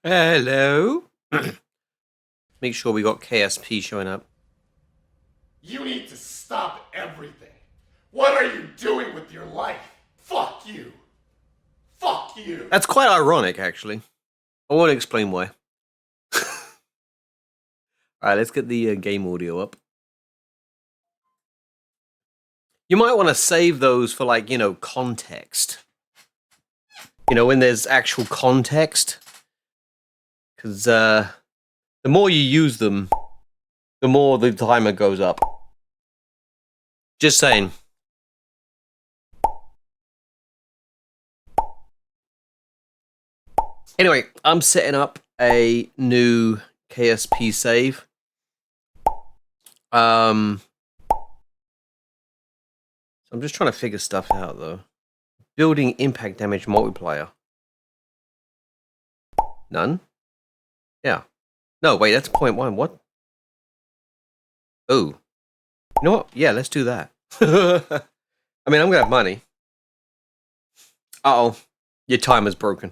Hello. Make sure we got KSP showing up. You need to stop everything. What are you doing with your life? Fuck you. Fuck you. That's quite ironic, actually. I won't explain why. Alright, let's get the game audio up. You might want to save those for, like, context. When there's actual context. Because the more you use them, the more the timer goes up. Just saying. Anyway, I'm setting up a new KSP save. So I'm just trying to figure stuff out, though. Building impact damage multiplier. None? Yeah. No, wait, that's 0.1. What? Oh. You know what? Yeah, let's do that. I mean, I'm gonna have money. Uh-oh. Your timer's broken.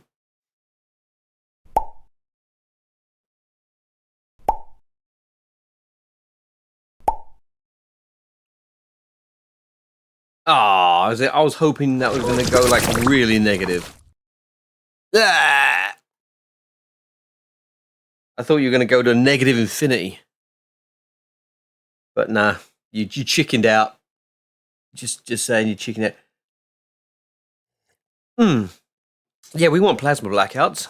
Ah, I was hoping that was gonna go like really negative. Ah! I thought you were gonna go to negative infinity, but nah, you chickened out. Just saying, you chickened out. Yeah, we want plasma blackouts.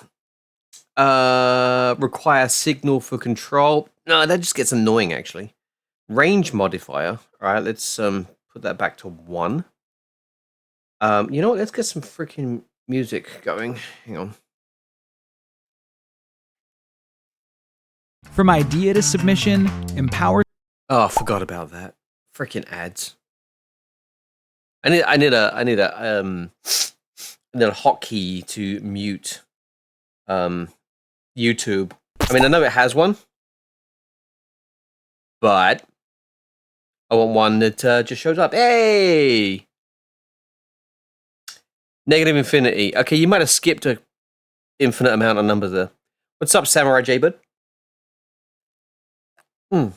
Require signal for control. No, that just gets annoying actually. Range modifier. All right, let's put that back to 1. You know what? Let's get some freaking music going. Hang on. From idea to submission, empower. Oh, I forgot about that. Freaking ads. I need a hotkey to mute YouTube. I mean, I know it has one, but I want one that just shows up. Hey! Negative infinity. Okay, you might have skipped a infinite amount of numbers there. What's up, Samurai J-Bud? All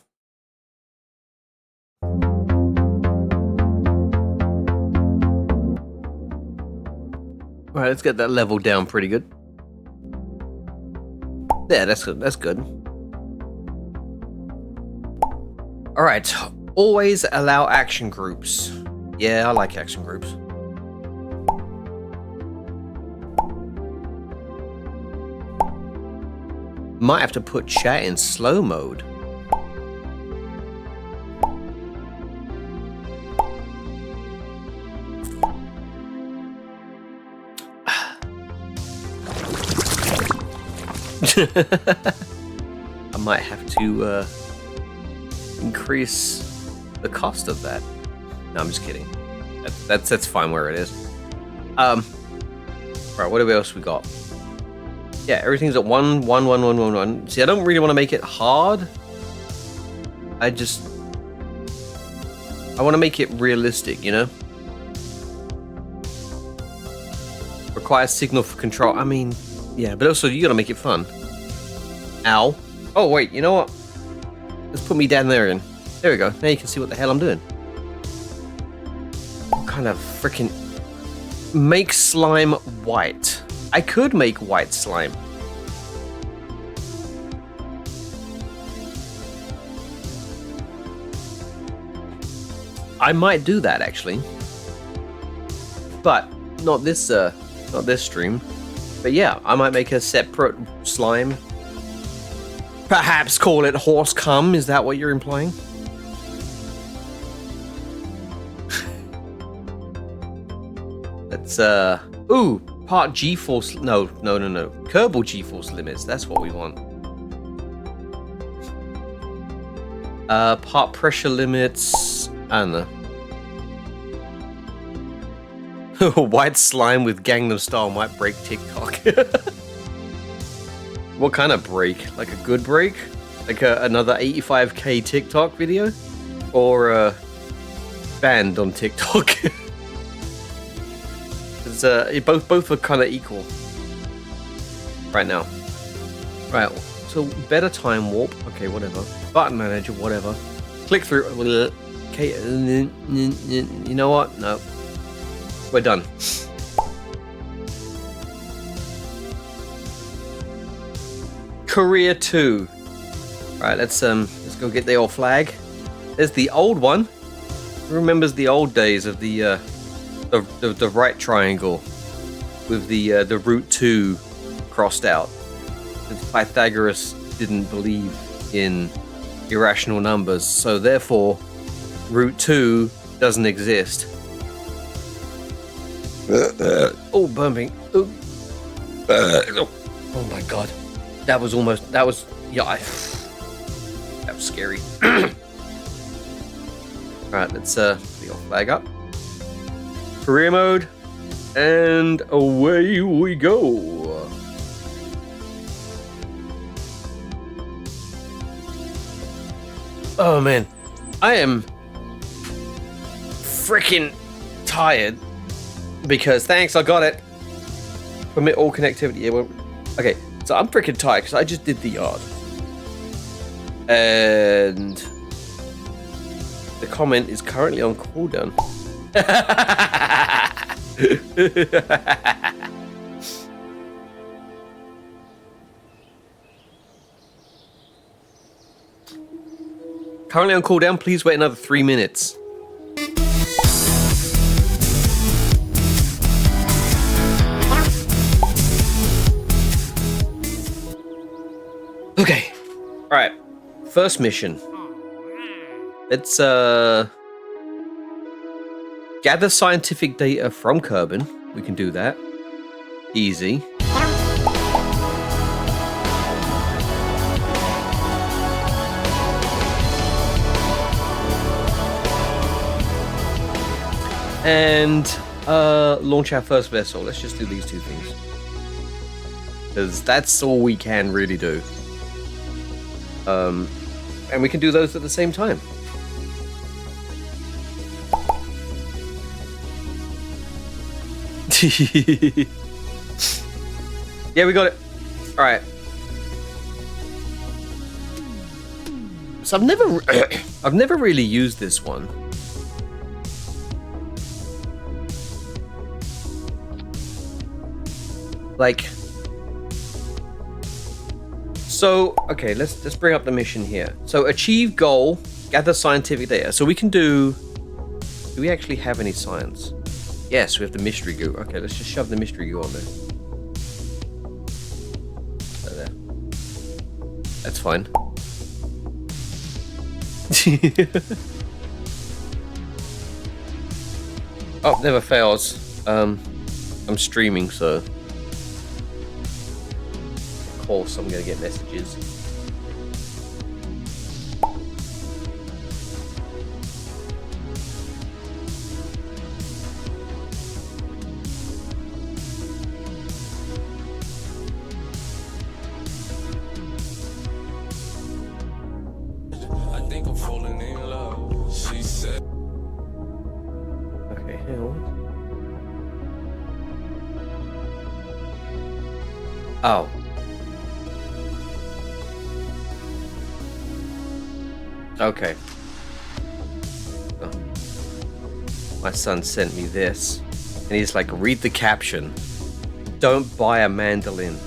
right, let's get that level down pretty good. Yeah, that's good. That's good. All right. Always allow action groups. Yeah, I like action groups. Might have to put chat in slow mode. I might have to increase the cost of that. No, I'm just kidding. That's fine where it is. Right, what else we got? Yeah, everything's at 1, 1, 1, 1, 1, 1. See, I don't really want to make it hard. I want to make it realistic, you know? Requires signal for control. I mean, yeah, but also you gotta make it fun. Ow. Oh, wait, you know what? Let's put me down there again. There we go. Now you can see what the hell I'm doing. What kind of freaking... Make slime white. I could make white slime. I might do that, actually. But not this stream. But yeah, I might make a separate slime. Perhaps call it horse cum. Is that what you're implying? Let's ooh, part G-force. No. Kerbal G-force limits. That's what we want. Part pressure limits. I don't know. White slime with Gangnam Style might break TikTok. What kind of break? Like a good break? Like another 85k TikTok video? Or banned on TikTok? Both are kind of equal right now. Right, so better time warp. Okay, whatever. Button manager, whatever. Click through. Okay, you know what? No. We're done. Career 2. Right, let's go get the old flag. There's the old one. Who remembers the old days of the right triangle with the root 2 crossed out? Pythagoras didn't believe in irrational numbers, so therefore root 2 doesn't exist. Oh, bumping. Oh. Oh my god. That was yeah, that was scary. Alright, let's put your flag up. Career mode, and away we go. Oh man, I am freaking tired because thanks, I got it. Permit all connectivity. Yeah, well, okay, so I'm freaking tired because I just did the yard, and the comment is currently on cooldown. Currently on cooldown, please wait another 3 minutes. Okay. Alright. First mission. Let's gather scientific data from Kerbin. We can do that. Easy. And launch our first vessel. Let's just do these two things, because that's all we can really do. And we can do those at the same time. Yeah, we got it. All right. So I've never really used this one. Like, so okay, let's bring up the mission here. So achieve goal, gather scientific data. So we can do we actually have any science? Yes, we have the mystery goo. Okay, let's just shove the mystery goo on there. So there. That's fine. Oh, never fails. I'm streaming, so of course I'm gonna get messages. I think I'm falling in love. She said. Okay, here, what? Oh. Okay. Oh. My son sent me this, and he's like, read the caption. Don't buy a mandolin.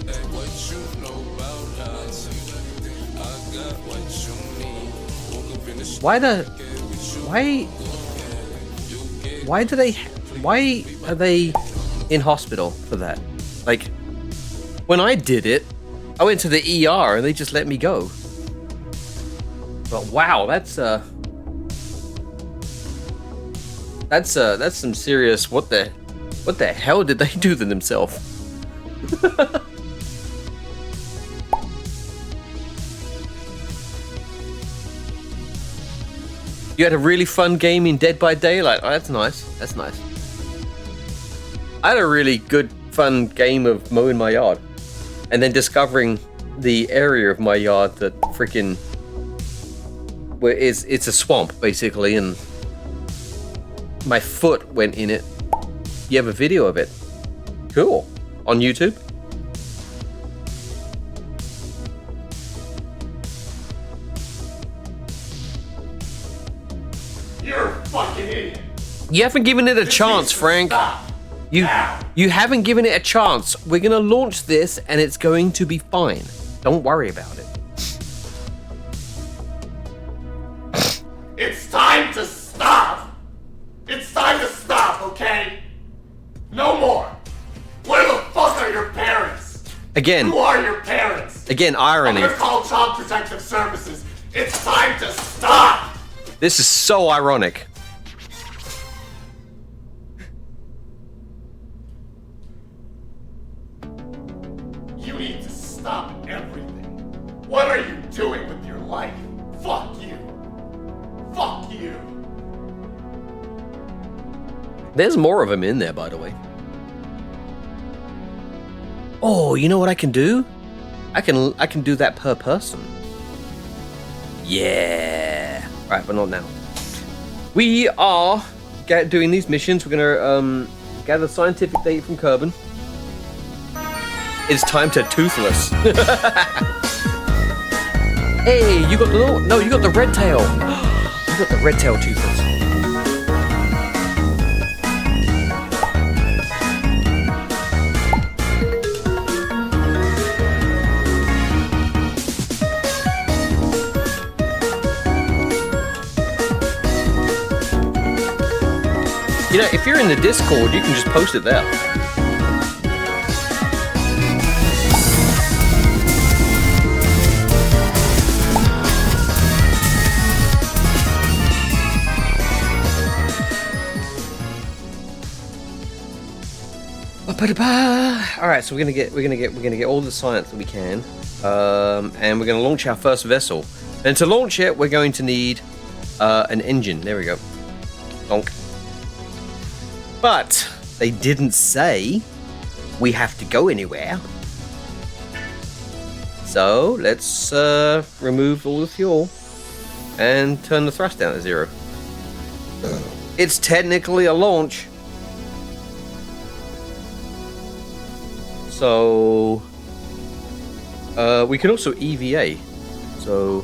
Why are they in hospital for that? Like, when I did it, I went to the ER and they just let me go. But wow, that's some serious, what the hell did they do to themselves? You had a really fun game in Dead by Daylight. Oh, that's nice. That's nice. I had a really good, fun game of mowing my yard, and then discovering the area of my yard that freaking where it's a swamp basically, and my foot went in it. You have a video of it? Cool. On YouTube? You haven't given it a This chance, needs to Frank. Stop. You Now. you haven't given it a chance. We're gonna launch this and it's going to be fine. Don't worry about it. It's time to stop. It's time to stop, okay? No more. Where the fuck are your parents? Again, Who are your parents? again, I'm irony. gonna call Child Protective Services. It's time to stop. This is so ironic. You need to stop everything. What are you doing with your life? Fuck you. Fuck you. There's more of them in there, by the way. Oh, you know what I can do? I can do that per person. Yeah. Right, but not now. We are doing these missions. We're gonna gather scientific data from Kerbin. It's time to toothless. Hey, you got the little, no, you got the red tail. You got the red tail toothless. You know, if you're in the Discord, you can just post it there. All right, so we're gonna get all the science that we can, and we're gonna launch our first vessel. And to launch it, we're going to need an engine. There we go. Donk. But they didn't say we have to go anywhere. So let's remove all the fuel and turn the thrust down to 0. It's technically a launch. So we can also EVA. So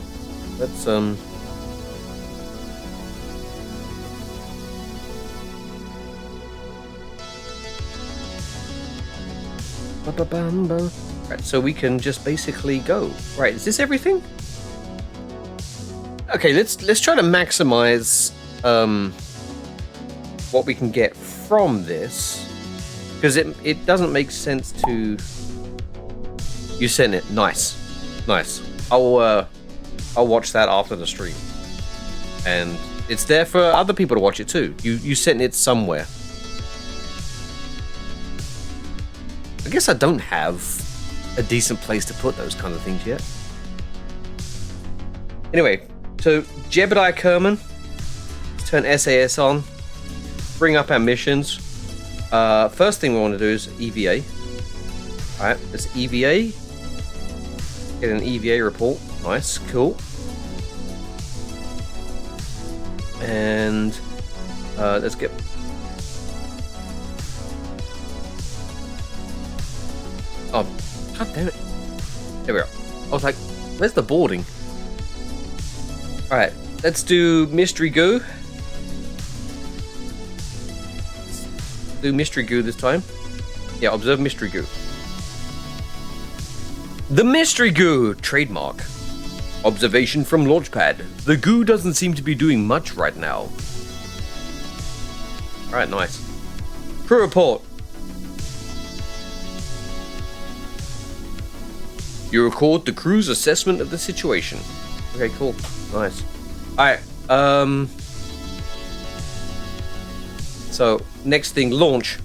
let's Right, so we can just basically go. Right, is this everything? Okay, let's try to maximize what we can get from this, because it doesn't make sense to. You sent it. Nice. I'll watch that after the stream, and it's there for other people to watch it too. You sent it somewhere. I guess I don't have a decent place to put those kind of things yet. Anyway, so Jebediah Kerman, let's turn SAS on, bring up our missions. First thing we want to do is EVA. Alright, let's EVA. Get an EVA report. Nice, cool. And let's get... Oh, god damn it. There we go. I was like, where's the boarding? Alright, let's do Mystery Goo. Do Mystery Goo this time. Yeah, observe Mystery Goo. The Mystery Goo! Trademark. Observation from Launchpad. The goo doesn't seem to be doing much right now. Alright, nice. Crew report. You record the crew's assessment of the situation. Okay, cool. Nice. Alright, so, next thing, launch.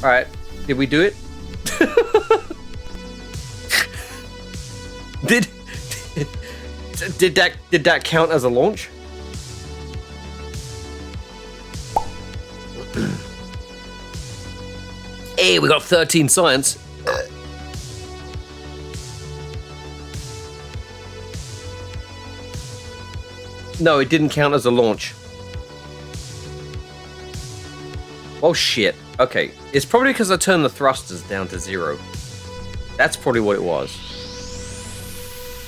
Alright, did we do it? Did that count as a launch? Hey, we got 13 science. No, it didn't count as a launch. Oh shit. Okay, it's probably because I turned the thrusters down to 0. That's probably what it was.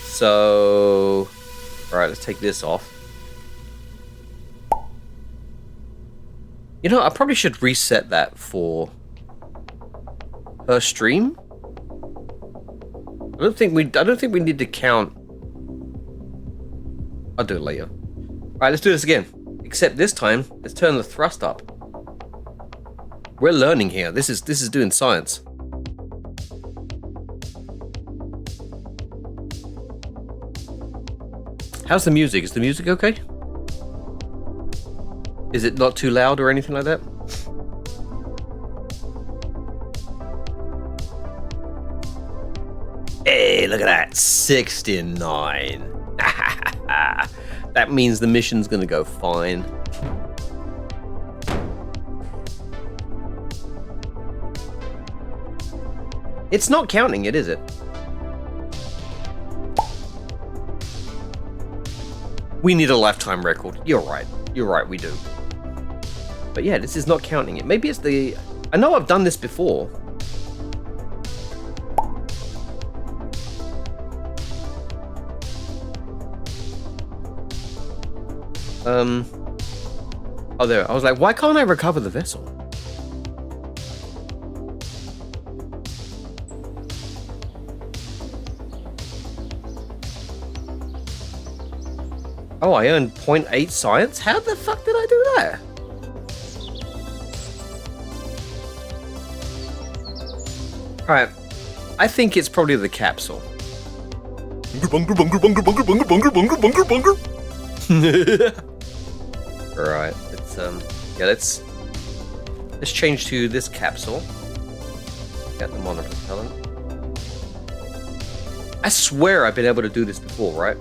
So, alright, let's take this off. You know, I probably should reset that for per stream. I don't think we need to count. I'll do it later. Alright, let's do this again. Except this time, let's turn the thrust up. We're learning here. This is doing science. How's the music? Is the music okay? Is it not too loud or anything like that? Hey, look at that. 69. That means the mission's gonna go fine. It's not counting it, is it? We need a lifetime record. You're right. You're right, we do. But yeah, this is not counting it. Maybe it's the... I know I've done this before. Oh, there. I was like, why can't I recover the vessel? Oh, I earned 0.8 science? How the fuck did I do that? Alright. I think it's probably the capsule. Bunker, bunker, bunker, bunker, bunker, bunker, bunker, bunker, bunker. Alright, yeah, let's change to this capsule. Get the monitor talent. I swear I've been able to do this before, right?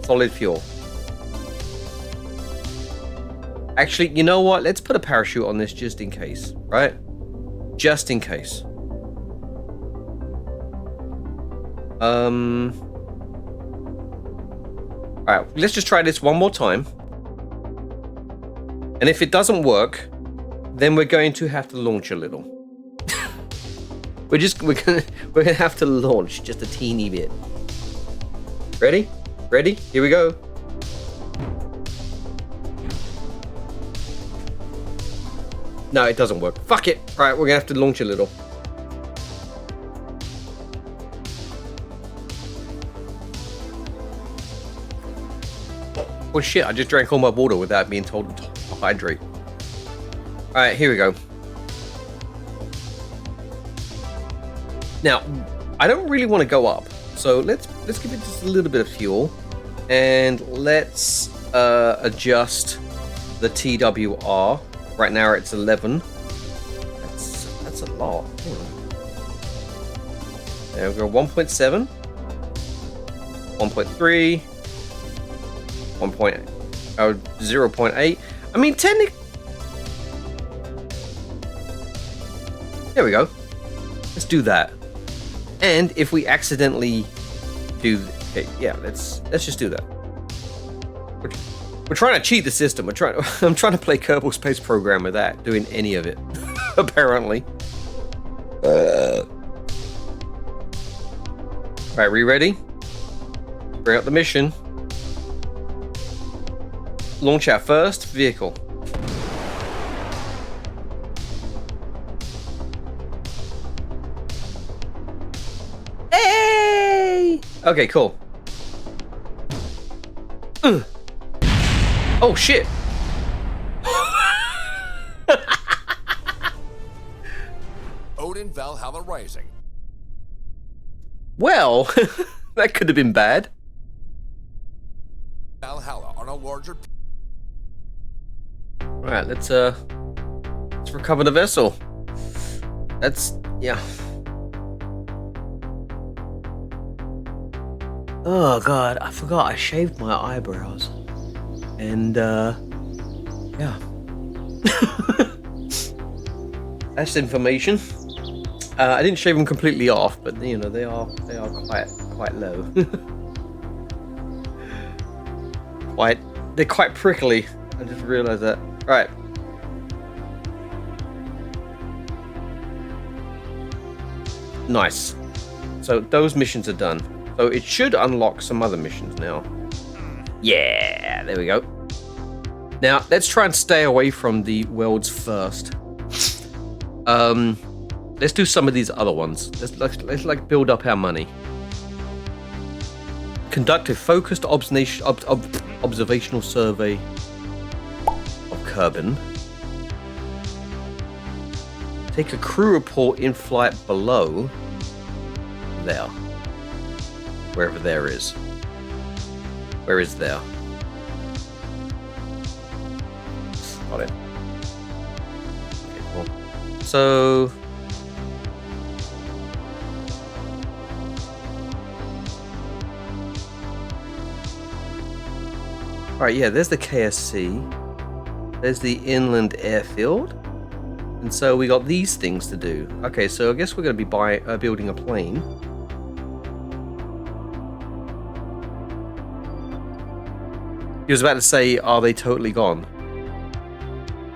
Solid fuel. Actually, you know what? Let's put a parachute on this just in case, right? Just in case. Alright, let's just try this one more time. And if it doesn't work, then we're going to have to launch a little. we're gonna have to launch just a teeny bit. Ready? Ready? Here we go. No, it doesn't work. Fuck it. All right, we're gonna have to launch a little. Oh shit, I just drank all my water without being told to hydrate. All right, here we go. Now, I don't really want to go up. So let's give it just a little bit of fuel, and let's adjust the TWR. Right now it's 11. That's a lot. There we go. 1.7, 1.3, 0.8. I mean, technically. There we go. Let's do that. And if we accidentally do, okay, yeah, let's just do that. We're trying to cheat the system. I'm trying to play Kerbal Space Program without doing any of it. Apparently. Right, we ready? Bring up the mission. Launch our first vehicle. Hey! Okay, cool. Oh shit! Odin Valhalla Rising. Well, that could have been bad. Valhalla on a larger. Alright, let's recover the vessel. Yeah. Oh god, I forgot I shaved my eyebrows. And yeah. That's information. I didn't shave them completely off, but you know, they are quite low. They're quite prickly. I just realized that. Right. Nice. So those missions are done. So it should unlock some other missions now. Yeah, there we go. Now let's try and stay away from the world's first. Let's do some of these other ones. Let's like build up our money. Conduct a focused observational survey of Kerbin. Take a crew report in flight below there. Wherever there is. Where is there? Got it. Okay, cool. So alright, yeah, there's the KSC. There's the inland airfield. And so we got these things to do. Okay, so I guess we're going to be building a plane. He was about to say, are they totally gone?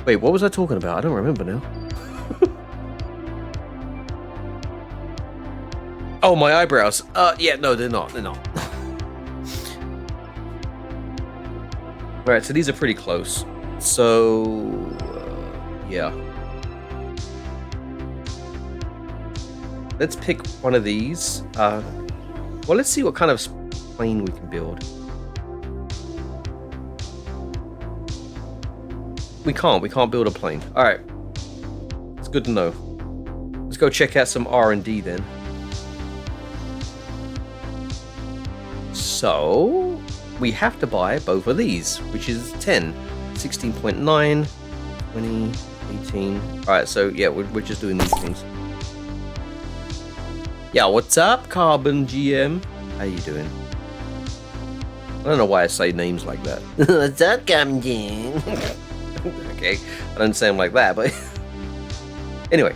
Wait, what was I talking about? I don't remember now. Oh, my eyebrows. Yeah, no, they're not. They're not. Alright, so these are pretty close. So, yeah. Let's pick one of these. Well, let's see what kind of plane we can build. We can't build a plane. Alright. It's good to know. Let's go check out some R&D then. So, we have to buy both of these, which is 10. 16.9, 20, 18. Alright, so yeah, we're just doing these things. Yeah, what's up, Carbon GM? How you doing? I don't know why I say names like that. What's up, Carbon GM? Okay, I don't say them like that, but anyway.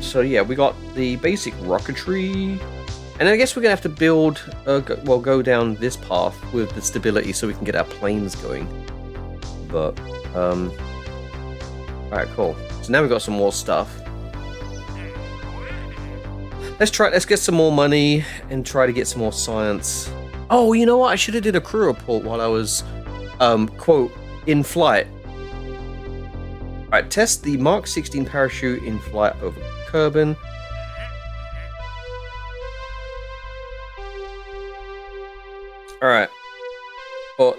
So yeah, we got the basic rocketry, and I guess we're gonna have to build, go down this path with the stability so we can get our planes going. But alright, cool. So now we've got some more stuff. Let's get some more money and try to get some more science. Oh, you know what? I should have did a crew report while I was, quote, in flight. Alright, test the Mark 16 parachute in flight over Kerbin. Alright. Well,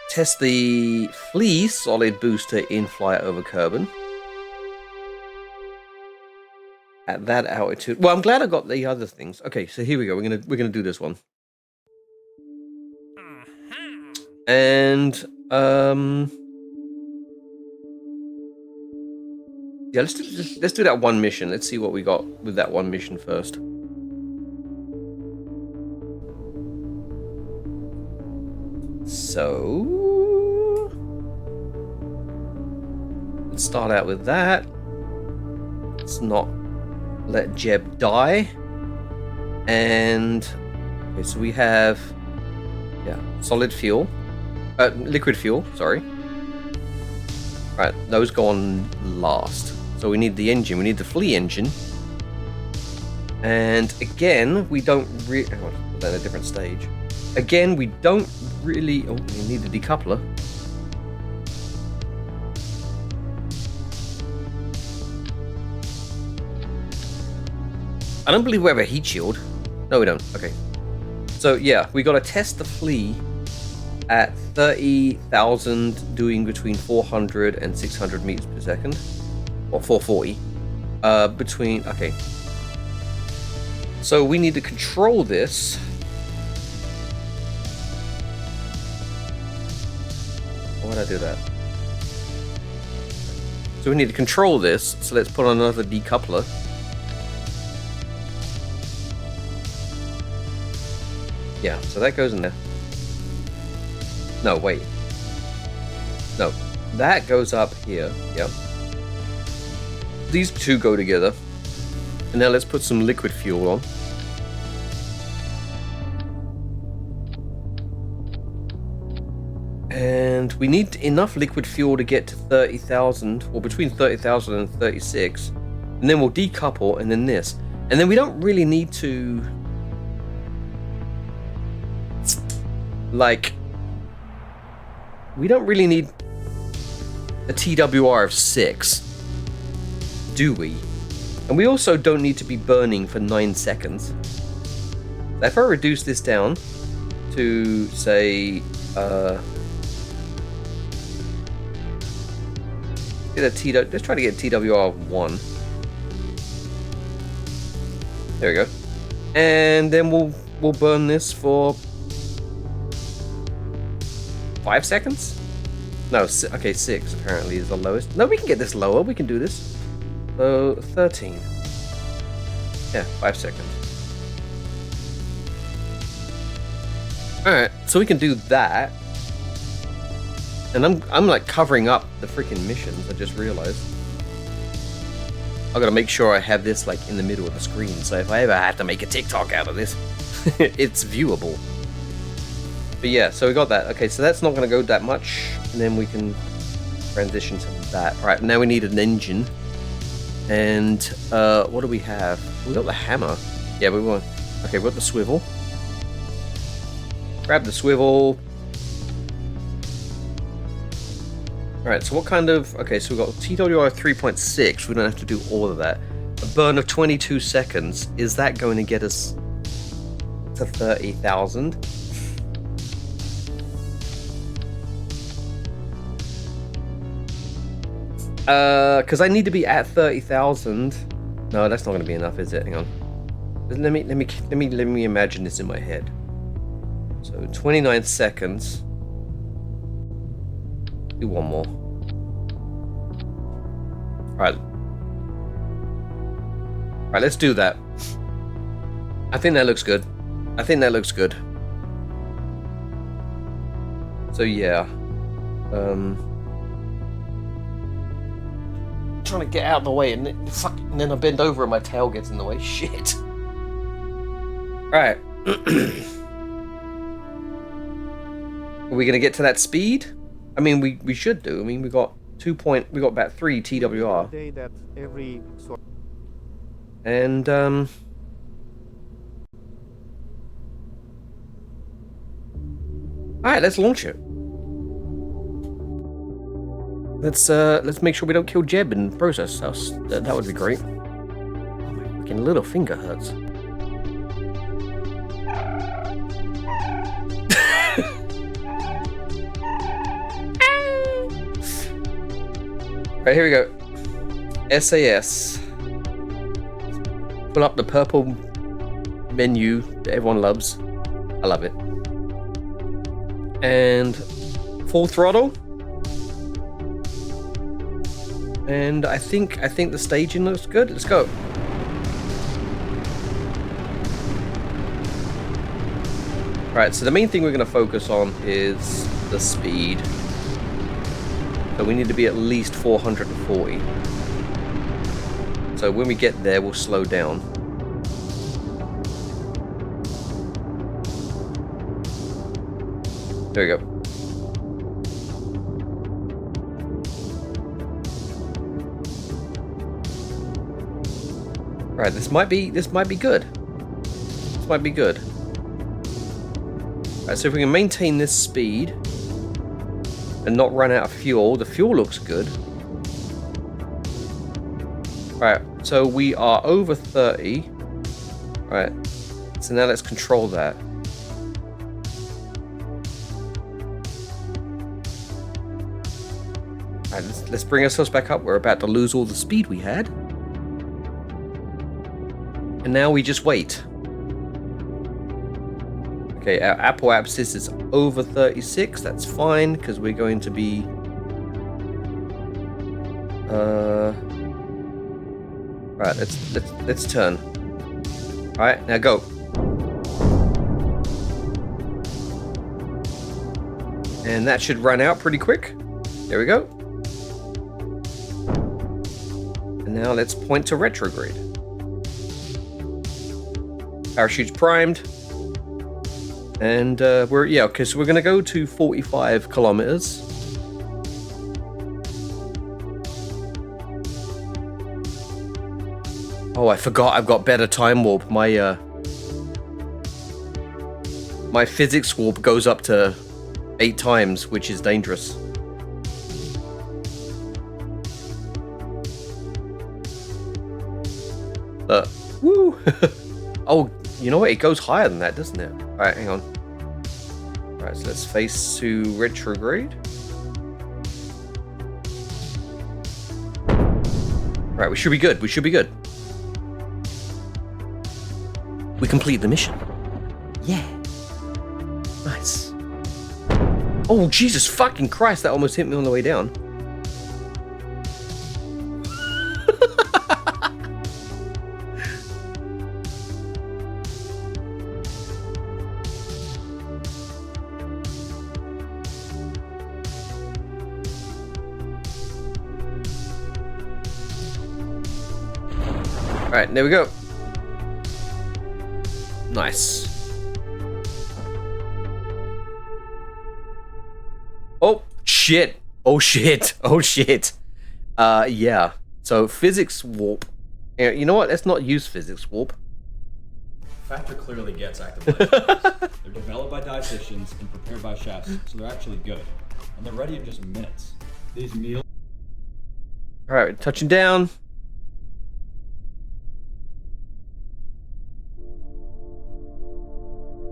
test the Flea solid booster in flight over Kerbin. At that altitude. Well, I'm glad I got the other things. Okay, so here we go. We're gonna do this one. And yeah, let's do that one mission. Let's see what we got with that one mission first. So let's start out with that. Let's not let Jeb die. And okay, so we have solid fuel. Liquid fuel, sorry. Right, those go on last. So we need the engine, we need the Flea engine. And again, we don't really... Oh, put that in a different stage. Again, we don't really... Oh, we need the decoupler. I don't believe we have a heat shield. No, we don't. Okay. So, yeah, we got to test the Flea at 30,000, doing between 400 and 600 meters per second, or 440. Okay. So we need to control this. Why would I do that? So we need to control this. So let's put on another decoupler. Yeah, so that goes in there. No, wait. No, that goes up here. Yep. These two go together. And now let's put some liquid fuel on. And we need enough liquid fuel to get to 30,000, or between 30,000 and 36. And then we'll decouple, and then this. And then we don't really need to... Like... We don't really need a TWR of 6. Do we? And we also don't need to be burning for 9 seconds. If I reduce this down to, say... let's try to get TWR of 1. There we go. And then we'll burn this for 5 seconds? No, okay, 6 apparently is the lowest. No, we can get this lower. We can do this. So 13. Yeah, 5 seconds. Alright, so we can do that. And I'm like covering up the freaking missions, I just realized. I gotta make sure I have this like in the middle of the screen, so if I ever have to make a TikTok out of this, it's viewable. But yeah, so we got that. Okay, so that's not gonna go that much, and then we can transition to that. Alright, now we need an engine. And what do we have? We got the hammer. Yeah, we want. Okay, we got the swivel. Grab the swivel. Alright, so what kind of... Okay, so we've got TWR 3.6. We don't have to do all of that. A burn of 22 seconds. Is that going to get us to 30,000? Because I need to be at 30,000. No, that's not going to be enough, is it? Hang on. Let me imagine this in my head. So 29 seconds. Do one more. Right. Right, let's do that. I think that looks good. I think that looks good. So yeah. Trying to get out of the way, and then I bend over and my tail gets in the way. Shit. Right. Are we gonna get to that speed? I mean, we should do. I mean, we got about 3 TWR. And alright, let's launch it. Let's make sure we don't kill Jeb in the process. That would be great. Oh, my freaking little finger hurts. Right, here we go. SAS. Pull up the purple menu that everyone loves. I love it. And full throttle. And I think the staging looks good. Let's go. Right, so the main thing we're going to focus on is the speed. So we need to be at least 440. So when we get there, we'll slow down. There we go. Right, this might be good. This might be good. Right, so if we can maintain this speed and not run out of fuel, the fuel looks good. Right, so we are over 30. Right, so now let's control that. Right, let's bring ourselves back up. We're about to lose all the speed we had. And now we just wait. Okay, our Apple Apsis is over 36. That's fine, because we're going to be... Right, let's turn. Alright, now go. And that should run out pretty quick. There we go. And now let's point to retrograde. Parachute's primed. And okay, so we're gonna go to 45 kilometers. Oh, I forgot I've got better time warp. My physics warp goes up to 8 times, which is dangerous. Woo! Oh, you know what? It goes higher than that, doesn't it? Alright, hang on. Alright, so let's face to retrograde. Alright, we should be good. We should be good. We complete the mission. Yeah. Nice. Oh, Jesus fucking Christ, that almost hit me on the way down. Alright, there we go. Nice. Oh, shit. Oh, shit. Oh, shit. Yeah. So, physics warp. You know what? Let's not use physics warp. Factor clearly gets active life. They're developed by dietitians and prepared by chefs, so they're actually good. And they're ready in just minutes. These meals... Alright, touching down.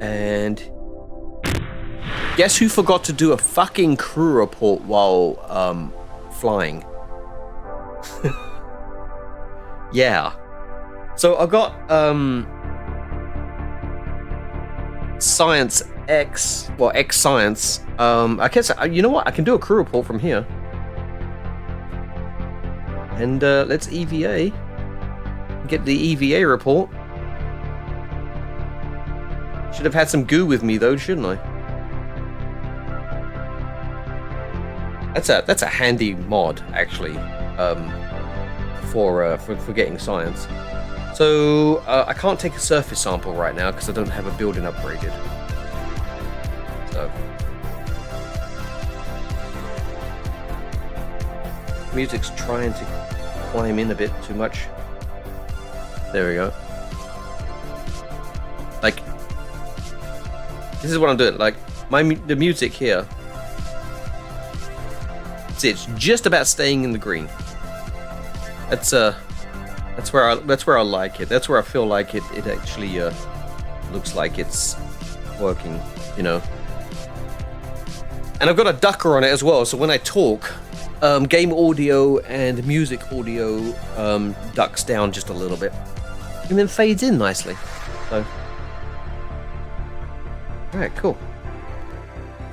And guess who forgot to do a fucking crew report while flying? Yeah. So I got Science X, well, X Science. I guess you know what? I can do a crew report from here. And let's EVA. Get the EVA report. Should have had some goo with me though, shouldn't I? That's a handy mod actually, for getting science. So I can't take a surface sample right now because I don't have a building upgraded. So music's trying to climb in a bit too much. There we go. Like, this is what I'm doing. Like the music here. See, it's just about staying in the green. That's where I like it. That's where I feel like it actually looks like it's working, you know. And I've got a ducker on it as well, so when I talk, game audio and music audio ducks down just a little bit, and then fades in nicely. So, all right, cool.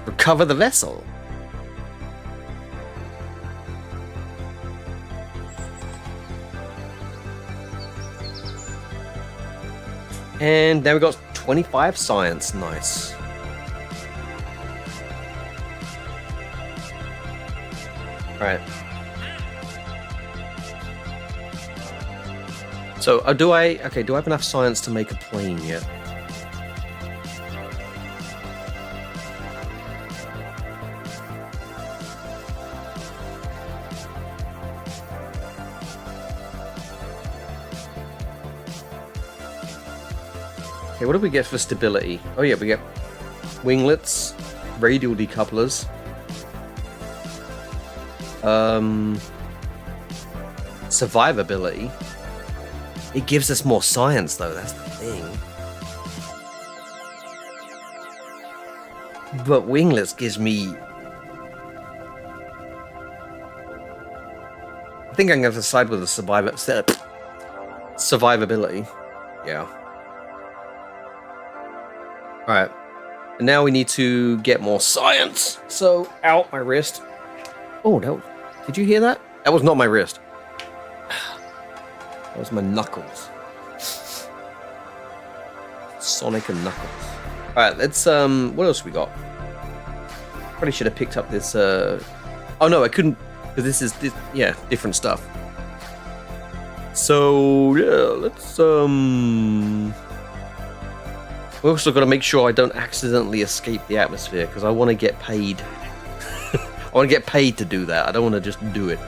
Recover the vessel. And now we got 25 science. Nice. Right. So, do I have enough science to make a plane yet? Okay, what do we get for stability? Oh yeah, we get winglets, radial decouplers. Survivability. It gives us more science though, that's the thing. But winglets gives me... I think I'm going to have to side with the survivability. Yeah. Alright, and now we need to get more science. So, out my wrist. Oh, did you hear that? That was not my wrist. That was my knuckles. Sonic and Knuckles. Alright, let's, what else we got? Probably should have picked up this, oh no, I couldn't, because this is, yeah, different stuff. So, yeah, let's, We also got to make sure I don't accidentally escape the atmosphere, because I want to get paid. I want to get paid to do that. I don't want to just do it.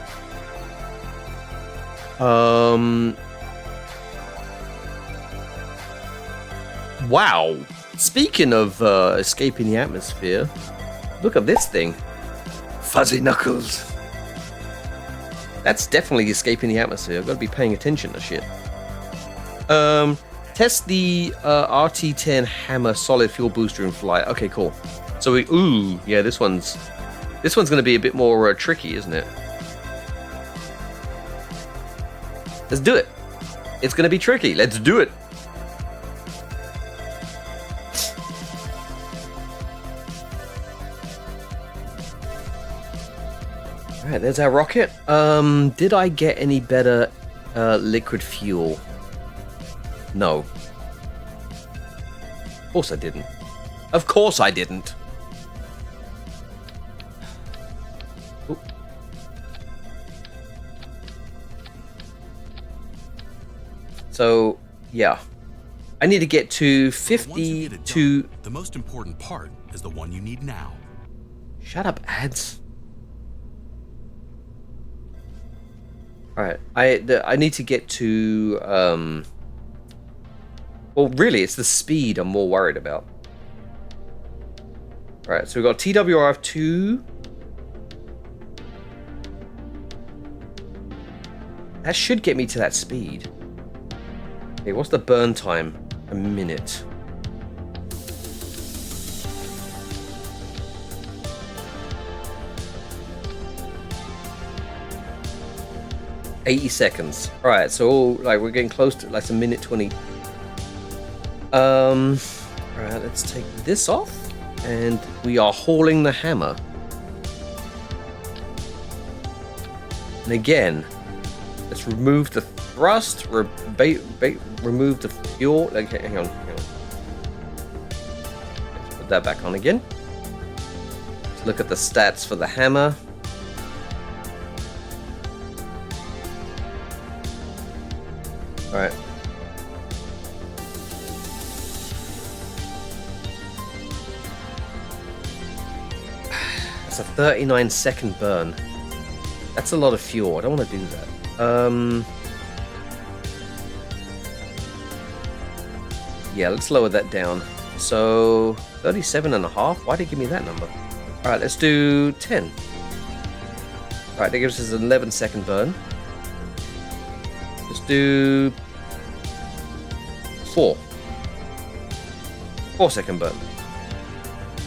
Wow. Speaking of escaping the atmosphere, look at this thing. Fuzzy Knuckles. That's definitely escaping the atmosphere. I've got to be paying attention to shit. Test the RT-10 Hammer solid fuel booster in flight. Okay, cool. So yeah, this one's going to be a bit more tricky, isn't it? Let's do it. It's going to be tricky. Let's do it. All right, there's our rocket. Did I get any better liquid fuel? No. Of course I didn't. Of course I didn't. Ooh. So, yeah. I need to get to 52. The most important part is the one you need now. Shut up, ads. Alright, I need to get to, well, really, it's the speed I'm more worried about. Alright, so we've got TWRF2. That should get me to that speed. Okay, what's the burn time? A minute. $80 seconds. Alright, so like we're getting close to like a minute 20. Alright, let's take this off. And we are hauling the hammer. And again, let's remove the thrust, remove the fuel. Okay, hang on. Let's put that back on again. Let's look at the stats for the hammer. Alright. That's a 39-second burn. That's a lot of fuel. I don't want to do that. Yeah, let's lower that down. So, 37.5? Why did it give me that number? Alright, let's do 10. Alright, that gives us an 11-second burn. Let's do 4. 4-second burn.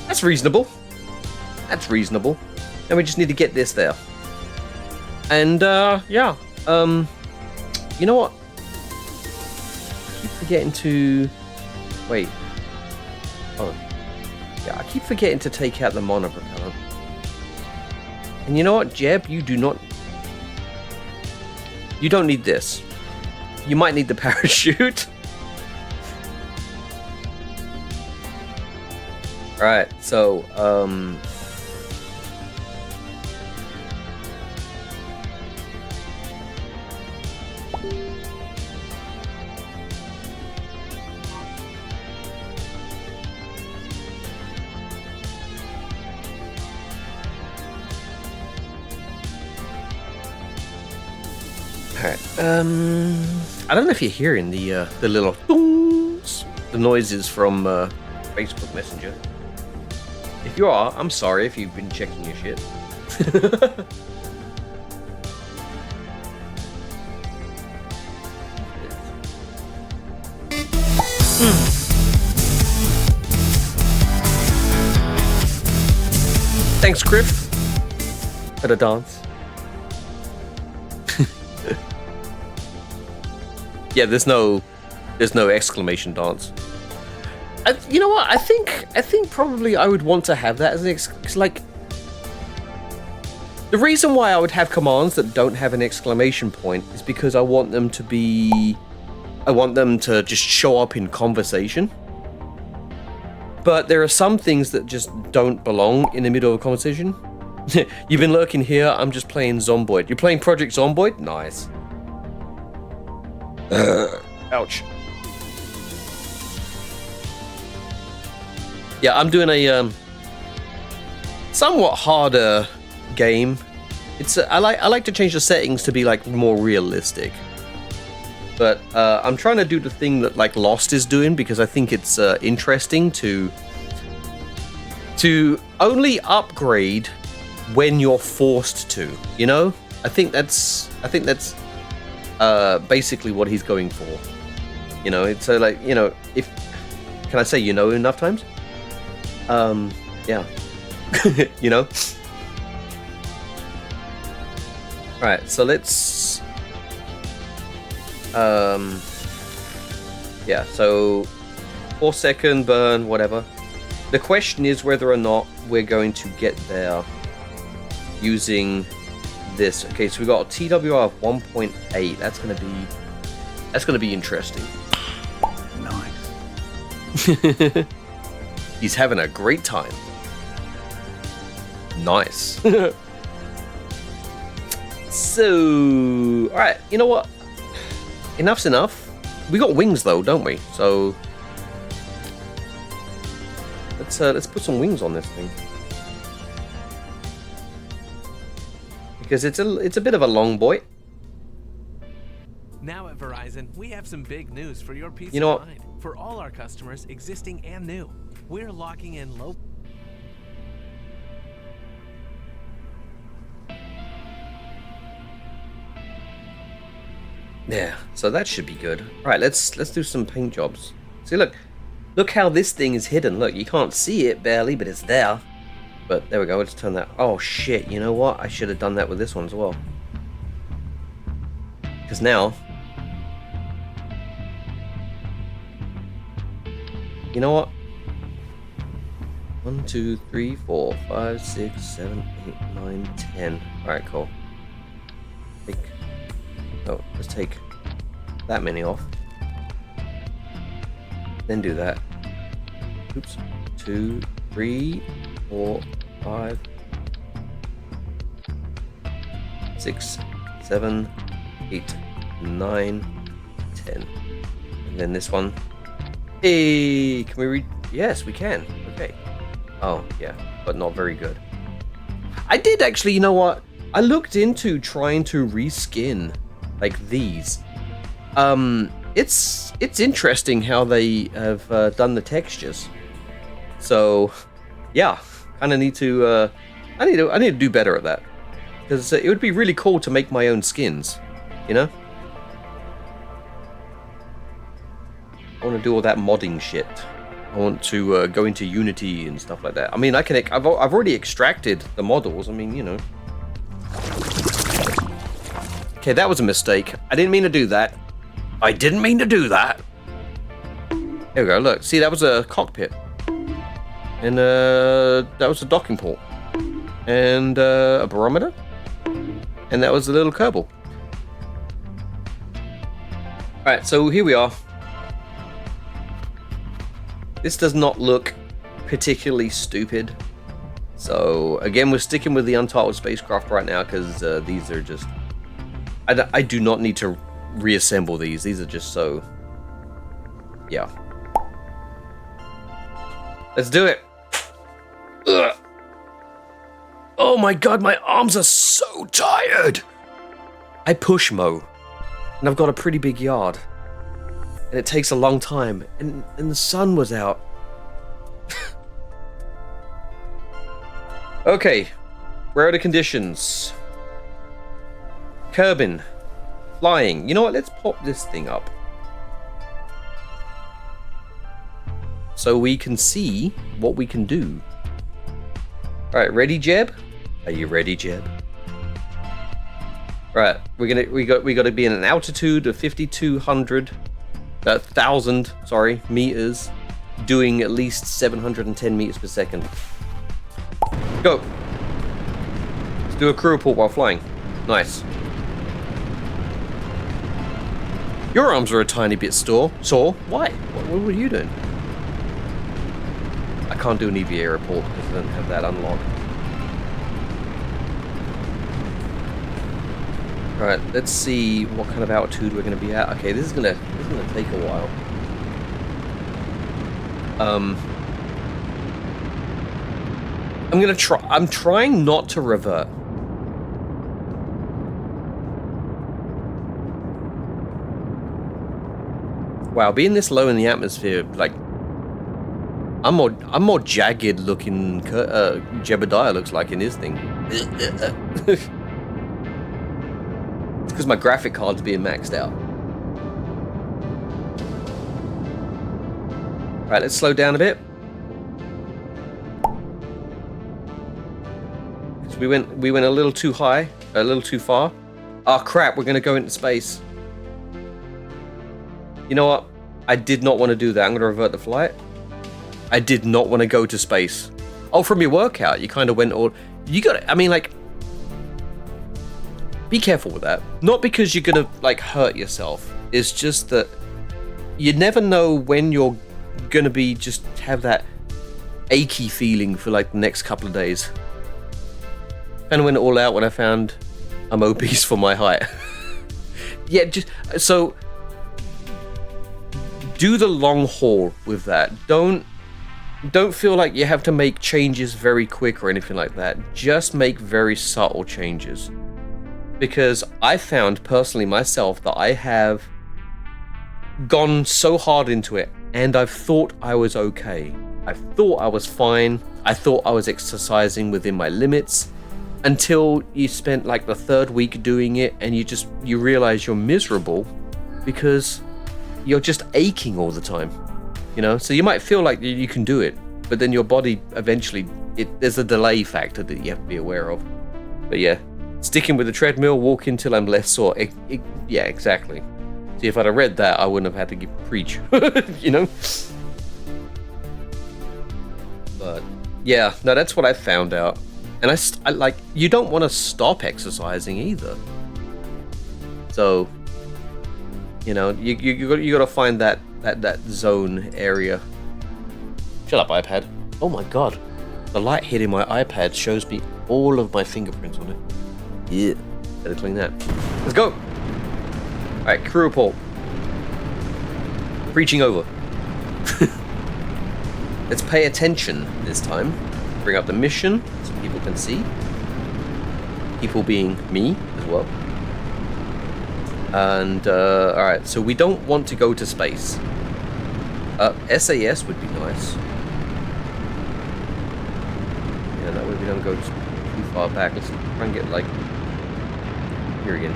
That's reasonable. That's reasonable. And we just need to get this there. And, yeah. You know what? I keep forgetting to... Wait. Oh. Yeah, I keep forgetting to take out the monopropellant. And you know what, Jeb? You do not... You don't need this. You might need the parachute. Alright, so, I don't know if you're hearing the little boons, the noises from Facebook Messenger. If you are, I'm sorry if you've been checking your shit. Thanks, Griff, for the dance. Yeah, there's no exclamation dance. You know what? I think probably I would want to have that as an like. The reason why I would have commands that don't have an exclamation point is because I want them to just show up in conversation. But there are some things that just don't belong in the middle of a conversation. You've been lurking here. I'm just playing Zomboid. You're playing Project Zomboid? Nice. Ouch. Yeah, I'm doing a somewhat harder game. It's I like to change the settings to be like more realistic. But I'm trying to do the thing that like Lost is doing because I think it's interesting to only upgrade when you're forced to. You know, I think that's basically what he's going for. You know, it's like, you know, if can I say you know enough times? Yeah, you know. All right, so let's. Yeah, so 4-second burn, whatever. The question is whether or not we're going to get there using this. Okay, so we got a TWR of 1.8. That's gonna be interesting. Nice. He's having a great time. Nice. So, all right, you know what? Enough's enough. We got wings though, don't we? So let's put some wings on this thing because it's a bit of a long boy. Now at Verizon, we have some big news for your peace You know of what? mind. For all our customers, existing and new, we're locking in low. Yeah, so that should be good. All right, let's do some paint jobs. See, look how this thing is hidden. Look, you can't see it barely, but it's there. But there we go. Let's turn that. Oh shit! You know what? I should have done that with this one as well. Because now, you know what? 1, 2, 3, 4, 5, 6, 7, 8, 9, 10. All right, cool. Oh, let's take that many off. Then do that. Oops. 2, 3, 4, 5, 6, 7, 8, 9, 10. And then this one. Hey, can we read? Yes, we can. Okay. Oh, yeah, but not very good. I did actually, you know what? I looked into trying to reskin like these. It's interesting how they have done the textures. So, yeah, kind of need to. I need to do better at that because it would be really cool to make my own skins. You know, I want to do all that modding shit. I want to go into Unity and stuff like that. I mean, I've already extracted the models. I mean, you know. Okay, that was a mistake. I didn't mean to do that. I didn't mean to do that. There we go, look. See, that was a cockpit. And that was a docking port. And a barometer. And that was a little Kerbal. Alright, so here we are. This does not look particularly stupid. So, again, we're sticking with the Untitled Spacecraft right now because these are just... I do not need to reassemble these. These are just so... Yeah. Let's do it. Ugh. Oh my god, my arms are so tired. I push mow. And I've got a pretty big yard. And it takes a long time. And the sun was out. Okay. Where are the conditions? Kerbin. Flying. You know what? Let's pop this thing up. So we can see what we can do. Alright, ready, Jeb? Are you ready, Jeb? Right, we got to be in an altitude of 1,000 meters, doing at least 710 meters per second. Go. Let's do a crew report while flying. Nice. Your arms are a tiny bit sore. Why? What were you doing? I can't do an EVA report because I don't have that unlocked. Alright, let's see what kind of altitude we're going to be at. Okay, this is gonna take a while. I'm trying not to revert. Wow, being this low in the atmosphere, like, I'm more jagged looking. Jebediah looks like in his thing. It's because my graphic card's being maxed out. Right, let's slow down a bit. Because we went a little too high, a little too far. Oh crap, we're gonna go into space. You know what? I did not want to do that. I'm gonna revert the flight. I did not want to go to space. Oh, from your workout, you kind of went all... You got... I mean, like... Be careful with that. Not because you're gonna, like, hurt yourself. It's just that you never know when you're gonna be... Just have that achy feeling for, like, the next couple of days. Kind of went all out when I found I'm obese for my height. Yeah, just... So... Do the long haul with that. Don't feel like you have to make changes very quick or anything like that. Just make very subtle changes. Because I found personally myself that I have gone so hard into it and I've thought I was okay. I thought I was fine. I thought I was exercising within my limits until you spent like the third week doing it and you realize you're miserable because you're just aching all the time, you know? So you might feel like you can do it, but then your body eventually, there's a delay factor that you have to be aware of. But yeah, sticking with the treadmill, walking till I'm less sore. Yeah, exactly. See, if I'd have read that, I wouldn't have had to preach, you know? But yeah, no, that's what I found out. And I like, you don't want to stop exercising either. So, you know, you got to find that zone area. Shut up, iPad. Oh my god. The light hitting my iPad shows me all of my fingerprints on it. Yeah. Better clean that. Let's go. Alright, crew report. Preaching over. Let's pay attention this time. Bring up the mission so people can see. People being me as well. And, alright, so we don't want to go to space. SAS would be nice. Yeah, that way we don't go too far back. Let's try and get, like, here again.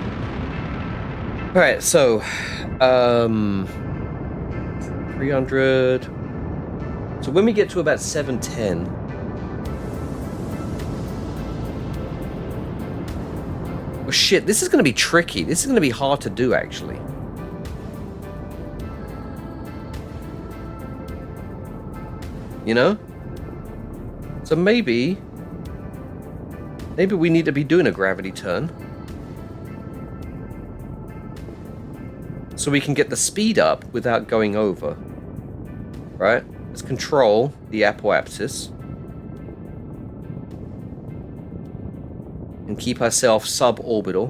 Alright, so, 300. So when we get to about 710, oh shit, this is going to be tricky. This is going to be hard to do, actually. You know? So maybe we need to be doing a gravity turn. So we can get the speed up without going over. Right? Let's control the apoapsis. And keep ourselves suborbital.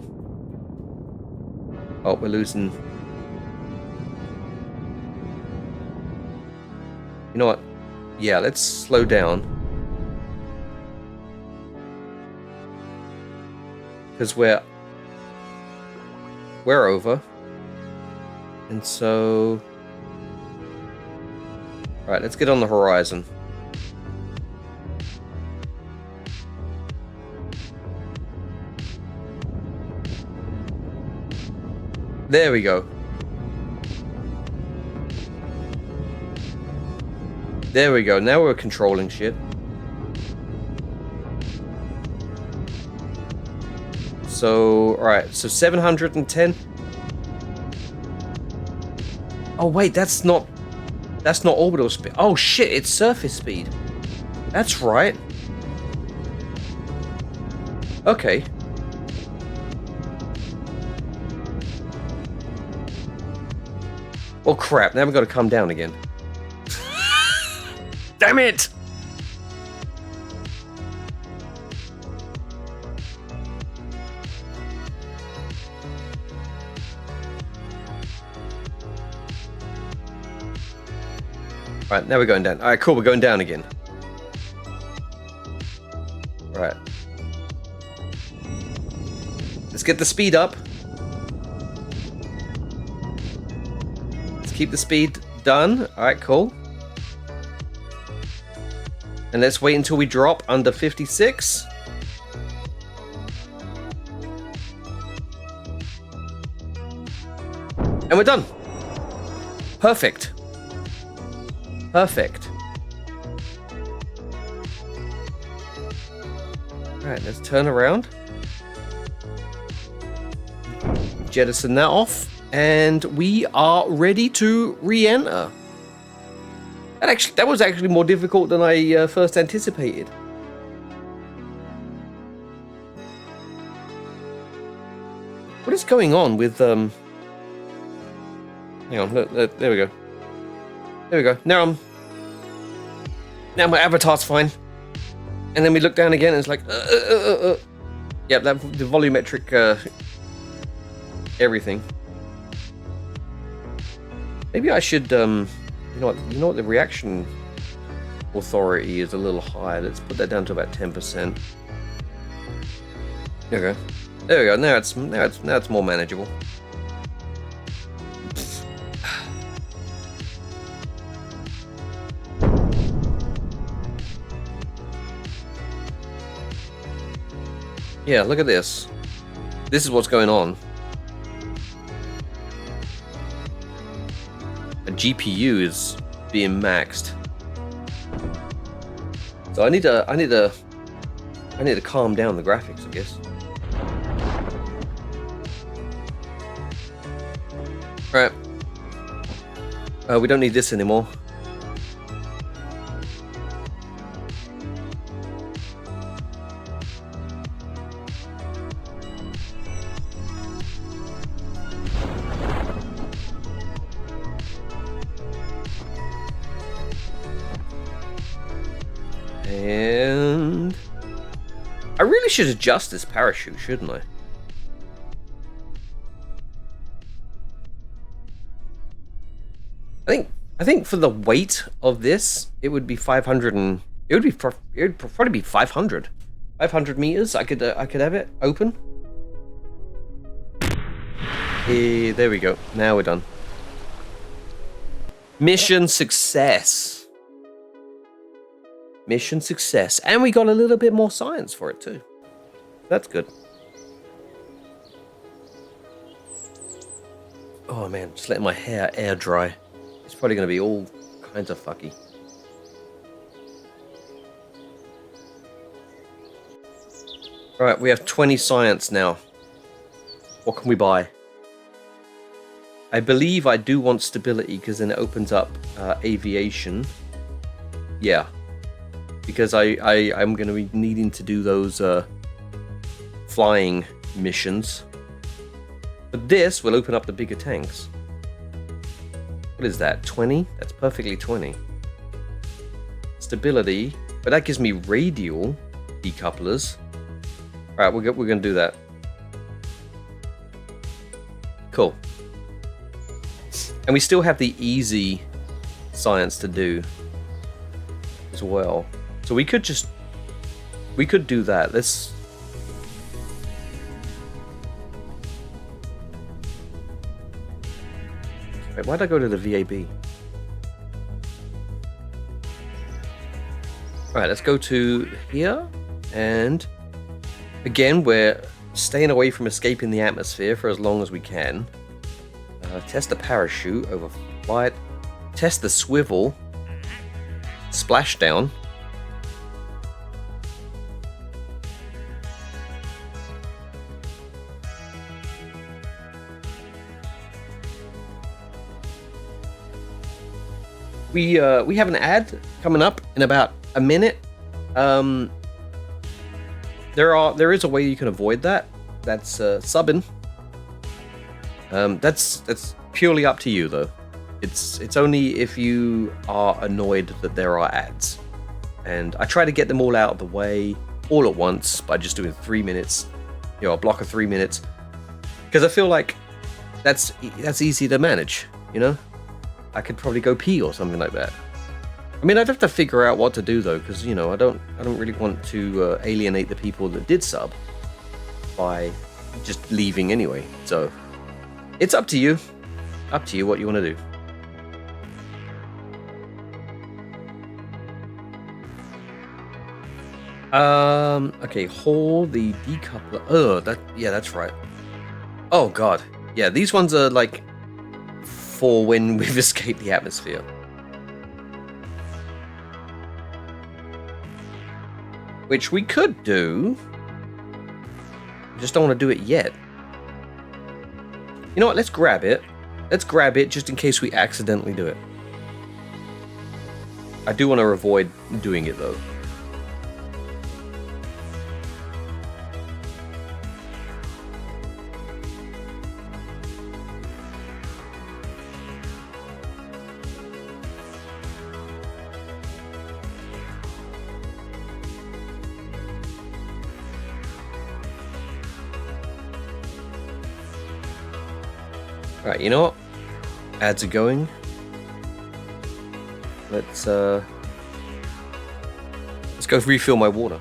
Oh, we're losing. You know what? Yeah, let's slow down. Because we're over. And so... Alright, let's get on the horizon. There we go. There we go. Now we're controlling shit. So, alright. So 710. Oh, wait. That's not orbital speed. Oh, shit. It's surface speed. That's right. Okay. Oh, crap. Now we've got to come down again. Damn it! Alright, now we're going down. Alright, cool, we're going down again. get the speed up. Let's keep the speed done. All right, cool. And let's wait until we drop under 56. And we're done. Perfect. Perfect. Alright, let's turn around. Jettison that off. And we are ready to re-enter. That was actually more difficult than I first anticipated. What is going on with hang on, there we go. There we go. Now my avatar's fine. And then we look down again and it's like Yep, the volumetric everything. Maybe I should you know what, the reaction authority is a little high. Let's put that down to about 10%. There we go. There we go. Now it's more manageable. Yeah, look at this. This is what's going on. A GPU is being maxed. So I need to calm down the graphics, I guess. Right. We don't need this anymore. And I really should adjust this parachute, shouldn't I? I think for the weight of this, it would be 500 and it would probably be 500 meters. I could have it open. There we go. Now we're done. Mission success. Mission success. And we got a little bit more science for it too. That's good. Oh man, just letting my hair air dry. It's probably going to be all kinds of fucky. Alright, we have 20 science now. What can we buy? I believe I do want stability because then it opens up aviation. Yeah. Because I'm going to be needing to do those flying missions. But this will open up the bigger tanks. What is that? 20? That's perfectly 20. Stability. But that gives me radial decouplers. Alright, we're going to do that. Cool. And we still have the easy science to do as well. So we could do that. Let's... Wait, why'd I go to the VAB? Alright, let's go to here. And again, we're staying away from escaping the atmosphere for as long as we can. Test the parachute over flight. Test the swivel. Splashdown. We have an ad coming up in about a minute. There is a way you can avoid that. That's subbing. That's purely up to you though. It's only if you are annoyed that there are ads. And I try to get them all out of the way all at once by just doing 3 minutes, a block of 3 minutes, because I feel like that's easy to manage. I could probably go pee or something like that. I mean, I'd have to figure out what to do though, because I don't really want to alienate the people that did sub by just leaving anyway. So it's up to you. Up to you what you want to do. Okay, hold the decoupler. Oh, that's right. Oh god. Yeah, these ones are like for when we've escaped the atmosphere. Which we could do. I just don't want to do it yet. You know what? Let's grab it. Let's grab it just in case we accidentally do it. I do want to avoid doing it though. Right, you know what? Ads are going. Let's go refill my water.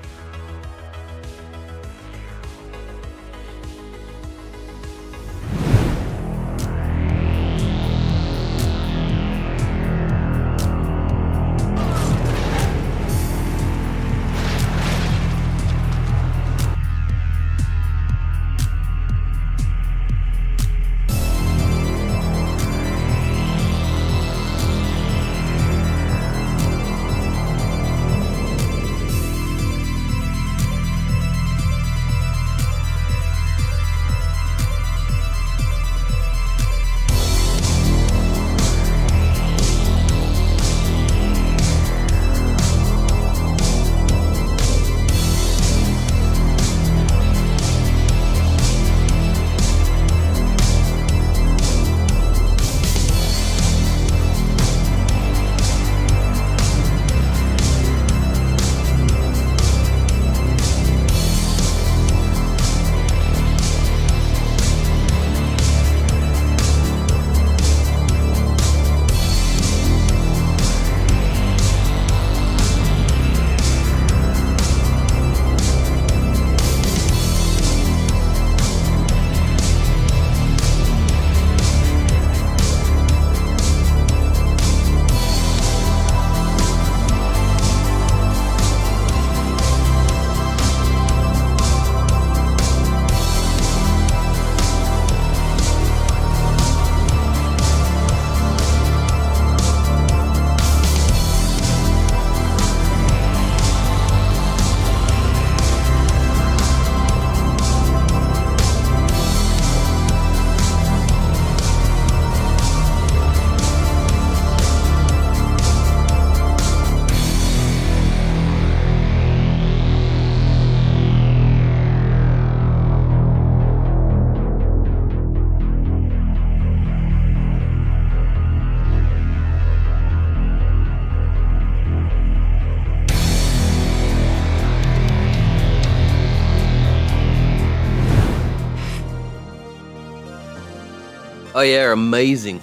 Oh yeah, amazing.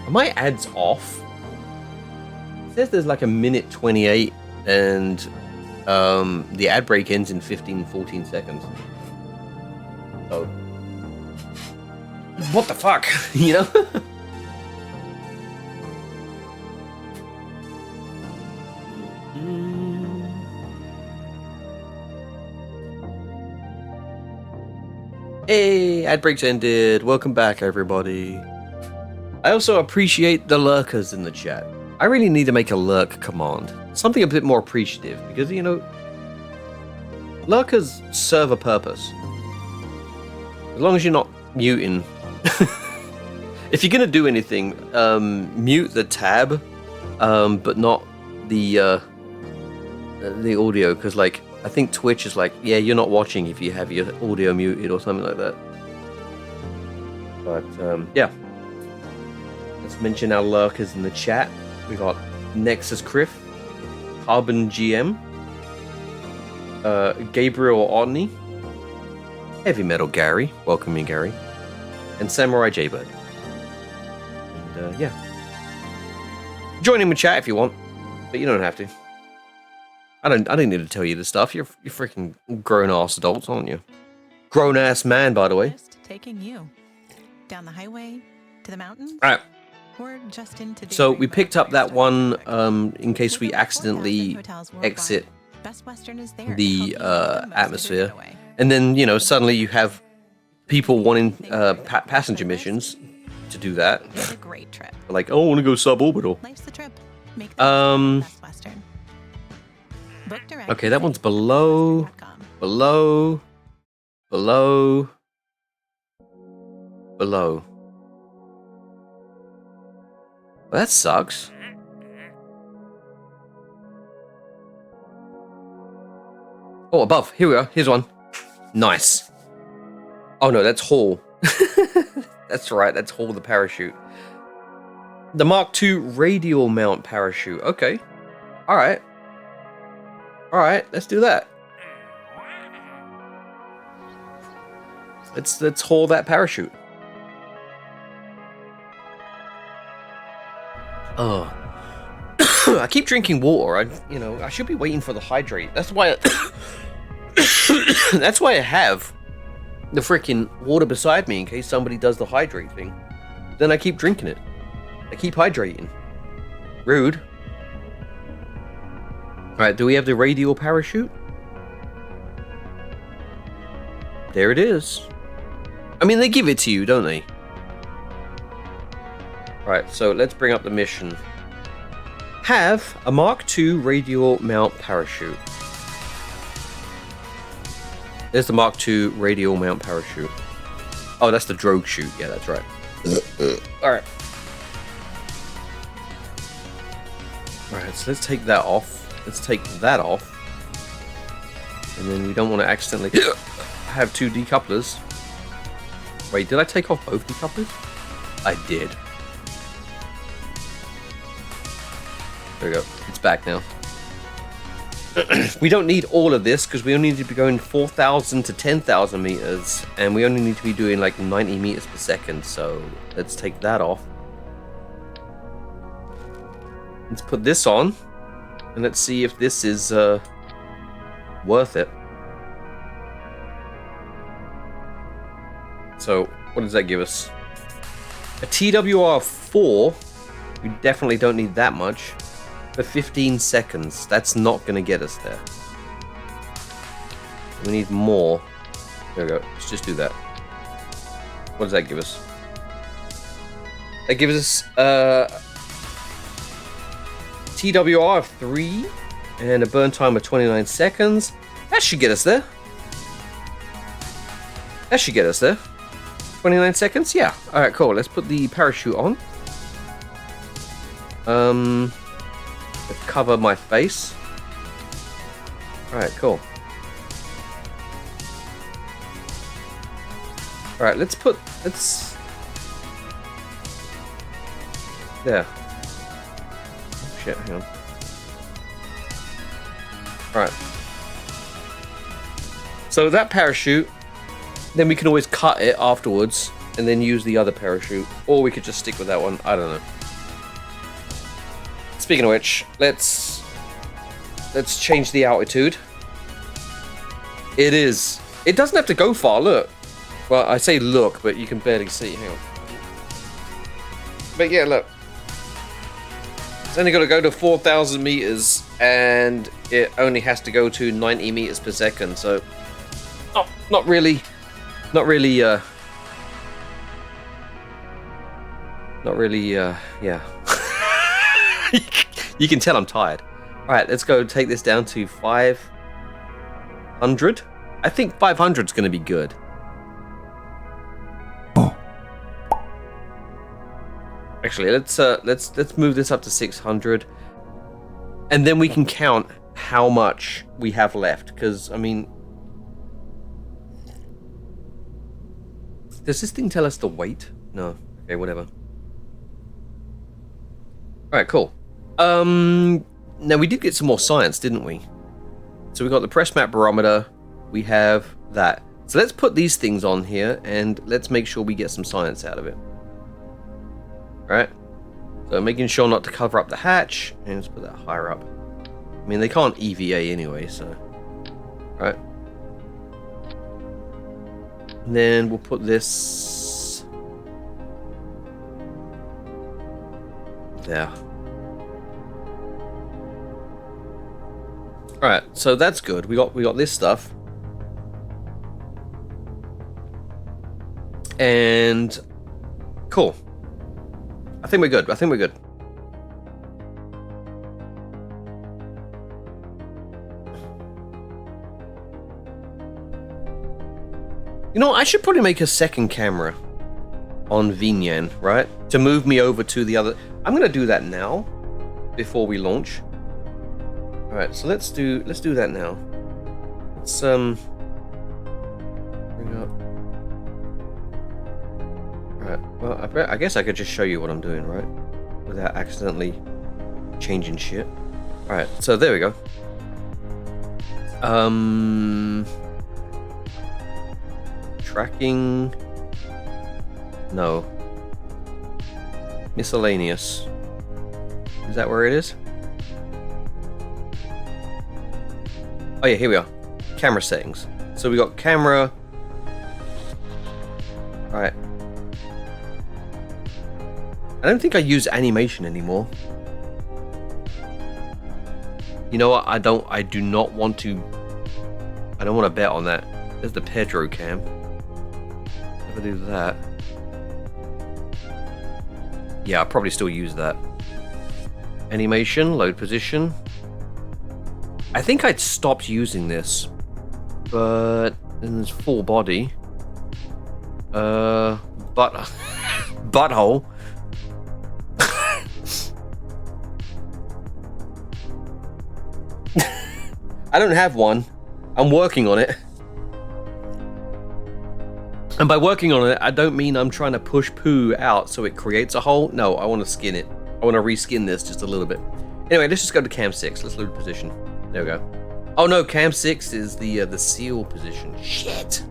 Are my ads off? It says there's like a minute 28 and the ad break ends in 14 seconds. So what the fuck? You know? Hey, ad breaks ended. Welcome back, everybody. I also appreciate the lurkers in the chat. I really need to make a lurk command. Something a bit more appreciative, because, you know, lurkers serve a purpose. As long as you're not muting. If you're gonna do anything, mute the tab, but not the audio, because, like, I think Twitch is like, yeah, you're not watching if you have your audio muted or something like that. But, yeah. Let's mention our lurkers in the chat. We got Nexus Criff, Carbon GM, Gabriel Odney, Heavy Metal Gary, welcome me Gary, and Samurai Jaybird. And, yeah. Join in with chat if you want, but you don't have to. I didn't need to tell you this stuff. You're freaking grown ass adults, aren't you? Grown ass man, by the way. Just taking you down the highway to the mountains. All right. Or just into So we Daydream picked up that Road. one in case we With over 4,000 accidentally hotels worldwide, exit Best Western is there to the help you get the most of your atmosphere, getaway. and then you know suddenly you have people wanting passenger missions to do that. It's a great trip. Like, oh, I want to go suborbital. Life's the trip. Make the most of Best Western. Book direct Okay, that one's below, at below, below, below. Well, that sucks. Oh, above. Here we are. Here's one. Nice. Oh no, that's Hall. That's right. That's Hall the parachute. The Mark II radial mount parachute. Okay. All right. All right. Let's do that. Let's haul that parachute. Oh. I keep drinking water. I should be waiting for the hydrate. That's why. That's why I have the freaking water beside me in case somebody does the hydrate thing. Then I keep drinking it. I keep hydrating. Rude. Alright, do we have the radial parachute? There it is. I mean, they give it to you, don't they? Right, so let's bring up the mission. Have a Mark II radial mount parachute. There's the Mark II radial mount parachute. Oh, that's the drogue chute. Yeah, that's right. Alright. Alright, so let's take that off. Let's take that off. And then we don't want to accidentally have two decouplers. Wait, did I take off both decouplers? I did. There we go. It's back now. We don't need all of this because we only need to be going 4,000 to 10,000 meters, and we only need to be doing like 90 meters per second. So let's take that off. Let's put this on, and let's see if this is worth it. So what does that give us? A TWR 4. We definitely don't need that much. For 15 seconds. That's not going to get us there. We need more. There we go. Let's just do that. What does that give us? That gives us TWR of 3 and a burn time of 29 seconds. That should get us there. That should get us there. 29 seconds? Yeah. Alright, cool. Let's put the parachute on. Let's cover my face. Alright, cool. Alright, let's... There. Oh, shit, hang on. Alright. So that parachute, then we can always cut it afterwards and then use the other parachute. Or we could just stick with that one. I don't know. Speaking of which, let's change the altitude. It doesn't have to go far, look. Well, I say look, but you can barely see. Hang on. But yeah, look. It's only got to go to 4,000 meters, and it only has to go to 90 meters per second, so... Not really, yeah. You can tell I'm tired. Alright, let's go take this down to 500. I think 500 is going to be good. Actually, let's move this up to 600. And then we can count how much we have left. Because, I mean... Does this thing tell us the weight? No. Okay, whatever. Alright, cool. Now we did get some more science, didn't we? So we got the press map barometer. We have that. So let's put these things on here and let's make sure we get some science out of it. Alright. So making sure not to cover up the hatch. And let's put that higher up. I mean, they can't EVA anyway, so... Right. And then we'll put this... there. Alright, so that's good. We got this stuff. And... cool. I think we're good. I think we're good. You know, I should probably make a second camera on Vinyan, right? To move me over to the other... I'm gonna do that now, before we launch. Alright, so let's do that now. Let's, bring up... Alright, well, I guess I could just show you what I'm doing, right? Without accidentally changing shit. Alright, so there we go. Tracking... no. Miscellaneous. Is that where it is? Oh yeah, here we are. Camera settings. So we got camera... Alright. I don't think I use animation anymore. You know what? I do not want to... I don't want to bet on that. There's the Pedro cam. If I do that... yeah, I'll probably still use that. Animation, load position. I think I'd stopped using this. But... then there's full body. Butthole. I don't have one. I'm working on it. And by working on it, I don't mean I'm trying to push poo out so it creates a hole. No, I want to skin it. I want to reskin this just a little bit. Anyway, let's just go to cam 6. Let's load position. There we go. Oh no, cam 6 is the seal position. Shit.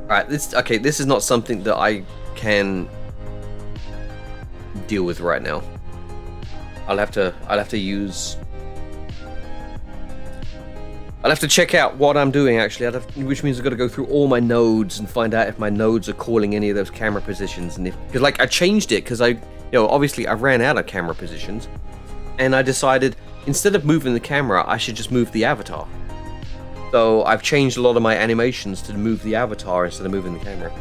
Alright, this is not something that I can deal with right now. I'll have to use... I'll have to check out what I'm doing, actually, which means I've got to go through all my nodes and find out if my nodes are calling any of those camera positions. And because like I changed it because obviously I ran out of camera positions, and I decided instead of moving the camera, I should just move the avatar. So I've changed a lot of my animations to move the avatar instead of moving the camera.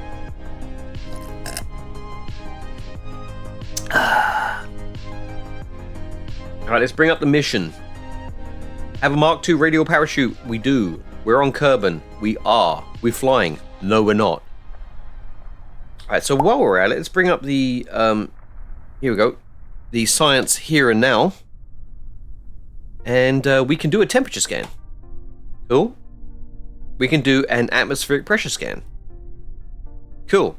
Alright, let's bring up the mission. Have a Mark II radial parachute? We do. We're on Kerbin. We are. We're flying. No, we're not. Alright, so while we're at it, let's bring up the, here we go. The science here and now. And we can do a temperature scan. Cool. We can do an atmospheric pressure scan. Cool.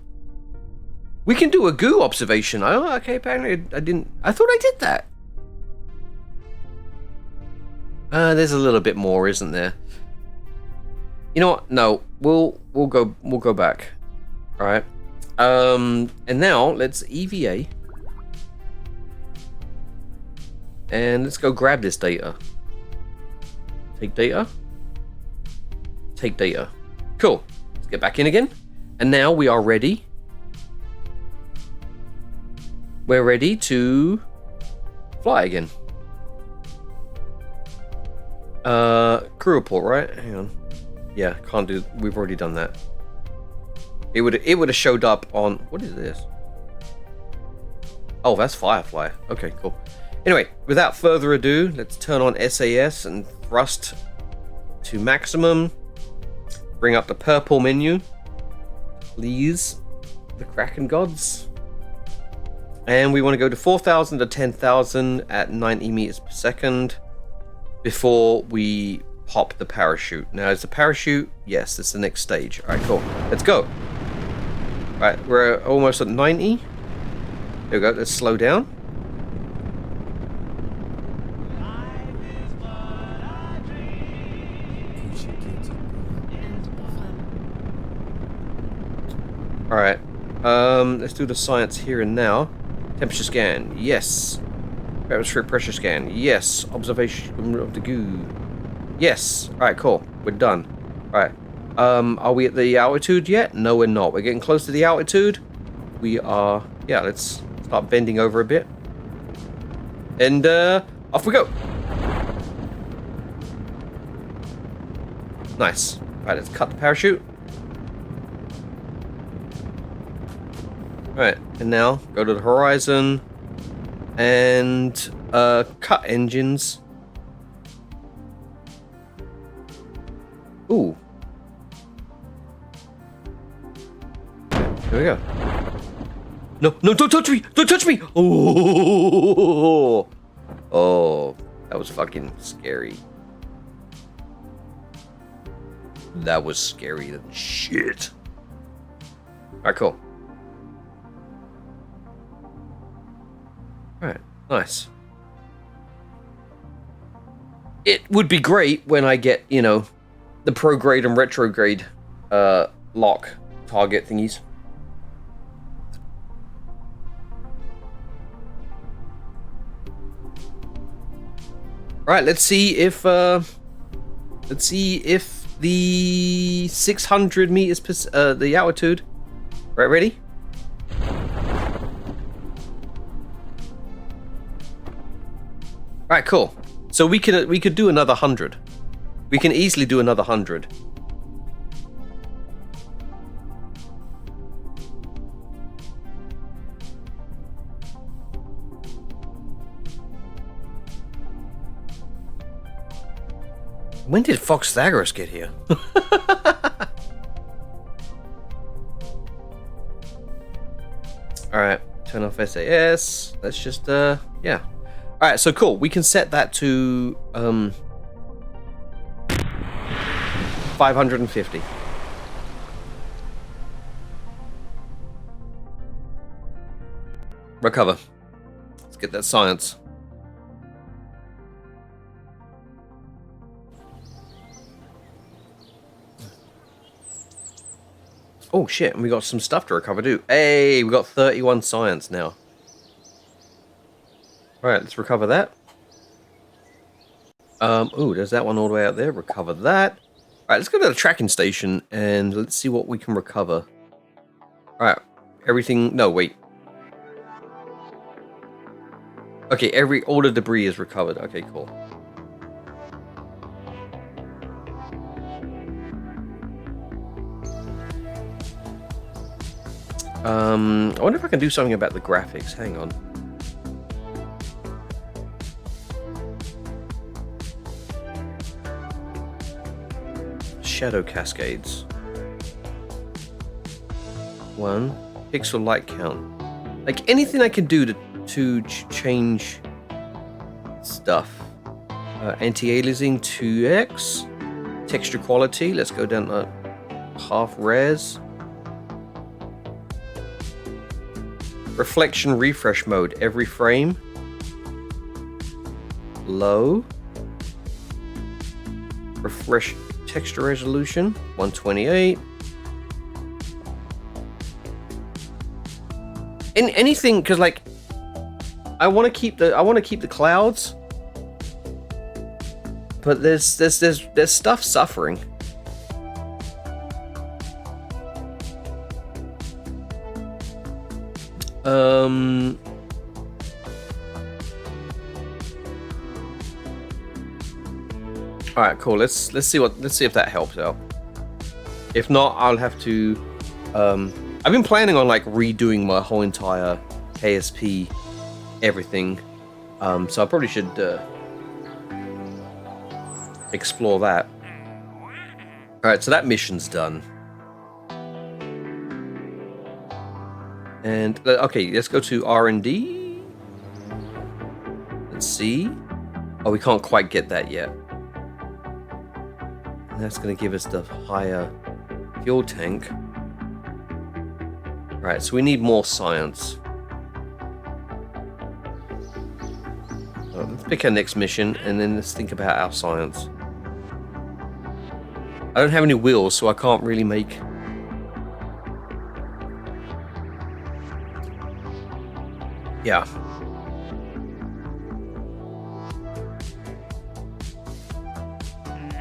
We can do a goo observation. Oh, okay, apparently I didn't... I thought I did that. There's a little bit more, isn't there? You know what? No, we'll go back. All right. And now let's EVA, and let's go grab this data. Take data. Take data. Cool. Let's get back in again. And now we are ready. We're ready to fly again. Crew report, right? Hang on. Yeah, can't do. We've already done that. It would have showed up on. What is this? Oh, that's Firefly. Okay, cool. Anyway, without further ado, let's turn on SAS and thrust to maximum. Bring up the purple menu, please, the Kraken gods. And we want to go to 4,000 to 10,000 at 90 meters per second. Before we pop the parachute. Now, is the parachute? Yes, that's the next stage. Alright, cool. Let's go. Alright, we're almost at 90. There we go. Let's slow down. Alright. Let's do the science here and now. Temperature scan. Yes. Atmospheric pressure scan. Yes. Observation of the goo. Yes. Alright, cool. We're done. Alright. Are we at the altitude yet? No, we're not. We're getting close to the altitude. We are... Yeah, let's start bending over a bit. And, off we go. Nice. Alright, let's cut the parachute. Alright, and now go to the horizon. And, cut engines. Ooh. There we go. No, no, don't touch me! Don't touch me! Oh, oh, that was fucking scary. That was scary than shit. Alright, cool. Alright, nice. It would be great when I get, you know, the prograde and retrograde lock target thingies. Right, let's see if the 600 meters per the altitude. Right, ready? Right, cool. So we could do another 100. We can easily do another 100. When did Foxthagoras get here? Alright, turn off SAS. Let's just, yeah. Alright, so cool. We can set that to, 550. Recover. Let's get that science. Oh shit, and we got some stuff to recover too. Hey, we got 31 science now. Alright, let's recover that. Ooh, there's that one all the way out there. Recover that. Alright, let's go to the tracking station and let's see what we can recover. Alright, everything... No, wait. Okay, all the debris is recovered. Okay, cool. I wonder if I can do something about the graphics. Hang on. Shadow cascades. 1 pixel light count. Like anything I can do to change stuff. Anti-aliasing 2x. Texture quality. Let's go down to half res. Reflection refresh mode, every frame. Low. Refresh texture resolution, 128. In anything, because like, I want to keep the clouds, but there's stuff suffering. All right, cool. Let's see if that helps out. If not, I'll have to. I've been planning on like redoing my whole entire KSP everything. So I probably should explore that. All right, so that mission's done. And okay, let's go to R&D. Let's see. Oh, we can't quite get that yet. And that's going to give us the higher fuel tank. Right, so we need more science. So let's pick our next mission, and then let's think about our science. I don't have any wheels, so I can't really make... Yeah.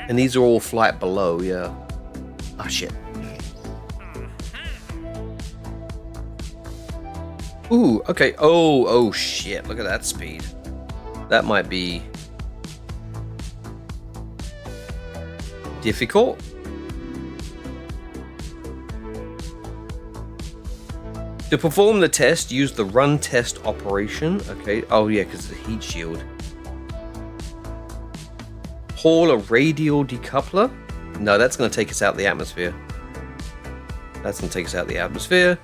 And these are all flight below, yeah. Ah, shit. Ooh, okay. Oh, shit. Look at that speed. That might be difficult. To perform the test, use the run test operation. Okay. Oh, yeah, because it's a heat shield. Haul a radial decoupler. No, that's going to take us out of the atmosphere. That's going to take us out of the atmosphere.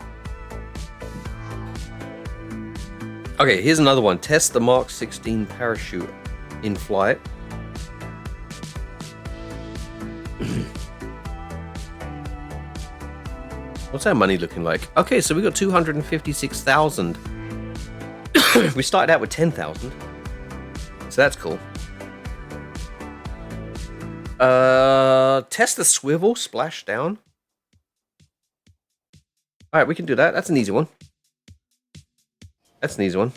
Okay, here's another one. Test the Mark 16 parachute in flight. What's our money looking like? Okay, so we got 256,000. We started out with 10,000. So that's cool. Test the swivel, splash down. Alright, we can do that. That's an easy one. That's an easy one.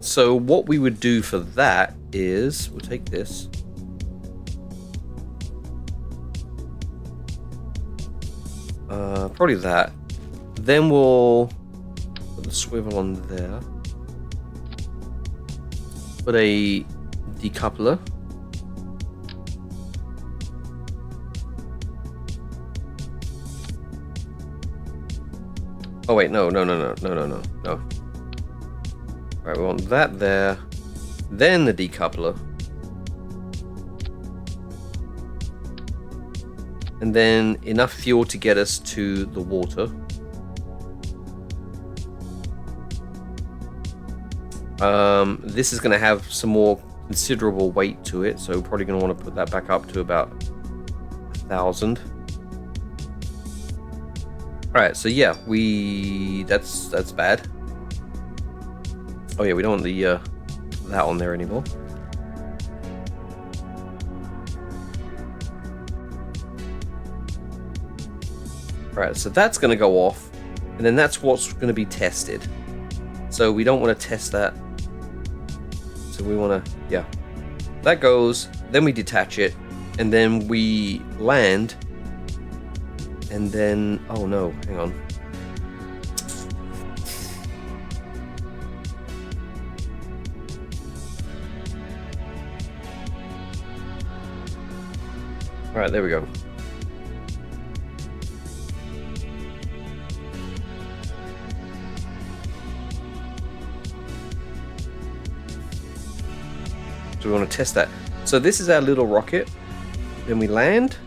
So what we would do for that is, we'll take this. Probably that. Then we'll put the swivel on there. Put a decoupler. Oh wait, no. Right, we want that there. Then the decoupler. And then enough fuel to get us to the water. This is going to have some more considerable weight to it, so we're probably going to want to put that back up to about 1,000. Alright, so yeah, that's bad. Oh yeah, we don't want the that on there anymore. Right, so that's going to go off, and then that's what's going to be tested. So we don't want to test that. So we want to, yeah. That goes, then we detach it, and then we land, and then, oh no, hang on. All right, there we go. So we want to test that. So this is our little rocket. Then we land.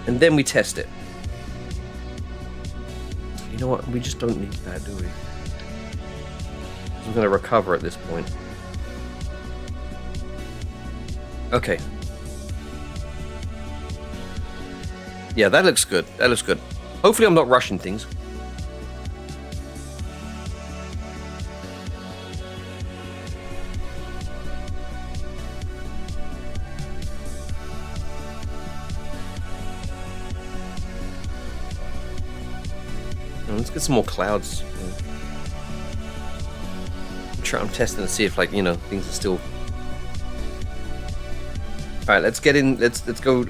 And then we test it. You know what? We just don't need that, do we? We're going to recover at this point. Okay. Yeah, that looks good. That looks good. Hopefully I'm not rushing things. Let's get some more clouds. I'm testing to see if, like, you know, things are still. All right, let's get in. Let's go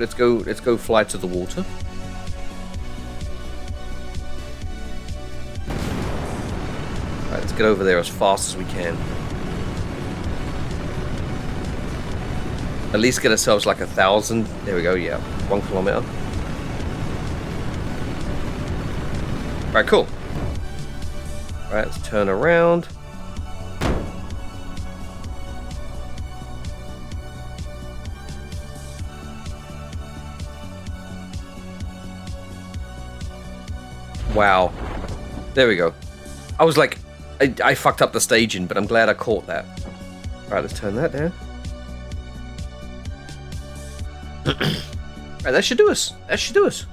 fly to the water. All right, let's get over there as fast as we can. At least get ourselves like 1,000. There we go. Yeah, 1 kilometer. Alright, cool. Alright, let's turn around. Wow. There we go. I was like, I fucked up the staging, but I'm glad I caught that. Alright, let's turn that down. Alright, that should do us. That should do us.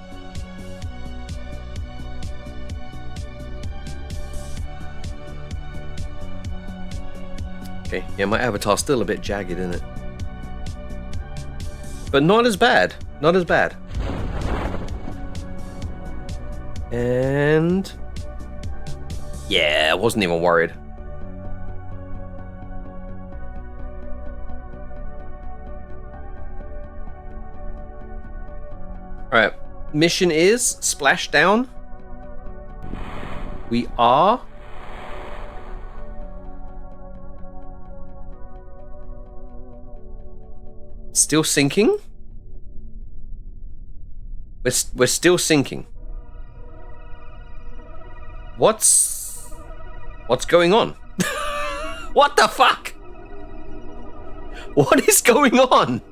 Okay, yeah, my avatar's still a bit jagged, isn't it? But not as bad. Not as bad. And yeah, I wasn't even worried. Alright, mission is splashdown. We are still sinking. We're still sinking. What's going on? What the fuck? What is going on?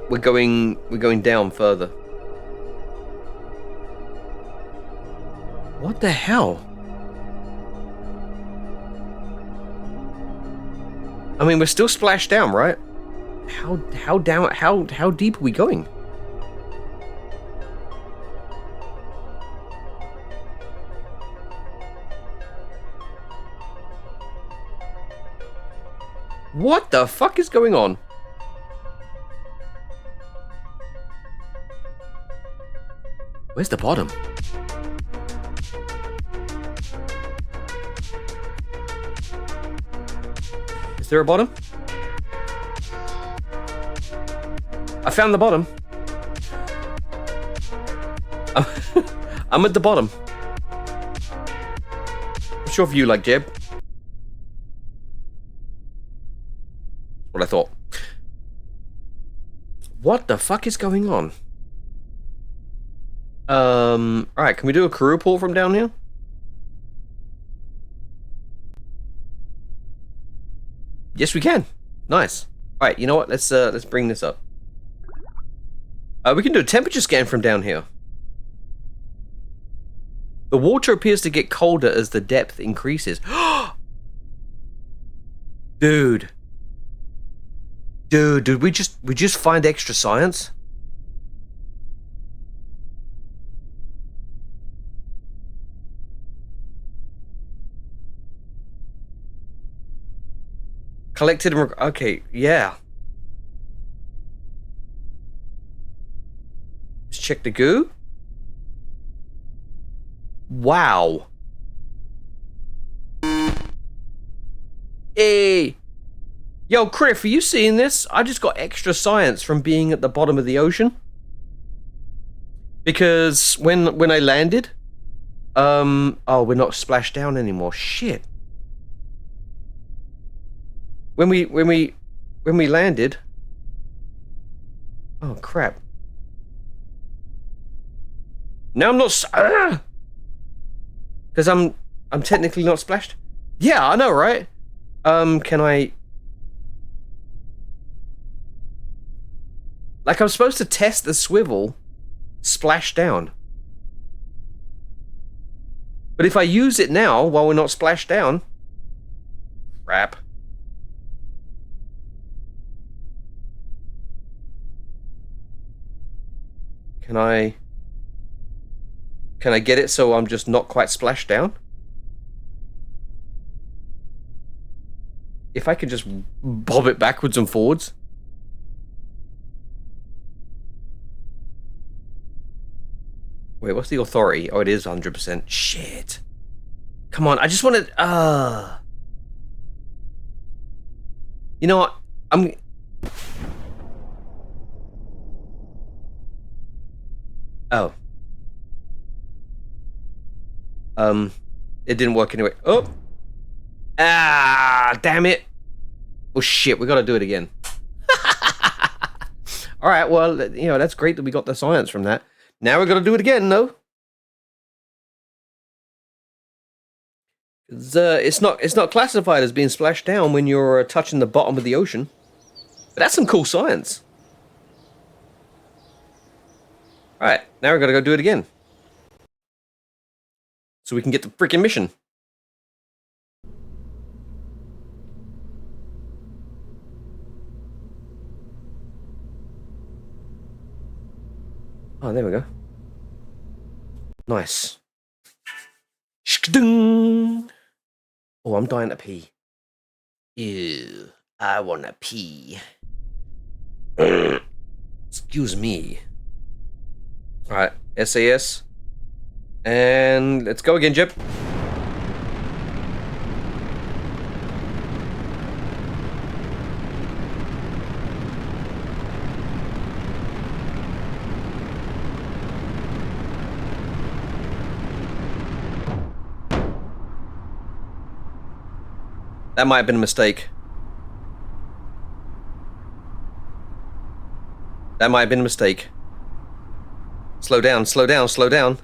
We're going down further. What the hell? I mean, we're still splashed down, right? How down? How deep are we going? What the fuck is going on? Where's the bottom? Is there a bottom? I found the bottom. I'm at the bottom. What's your view like, Jeb? What I thought. What the fuck is going on? Alright, can we do a crew report from down here? Yes, we can. Nice. Alright, you know what? Let's bring this up. We can do a temperature scan from down here. The water appears to get colder as the depth increases. Dude. Dude, did we just find extra science? Collected and okay, yeah. Let's check the goo. Wow. Hey. Yo, Criff, are you seeing this? I just got extra science from being at the bottom of the ocean. Because when I landed, oh, we're not splashed down anymore. Shit. When we landed, oh crap. Now I'm not because I'm technically not splashed. Yeah, I know, right? Can I like I'm supposed to test the swivel splash down. But if I use it now while we're not splashed down, crap. Can I get it so I'm just not quite splashed down? If I could just bob it backwards and forwards. Wait, what's the authority? Oh, it is 100%. Shit. Come on, I just wanted... You know what? Oh. It didn't work anyway. Oh! Ah, damn it. Oh shit, we gotta do it again. Alright, well, you know, that's great that we got the science from that. Now we gotta do it again, though. It's not classified as being splashed down when you're touching the bottom of the ocean. But that's some cool science. Alright, now we're gonna go do it again. So we can get the freaking mission. Oh, there we go. Nice. Shkdung. Oh, I'm dying to pee. Ew. I wanna pee. Excuse me. Alright, SAS. And let's go again, Jeb. That might have been a mistake. That might have been a mistake. Slow down, slow down, slow down.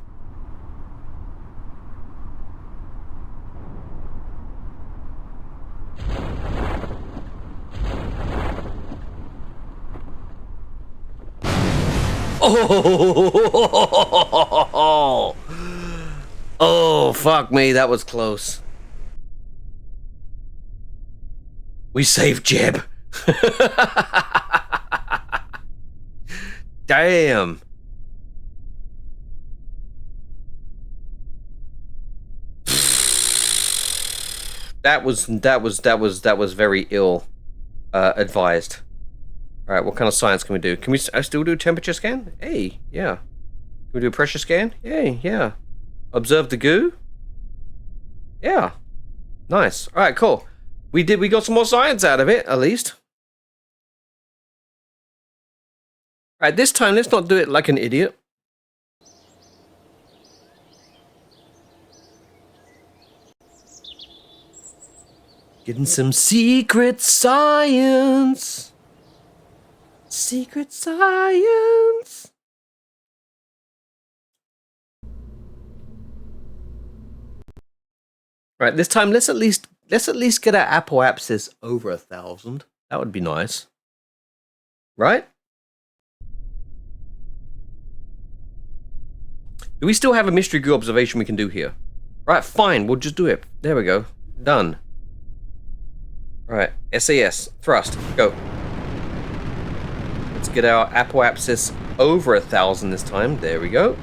Oh! Oh, fuck me, that was close. We saved Jeb. Damn. That was very ill advised. All right, what kind of science can we do? Can we still do temperature scan? Hey, yeah. Can we do a pressure scan? Hey, yeah. Observe the goo? Yeah. Nice. All right, cool. We got some more science out of it, at least. All right, this time, let's not do it like an idiot. Getting some secret science. Secret science. Right, this time let's at least get our apoapsis over 1,000. That would be nice. Right? Do we still have a mystery goo observation we can do here? Right, fine, we'll just do it. There we go. Done. Right, SAS, thrust, go. Let's get our apoapsis over 1,000 this time. There we go.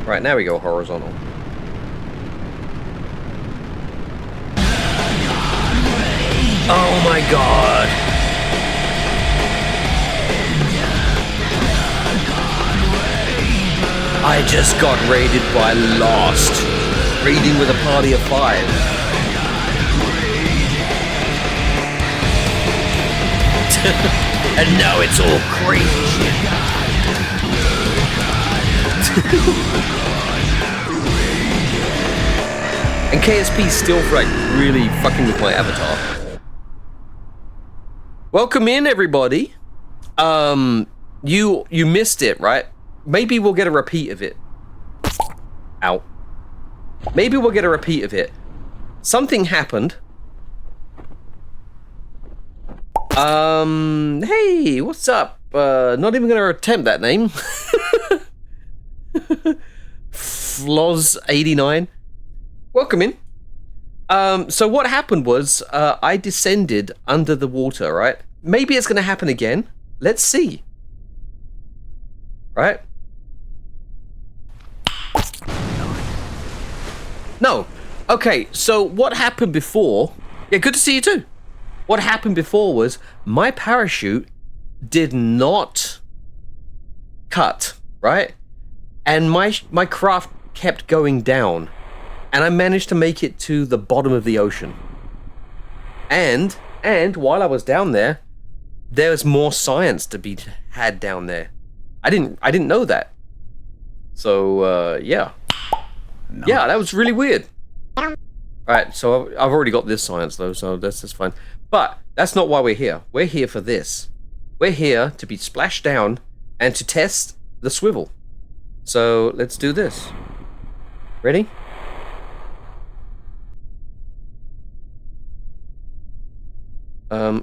Right, now we go horizontal. Oh my god. I just got raided by Lost. Raiding with a party of 5. And now it's all crazy. And KSP still like really fucking with my avatar. Welcome in, everybody. You missed it, right? Maybe we'll get a repeat of it. Ow. Maybe we'll get a repeat of it. Something happened. Hey, what's up? Not even gonna attempt that name. Floz89. Welcome in. So what happened was, I descended under the water, right? Maybe it's gonna happen again. Let's see. Right? No. Okay, so what happened before... Yeah, good to see you too. What happened before was my parachute did not cut, right? And my craft kept going down. And I managed to make it to the bottom of the ocean. And while I was down there, there was more science to be had down there. I didn't know that. So yeah. No. Yeah, that was really weird. Alright, so I've already got this science though, so that's fine. But that's not why we're here. We're here for this. We're here to be splashed down and to test the swivel. So let's do this. Ready?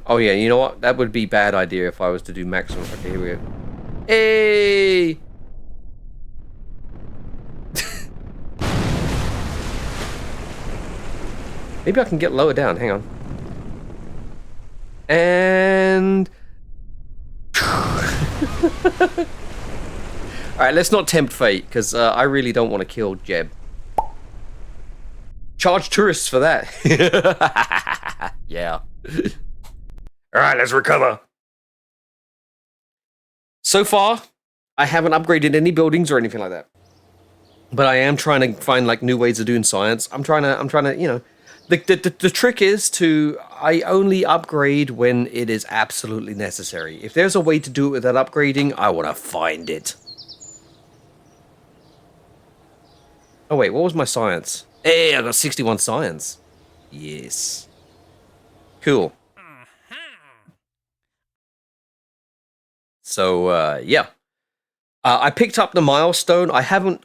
Oh yeah, you know what? That would be a bad idea if I was to do maximum. Okay, here we go. Hey! Maybe I can get lower down. Hang on. And... Alright, let's not tempt fate, because I really don't want to kill Jeb. Charge tourists for that. Yeah. All right, let's recover. So far, I haven't upgraded any buildings or anything like that. But I am trying to find like new ways of doing science. I'm trying to, you know, the trick is I only upgrade when it is absolutely necessary. If there's a way to do it without upgrading, I want to find it. Oh wait, what was my science? Hey, I got 61 science. Yes. Cool. So, yeah. I picked up the milestone. I haven't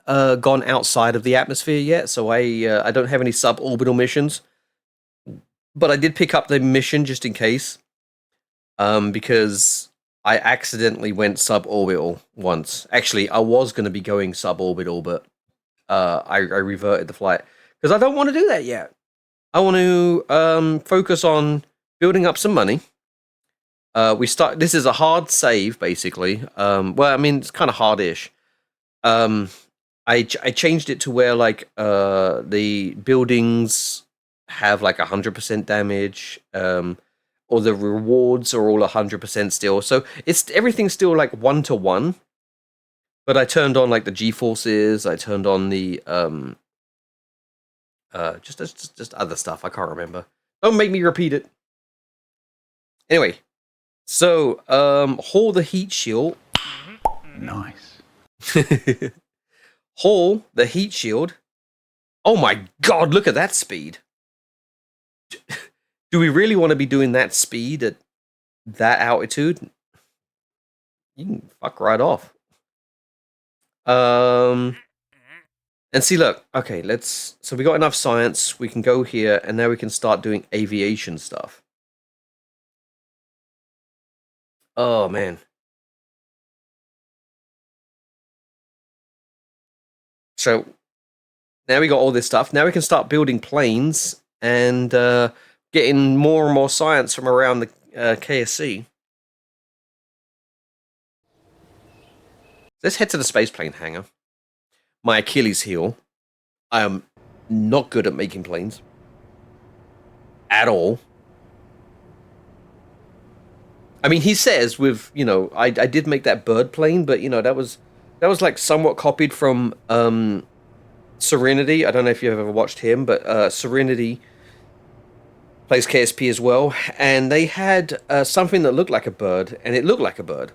gone outside of the atmosphere yet, so I don't have any suborbital missions. But I did pick up the mission just in case, because I accidentally went suborbital once. Actually, I was going to be going suborbital, but I reverted the flight because I don't want to do that yet. I want to focus on building up some money. This is a hard save, basically. Well, I mean, it's kind of hard-ish. I changed it to where, like, the buildings have, like, 100% damage, or the rewards are all 100% still. So, everything's still, like, 1-to-1. But I turned on, like, the G-forces, I turned on the, just other stuff, I can't remember. Don't make me repeat it. Anyway. So, haul the heat shield. Nice. Haul the heat shield. Oh my god, look at that speed. Do we really want to be doing that speed at that altitude? You can fuck right off. And see, look, okay, so we got enough science, we can go here, and now we can start doing aviation stuff. Oh, man. So, now we got all this stuff. Now we can start building planes and getting more and more science from around the KSC. Let's head to the spaceplane hangar. My Achilles heel. I am not good at making planes. At all. I mean, he says with, you know, I did make that bird plane, but, you know, that was like somewhat copied from Serenity. I don't know if you've ever watched him, but Serenity plays KSP as well. And they had something that looked like a bird, and it looked like a bird.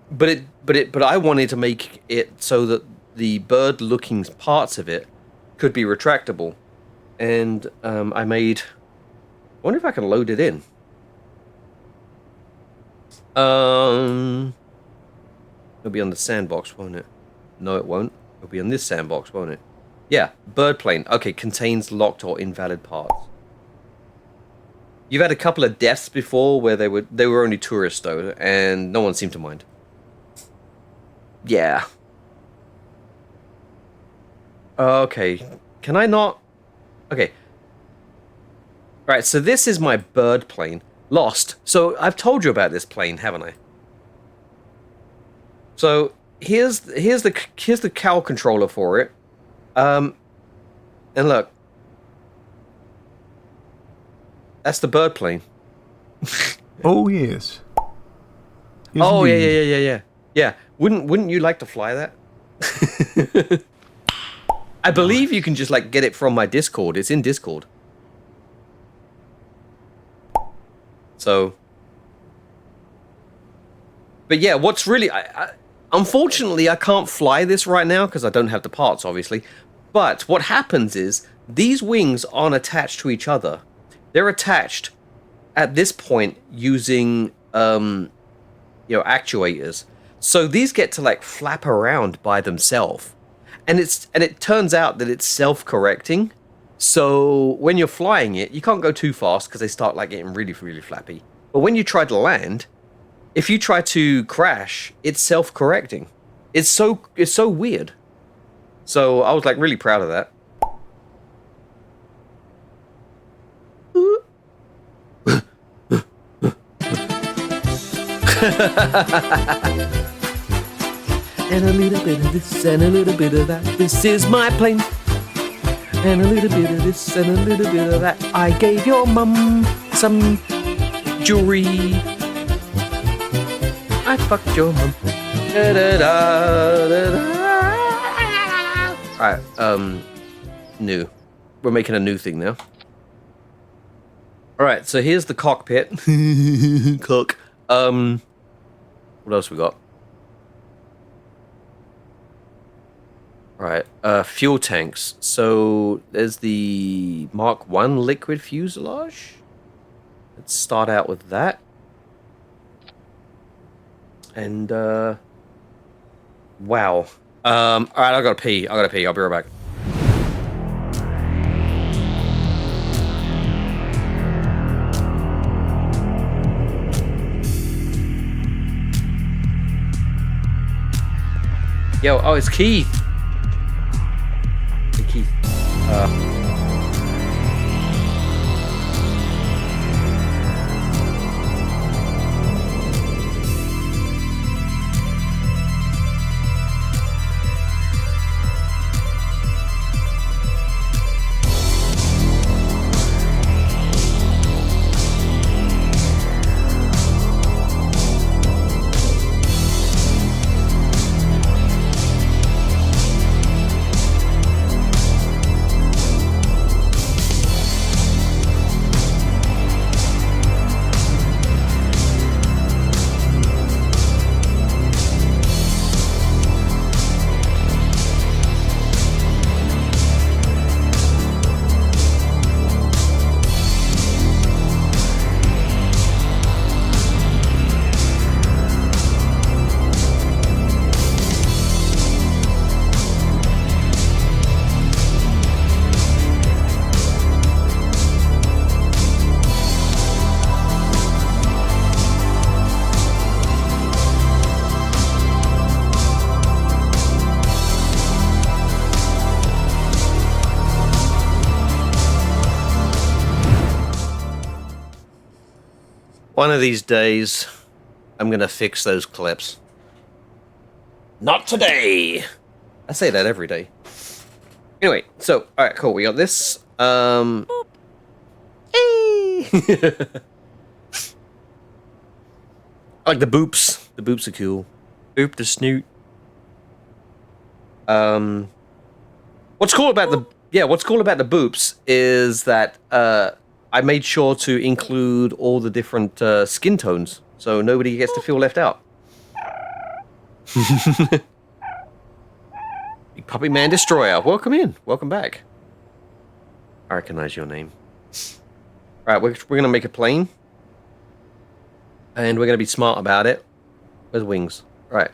But I wanted to make it so that the bird-looking parts of it could be retractable. And I wonder if I can load it in. It'll be on the sandbox, won't it? No, it won't. It'll be on this sandbox, won't it? Yeah, bird plane. Okay, contains locked or invalid parts. You've had a couple of deaths before where they were only tourists though, and no one seemed to mind. Yeah. Okay. Can I not? Okay. Right. So this is my bird plane. Lost. So I've told you about this plane, haven't I? So here's the cow controller for it. And look. That's the bird plane. Oh yes. Oh yeah. Yeah. Wouldn't you like to fly that? I believe you can just like get it from my Discord. It's in Discord. So, but yeah, what's really, unfortunately, I can't fly this right now because I don't have the parts, obviously. But what happens is these wings aren't attached to each other. They're attached at this point using, actuators. So these get to like flap around by themselves, and it turns out that it's self-correcting. So when you're flying it, you can't go too fast because they start like getting really, really flappy. But when you try to land, if you try to crash, it's self-correcting. It's so weird. So I was like really proud of that. And a little bit of this and a little bit of that. This is my plane. And a little bit of this and a little bit of that. I gave your mum some jewelry. I fucked your mom. Da, da, da, da, da. Alright, new. We're making a new thing now. Alright, so here's the cockpit. Cook. What else we got? Right, fuel tanks. So there's the Mark 1 liquid fuselage. Let's start out with that. And wow. Alright, I gotta pee. I'll be right back. Yo, oh, it's Keith. Hey, Keith. One of these days, I'm gonna fix those clips. Not today! I say that every day. Anyway, so, alright, cool. We got this. Hey! I like the boops. The boops are cool. Boop the snoot. What's cool about the boops is that I made sure to include all the different skin tones, so nobody gets to feel left out. Big Puppy Man Destroyer, welcome in, welcome back. I recognize your name. Alright, we're gonna make a plane. And we're gonna be smart about it. Where's wings? Right.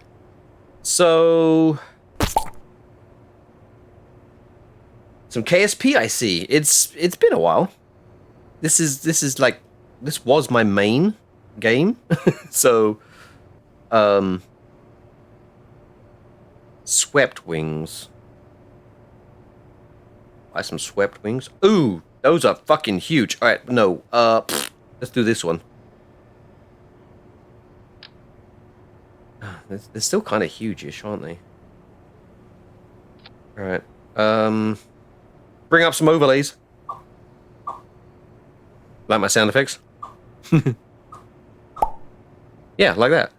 So... some KSP I see. It's been a while. This was my main game. So swept wings. Buy some swept wings. Ooh, those are fucking huge. Alright, no. Let's do this one. They're still kind of huge-ish, aren't they? Alright. Bring up some overlays. Like my sound effects? Yeah, like that.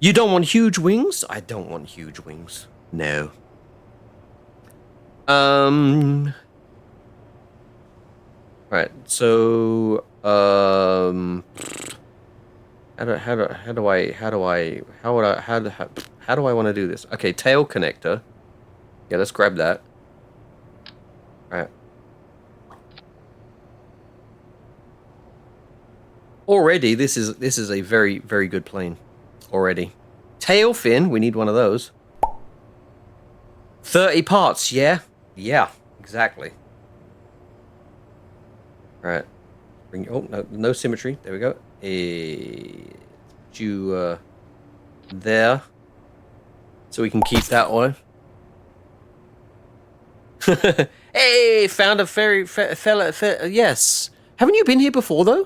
You don't want huge wings? I don't want huge wings. No. Right, so how do I want to do this? Okay, tail connector. Yeah, let's grab that. All right. Already, this is a very, very good plane. Already. Tail fin, we need one of those. 30 parts, yeah? Yeah, exactly. Alright. Oh, no symmetry. There we go. There. So we can keep that on. Hey, found a fella. Yes. Haven't you been here before, though?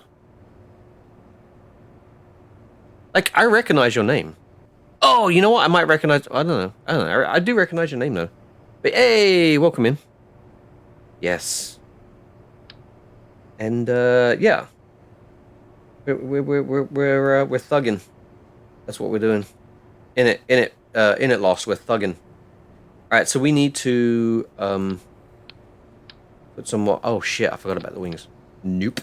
Like, I recognize your name. Oh, you know what? I might recognize... I don't know. I do recognize your name, though. But, hey, welcome in. Yes. And, yeah. We're thugging. That's what we're doing. In it, Lost. We're thugging. All right, so we need to put some more. Oh shit! I forgot about the wings. Nope.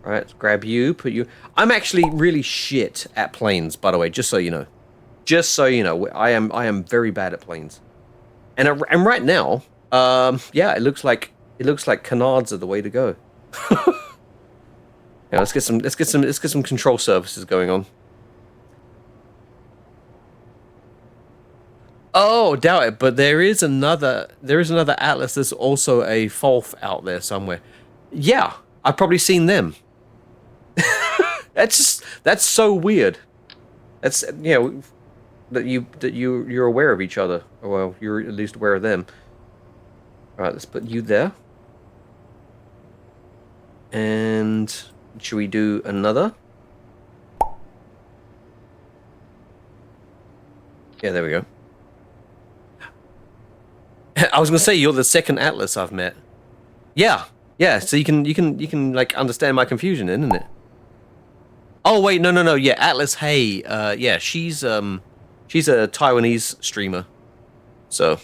All right, let's grab you. Put you. I'm actually really shit at planes, by the way. Just so you know. Just so you know, I am very bad at planes. And right now, yeah, it looks like canards are the way to go. Yeah, let's get some control surfaces going on. Oh, doubt it, but there is another Atlas. There's also a FOLF out there somewhere. Yeah, I've probably seen them. That's so weird. That's that you're aware of each other. Or, well, you're at least aware of them. All right, let's put you there. And should we do another? Yeah, there we go. I was gonna say you're the second Atlas I've met. Yeah, so you can like understand my confusion, isn't it? Oh wait, no. Yeah, Atlas. Hey, yeah, she's a Taiwanese streamer, so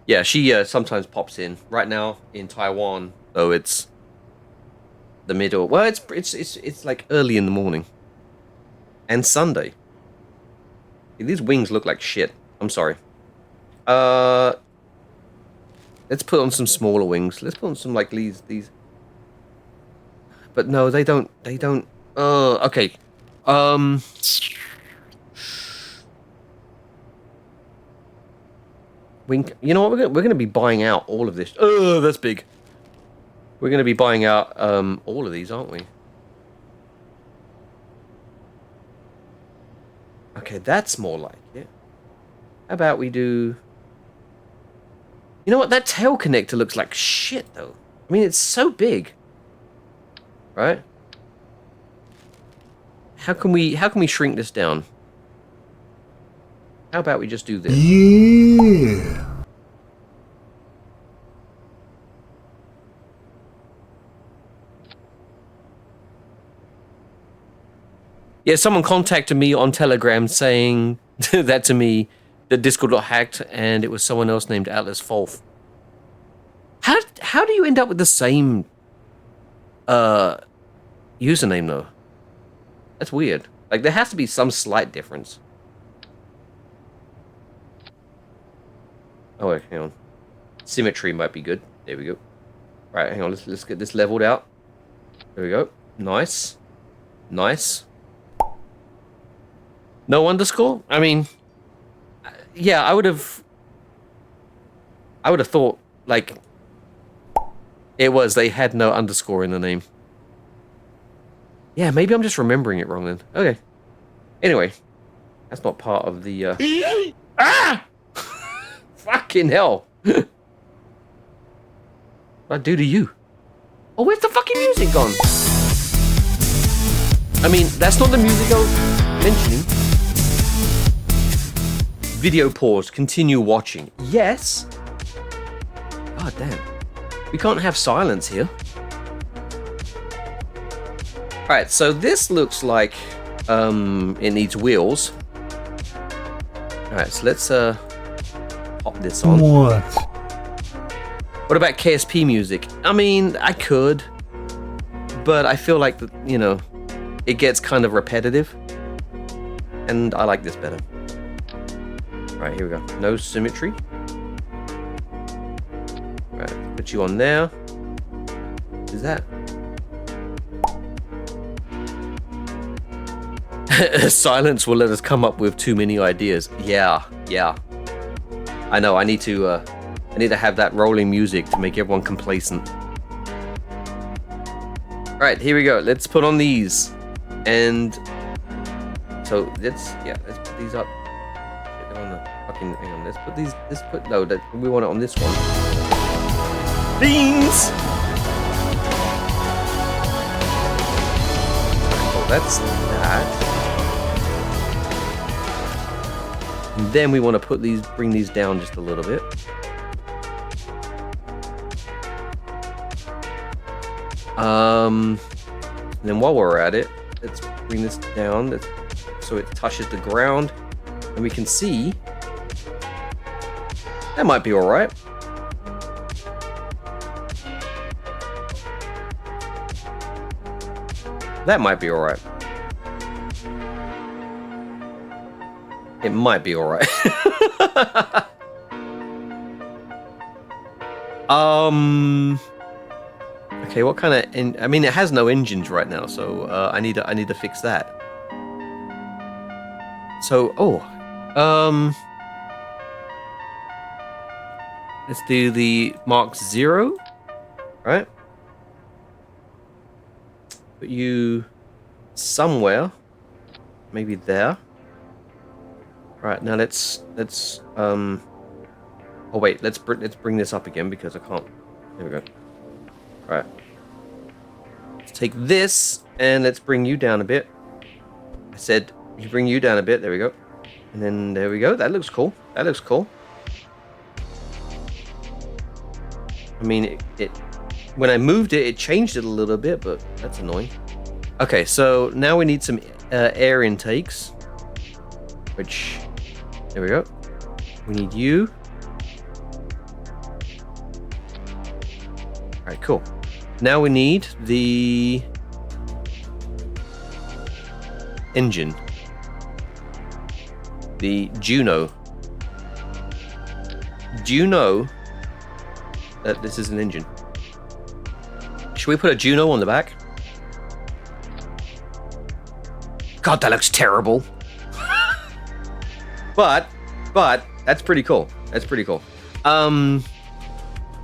yeah, she sometimes pops in. Right now in Taiwan, though, it's the middle. Well, it's like early in the morning, and Sunday. These wings look like shit. I'm sorry. Let's put on some smaller wings. Let's put on some like these. But no, they don't. Okay. Wing. You know what? We're gonna be buying out all of this. Oh, that's big. We're gonna be buying out all of these, aren't we? Okay, that's more like it. How about we do... You know what? That tail connector looks like shit, though. I mean, it's so big. Right? How can we shrink this down? How about we just do this? Yeah. Yeah, someone contacted me on Telegram saying that to me, that Discord got hacked and it was someone else named Atlas FOLF. How do you end up with the same username though? That's weird. Like there has to be some slight difference. Oh wait, hang on. Symmetry might be good. There we go. Right, hang on. Let's get this leveled out. There we go. Nice. Nice. No underscore? I mean, yeah, I would have thought, like, they had no underscore in the name. Yeah, maybe I'm just remembering it wrong then. Okay. Anyway, that's not part of the, Ah! Fucking hell. What'd I do to you? Oh, where's the fucking music gone? I mean, that's not the music I was mentioning. Video pause, continue watching. Yes. God damn. We can't have silence here. Alright, so this looks like it needs wheels. Alright, so let's pop this on. What? What about KSP music? I mean, I could, but I feel like, you know, it gets kind of repetitive. And I like this better. Alright, here we go. No symmetry. Alright, put you on there. Is that? Silence will let us come up with too many ideas. Yeah. I know, I need to have that rolling music to make everyone complacent. Alright, here we go. Let's put on these. And so let's put these up. On the fucking, hang on, we want it on this one. Beans! So that's that. And then we want to bring these down just a little bit. And then while we're at it, let's bring this down so it touches the ground. And we can see. That might be alright. That might be alright. It might be alright. Okay, what kind of... I mean, it has no engines right now, so I need to fix that. So, let's do the Mark 0, right? Put you somewhere, maybe there. Right, now let's oh wait, let's bring this up again because I can't. There we go. Right. Let's take this and let's bring you down a bit. I said you bring you down a bit. There we go. And then there we go. That looks cool. That looks cool. I mean, it when I moved it, it changed it a little bit, but that's annoying. Okay, so now we need some air intakes, which, there we go. We need you. All right, cool. Now we need the engine, the Juno. Do you know that this is an engine? Should we put a Juno on the back? God, that looks terrible. but that's pretty cool. That's pretty cool.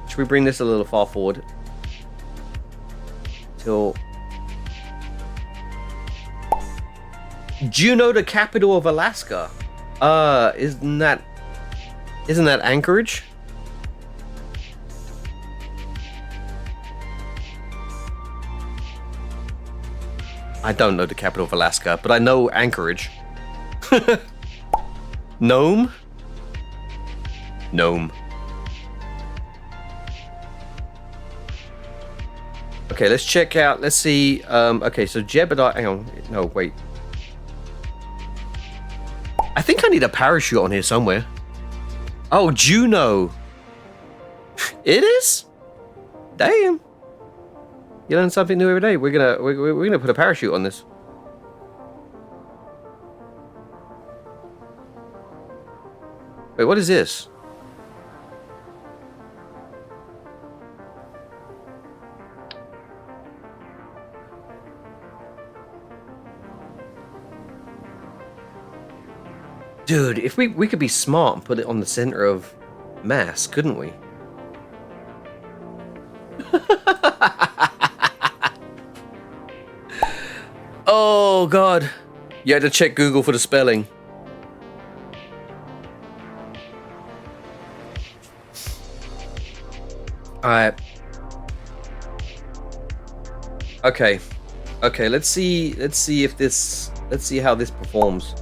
Should we bring this a little far forward? Till Juneau, the capital of Alaska. Isn't that Anchorage? I don't know the capital of Alaska, but I know Anchorage. Nome? Nome. Okay, let's check out, let's see, okay, so Jebediah, hang on, no, wait. I think I need a parachute on here somewhere. Oh, Juno. It is? Damn. You learn something new every day. We're gonna put a parachute on this. Wait, what is this? Dude, if we could be smart and put it on the center of mass, couldn't we? Oh god. You had to check Google for the spelling. Alright. Okay. Okay, let's see if this, let's see how this performs.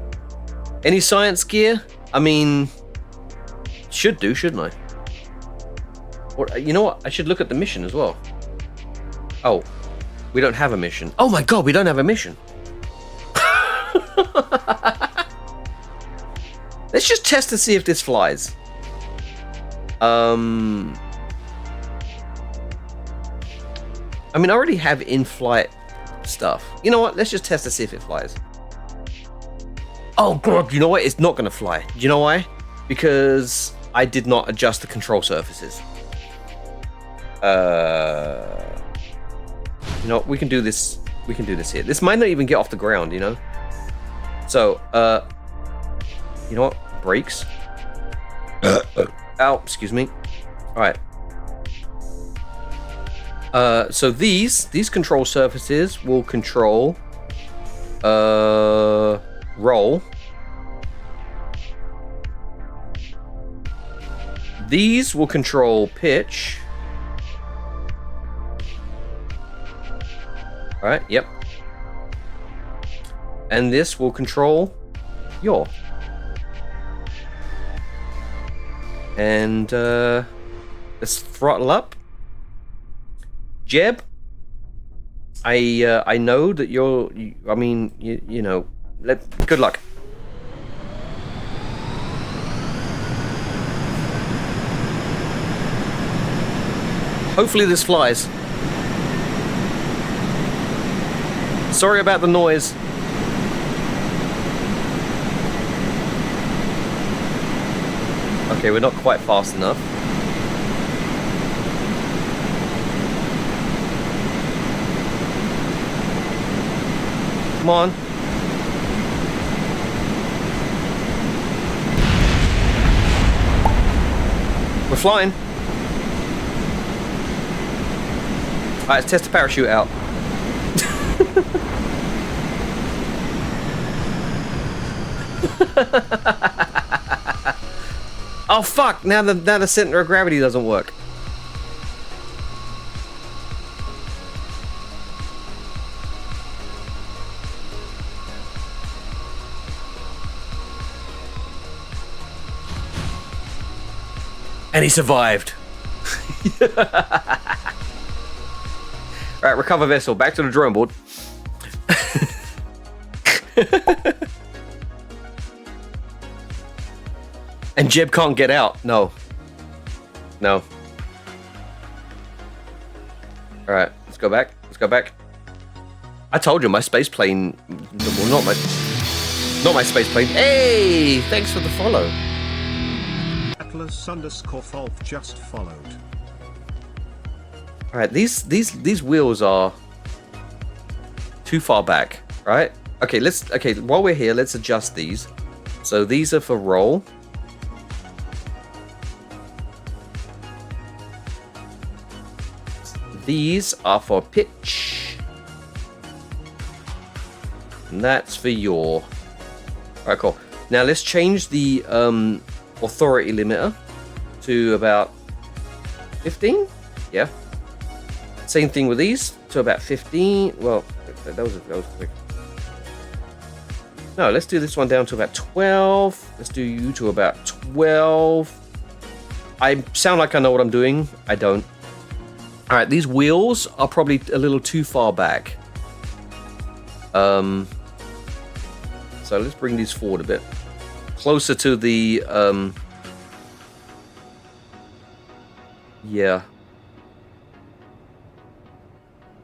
Any science gear? I mean, should do, shouldn't I? Or, you know what? I should look at the mission as well. Oh, we don't have a mission. Oh my god, we don't have a mission. Let's just test to see if this flies. I mean, I already have in-flight stuff. You know what? Let's just test to see if it flies. Oh god, you know what? It's not gonna fly. Do you know why? Because I did not adjust the control surfaces. You know, we can do this. We can do this here. This might not even get off the ground, you know? So, you know what? Brakes. Ow, excuse me. Alright. So these control surfaces will control roll. These will control pitch. Alright, yep. And this will control yaw. And let's throttle up. Jeb, I know that I mean, you know, good luck. Hopefully this flies. Sorry about the noise. Okay, we're not quite fast enough. Come on. We're flying. Alright, let's test the parachute out. Oh fuck! Now the center of gravity doesn't work. And he survived. Right, recover vessel. Back to the drawing board. And Jeb can't get out. No. No. Alright, let's go back. Let's go back. I told you my space plane. Well, not my space plane. Hey! Thanks for the follow. Atlas_Folf just followed. Alright, these wheels are too far back, right? Okay, while we're here, let's adjust these. So these are for roll. These are for pitch. And that's for yaw. Alright, cool. Now let's change the authority limiter to about 15. Yeah. Same thing with these to about 15. Well, that was quick. No, let's do this one down to about 12. Let's do you to about 12. I sound like I know what I'm doing. I don't. All right, these wheels are probably a little too far back. So let's bring these forward a bit. Closer to the, yeah.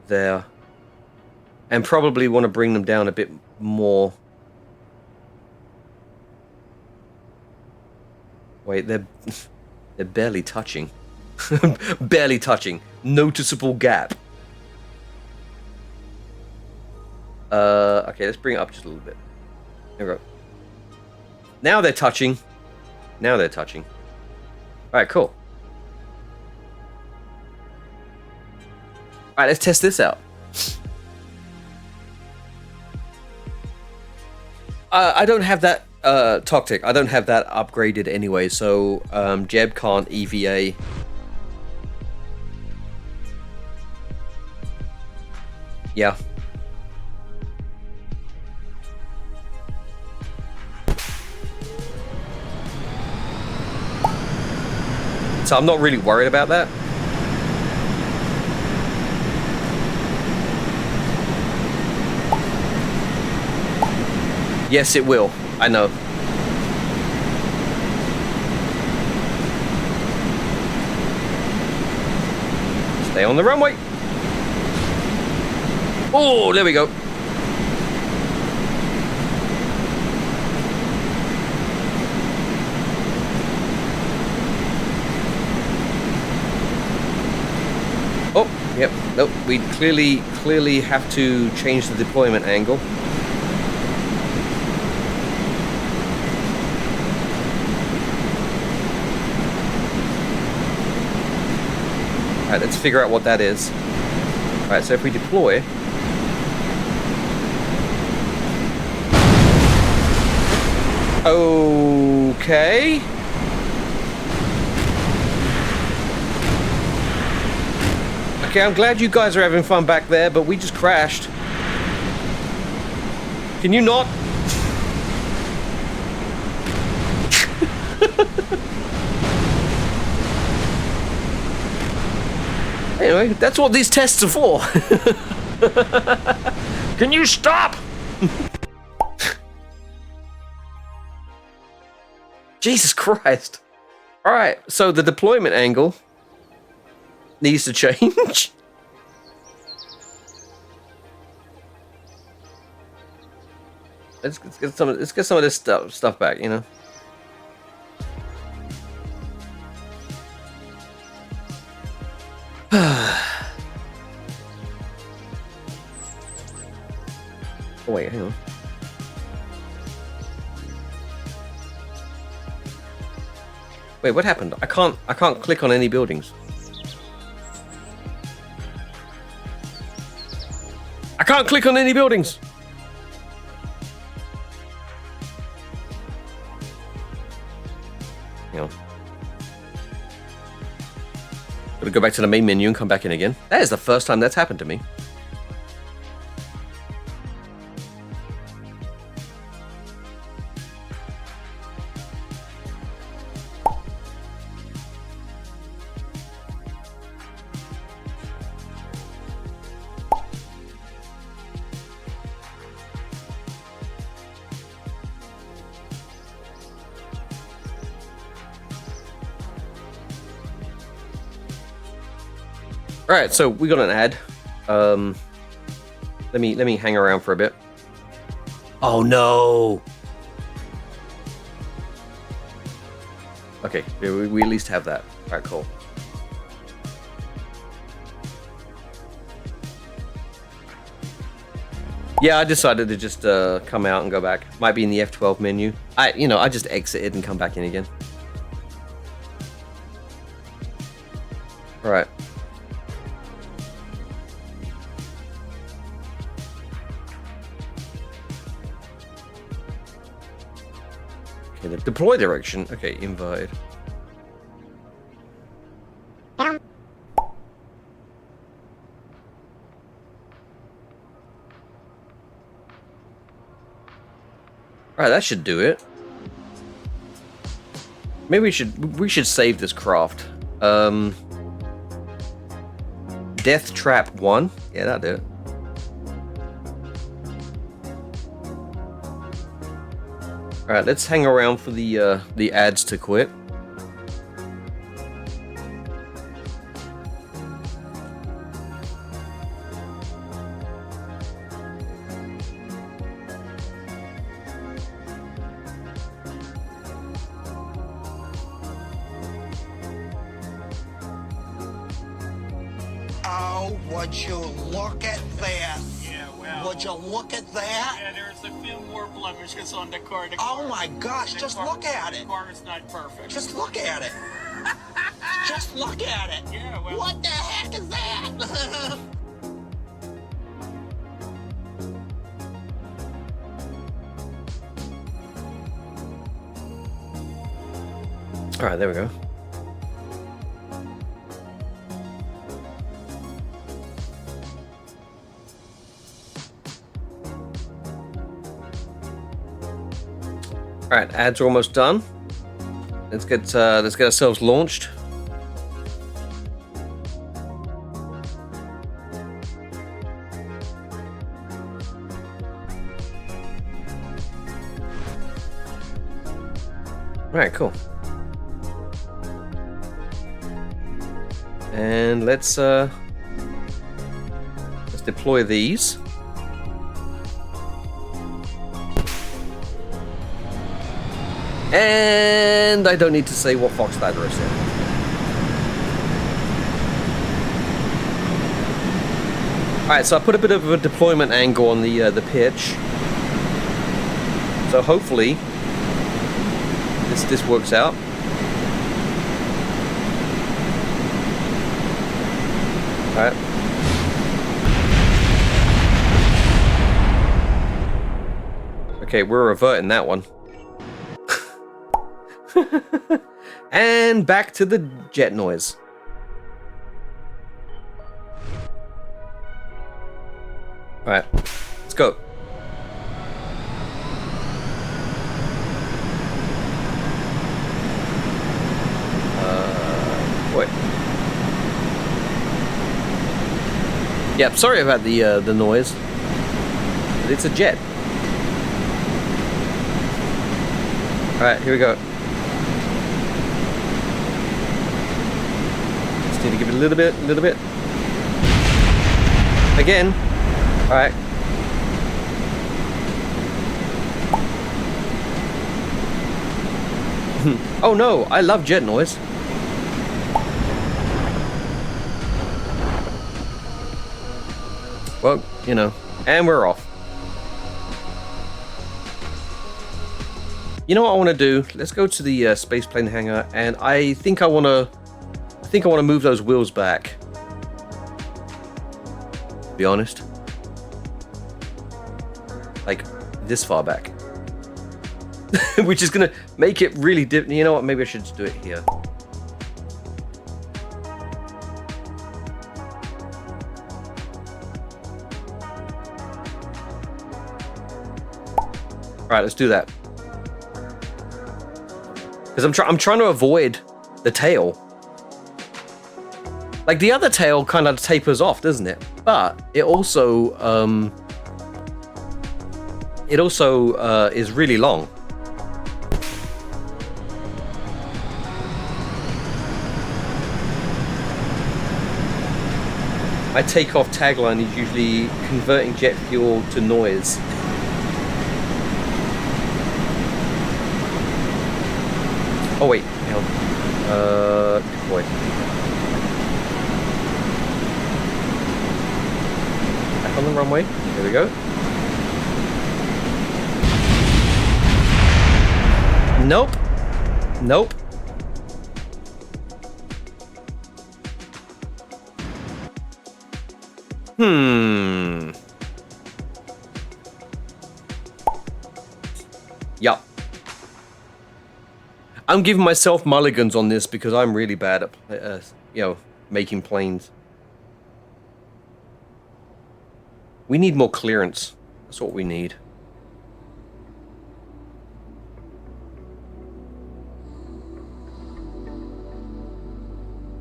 There. And probably want to bring them down a bit more. Wait, they're barely touching. Barely touching. Noticeable gap. Okay, let's bring it up just a little bit. There we go. Now they're touching. Now they're touching. Alright, cool. Alright, let's test this out. I don't have that Toctic. I don't have that upgraded anyway, so Jeb can't EVA. Yeah. So I'm not really worried about that. Yes, it will. I know. Stay on the runway. Oh, there we go. Oh, yep. Nope. We clearly have to change the deployment angle. Alright, let's figure out what that is. Alright, so if we deploy... Okay... Okay, I'm glad you guys are having fun back there, but we just crashed. Can you not? Anyway, that's what these tests are for. Can you stop? Jesus Christ. Alright, so the deployment angle needs to change. Let's get some of this stuff back, you know. Oh wait, hang on. Wait, what happened? I can't click on any buildings. I can't click on any buildings. Hang on. Gotta go back to the main menu and come back in again. That is the first time that's happened to me. All right, so we got an ad. Let me hang around for a bit. Oh no. Okay, we at least have that. All right, cool. Yeah, I decided to just come out and go back. Might be in the F12 menu. I just exited and come back in again. All right. Okay, the deploy direction. Okay, inverted. Alright, that should do it. Maybe we should save this craft. Death Trap 1. Yeah, that'll do it. Alright, let's hang around for the ads to quit. Oh, would you look at that? Yeah, well. Would you look at that? Yeah, there's a few more blemishes on the car. Oh my gosh, just look at it. The car is not perfect. Just look at it. Just look at it. Yeah, well. What the heck is that? Alright, there we go. Alright, ads are almost done. Let's get ourselves launched. Alright, cool. And let's deploy these. And I don't need to say what Fox ladder is in. Alright, so I put a bit of a deployment angle on the pitch. So hopefully this works out. Alright. Okay, we're reverting that one. And back to the jet noise. Alright, let's go. Wait. Yep, sorry about the noise. But it's a jet. Alright, here we go. Just need to give it a little bit. Again. Alright. Oh no, I love jet noise. Well, you know, and we're off. You know what I want to do? Let's go to the spaceplane hangar, and I think I want to move those wheels back. To be honest, like this far back, which is gonna make it really different. You know what? Maybe I should just do it here. All right, let's do that. Because I'm trying to avoid the tail. Like the other tail kind of tapers off, doesn't it? But it also is really long. My takeoff tagline is usually converting jet fuel to noise. Oh wait, hang on. Boy. Back on the runway. There we go. Nope. Nope. Yup. I'm giving myself mulligans on this because I'm really bad at, making planes. We need more clearance. That's what we need.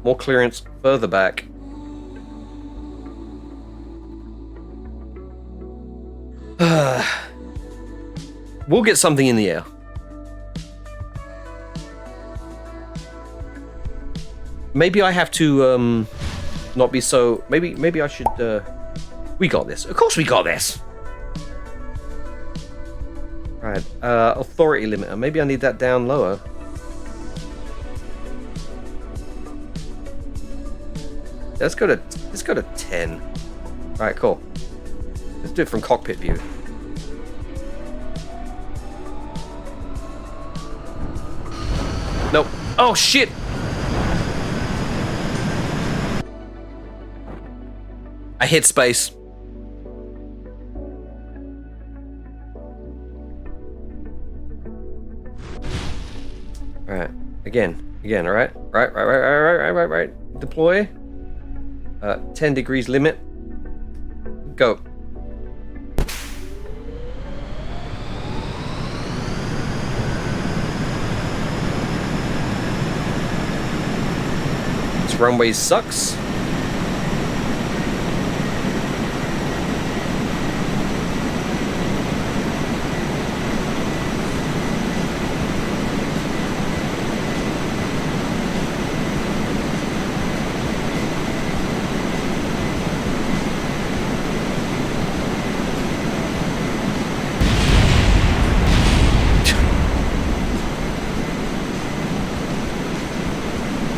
More clearance further back. We'll get something in the air. Maybe I have to not be so. Maybe I should. We got this. Of course we got this. Right. Authority limiter. Maybe I need that down lower. Let's go to 10. Alright, cool. Let's do it from cockpit view. Nope. Oh shit! I hit space. Alright. Again, alright? Right. Deploy. 10 degrees limit. Go. This runway sucks.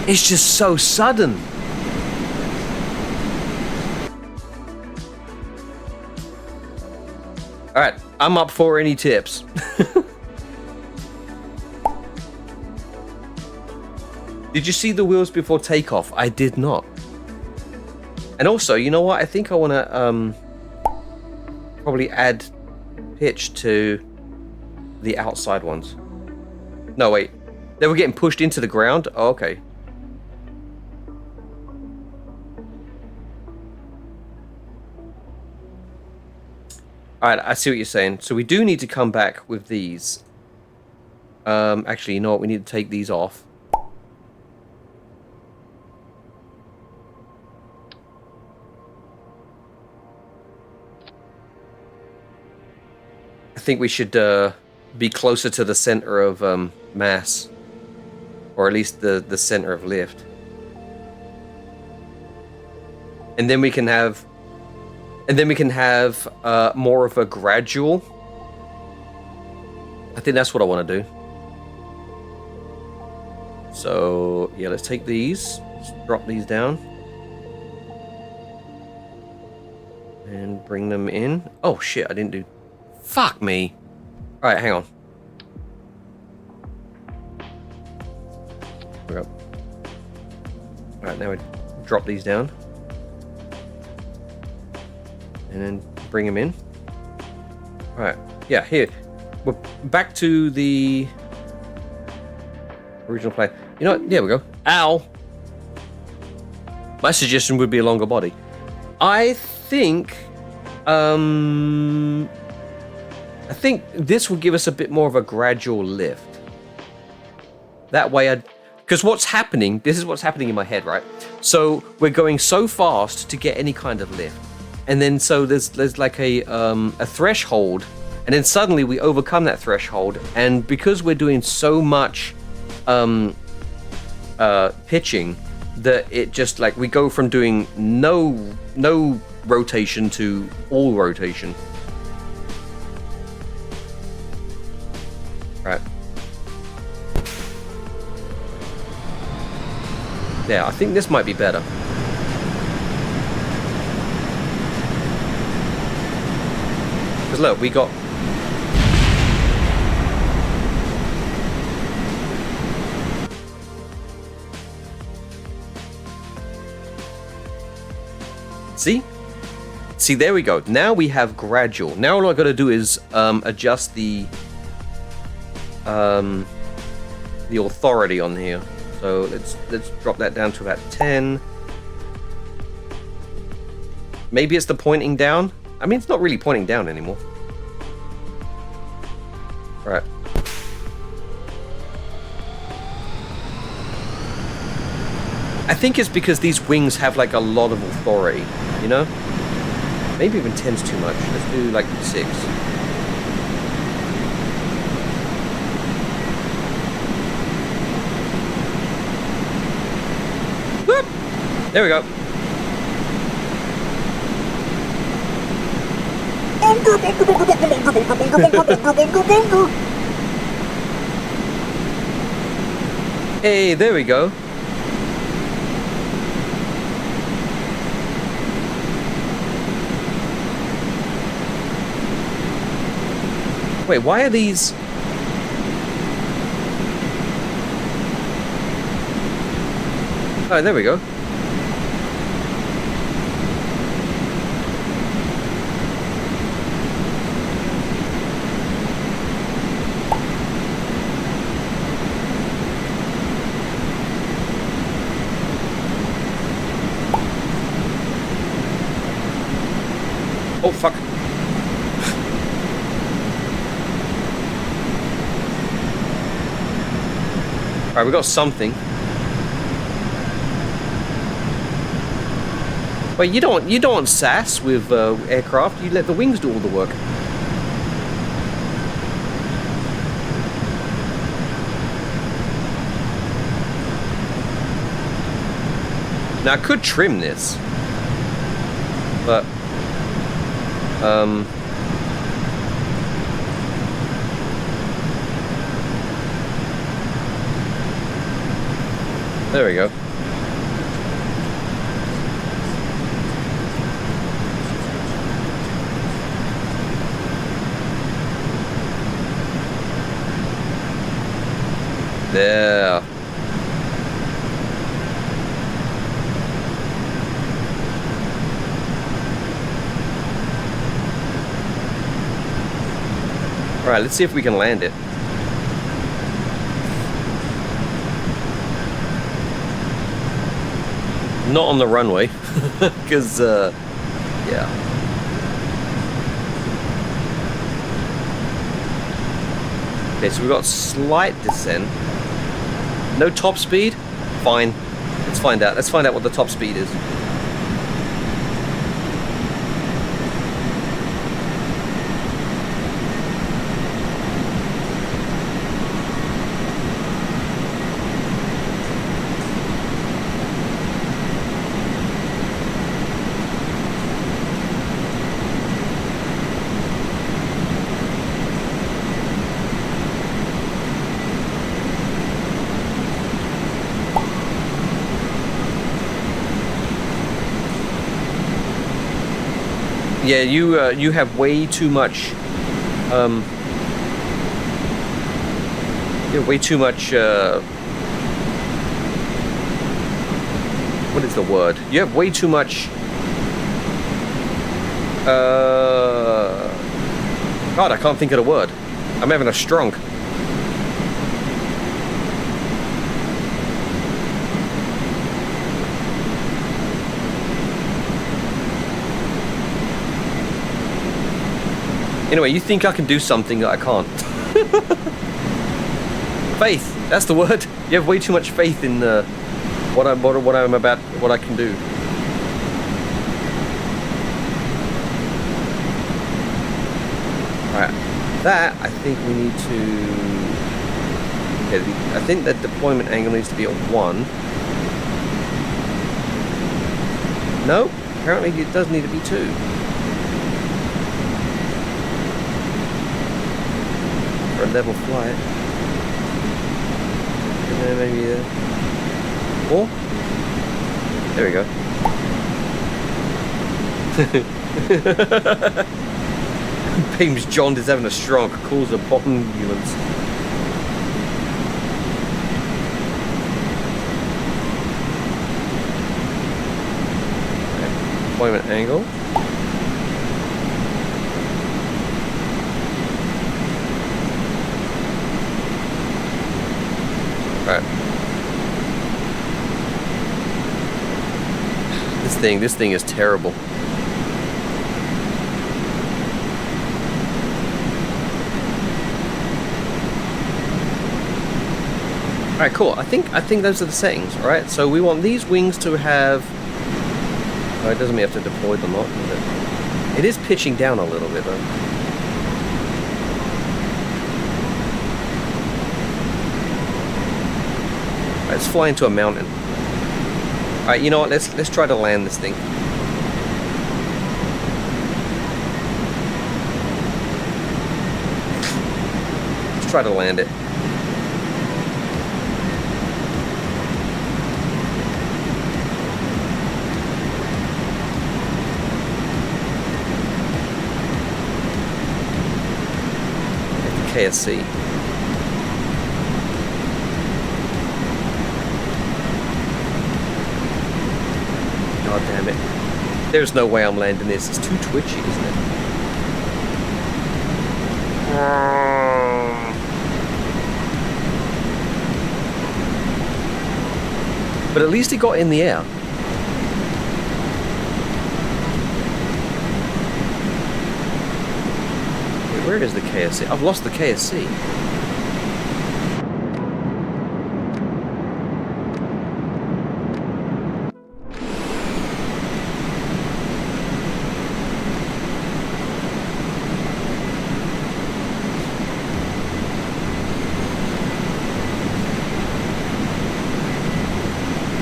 It's just so sudden. All right, I'm up for any tips. Did you see the wheels before takeoff? I did not. And also, you know what? I think I want to probably add pitch to the outside ones. No, wait. They were getting pushed into the ground? Oh, okay. Alright, I see what you're saying. So we do need to come back with these. Actually, you know what? We need to take these off. think we should be closer to the center of mass, or at least the center of lift, and then we can have more of a gradual. I think that's what I want to do. So yeah, let's take these, let's drop these down, and bring them in. Oh shit, I didn't do. Fuck me. All right, hang on. We're up. All right, now we drop these down, and then bring them in. All right, yeah, here. We're back to the original plan. You know what? There we go. Ow. My suggestion would be a longer body. I think this will give us a bit more of a gradual lift. That way because what's happening, this is what's happening in my head, right? So we're going so fast to get any kind of lift. And then so there's like a threshold, and then suddenly we overcome that threshold, and because we're doing so much pitching that it just like we go from doing no rotation to all rotation. Right. Yeah, I think this might be better. Because look, we got... See, there we go. Now we have gradual. Now all I got to do is adjust the authority on here. So let's drop that down to about 10. Maybe it's the pointing down. I mean, it's not really pointing down anymore. Right. I think it's because these wings have like a lot of authority, you know? Maybe even 10's too much. Let's do like 6. Whoop! There we go. Hey, there we go. Wait, why are these... Oh, there we go. Oh, fuck. Alright, we got something. Wait, you don't want sass with aircraft. You let the wings do all the work. Now I could trim this, but there we go. There. All right, let's see if we can land it. Not on the runway, because, yeah. Okay, so we've got slight descent. No top speed? Fine. Let's find out. Let's find out what the top speed is. Yeah, you have way too much. You have way too much. What is the word? You have way too much. God, I can't think of the word. I'm having a strong. Anyway, you think I can do something that I can't. Faith, that's the word. You have way too much faith in what I can do. Alright, that I think we need to. Okay, I think that deployment angle needs to be at 1. No, apparently it does need to be 2. For a level flight. And then maybe 4? There we go. James John is having a stroke, calls a bomb ambulance. Okay. Deployment angle. Right. This thing is terrible. Alright, cool. I think those are the settings, alright? So we want these wings to have. Oh, it doesn't mean you have to deploy them, not does it? It is pitching down a little bit though. Let's fly into a mountain. Alright, you know what? Let's try to land this thing. Let's try to land it. KSC. God damn it. There's no way I'm landing this. It's too twitchy, isn't it? But at least it got in the air. Wait, where is the KSC? I've lost the KSC.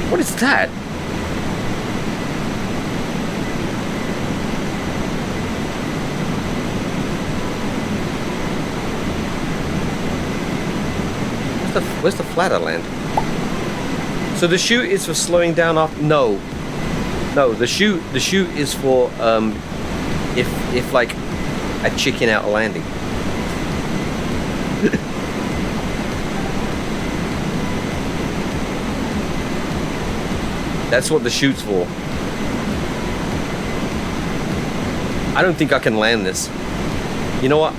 What is that? Where's the flatter land? So the chute is for slowing down after. No, the chute is for if like a chicken out a landing. That's what the chute's for. I don't think I can land this. You know what?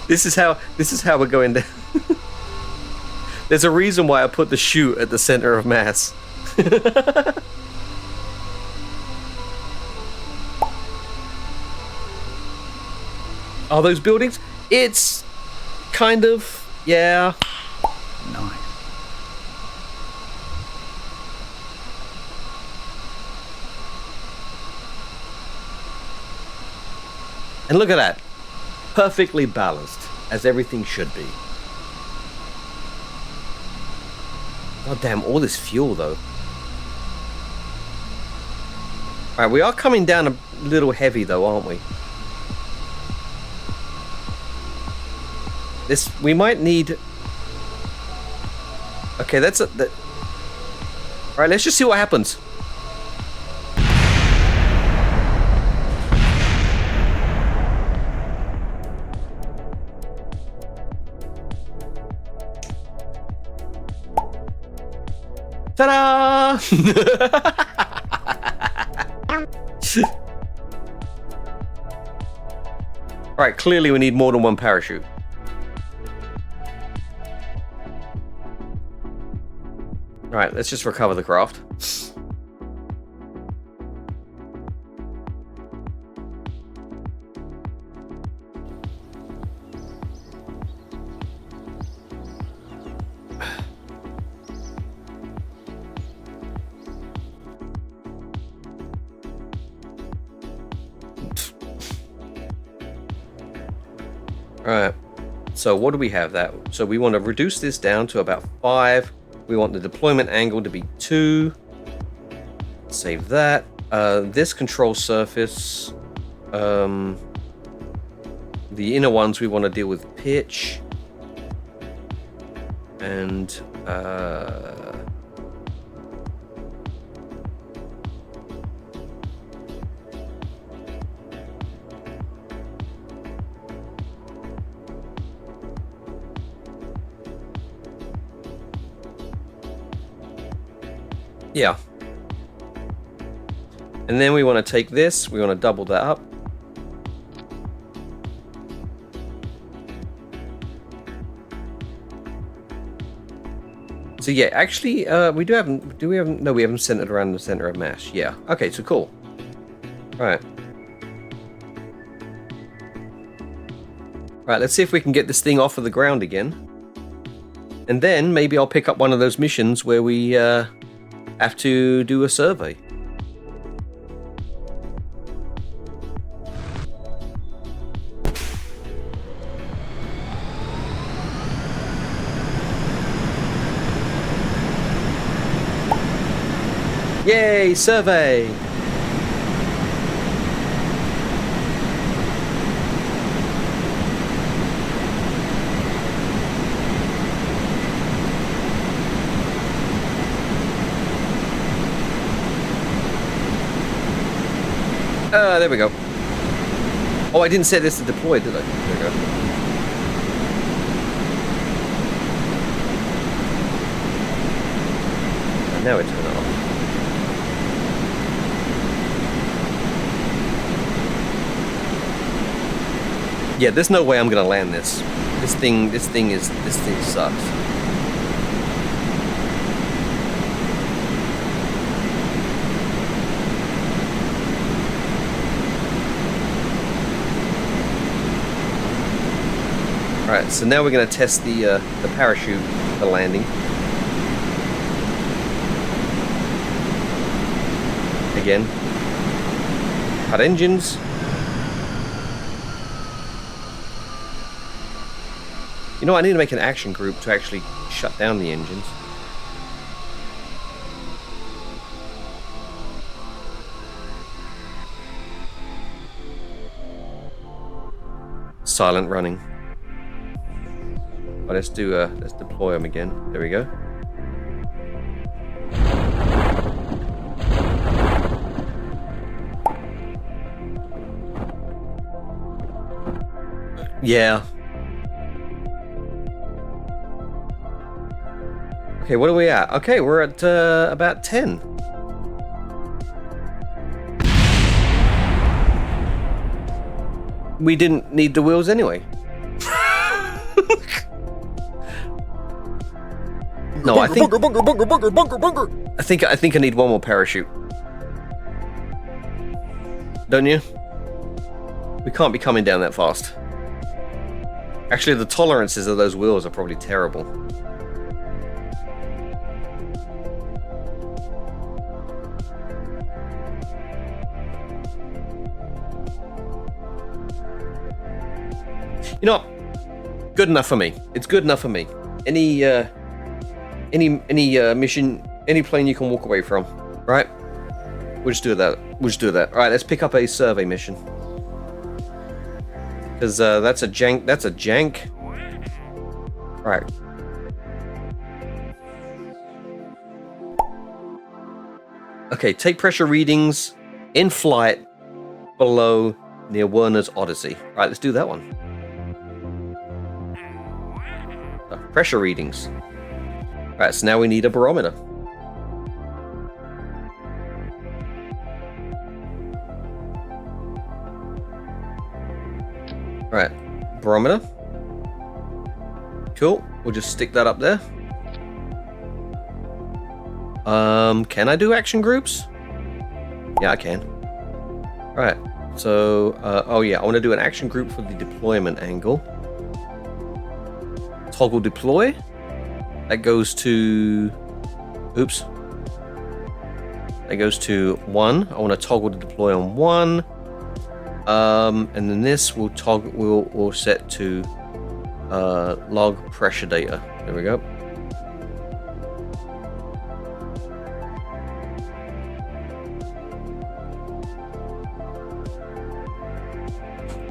This is how we're going down. There's a reason why I put the chute at the center of mass. Are those buildings? It's kind of, yeah. Nice. And look at that. Perfectly balanced, as everything should be. God damn, all this fuel though. Alright, we are coming down a little heavy though, aren't we? We might need... Okay, that's a... Alright, let's just see what happens. Ta-da! Alright, clearly we need more than one parachute. Alright, let's just recover the craft. Alright, so what do we have that? So we want to reduce this down to about 5. We want the deployment angle to be 2. Save that. This control surface. The inner ones we want to deal with pitch. And yeah. And then we want to take this, we want to double that up. So yeah, actually, we haven't centered around the center of mass. Yeah. Okay, so cool. Right. Right, let's see if we can get this thing off of the ground again. And then maybe I'll pick up one of those missions where we have to do a survey. Yay, survey! There we go. Oh, I didn't set this to deploy, did I? There we go. And now it's turned off. Yeah, there's no way I'm gonna land this. This thing sucks. Alright, so now we're gonna test the parachute for landing. Again. Cut engines. You know, I need to make an action group to actually shut down the engines. Silent running. Oh, let's deploy them again. There we go. Yeah. Okay, what are we at? Okay, we're at about 10. We didn't need the wheels anyway. No, I think I think I need one more parachute. Don't you? We can't be coming down that fast. Actually, the tolerances of those wheels are probably terrible. You know what? Good enough for me. It's good enough for me. Any mission, any plane you can walk away from, right? We'll just do that. we'll just do that. All right, let's pick up a survey mission. Because that's a jank. That's a jank. All right. Okay, take pressure readings in flight below near Werner's Odyssey. All right, let's do that one. So, pressure readings. All right, so now we need a barometer. All right, barometer. Cool. We'll just stick that up there. Can I do action groups? Yeah, I can. All right. So, oh yeah, I want to do an action group for the deployment angle. Toggle deploy. That goes to... Oops. That goes to 1. I want to toggle the deploy on 1. And then this will toggle. We'll set to log pressure data. There we go.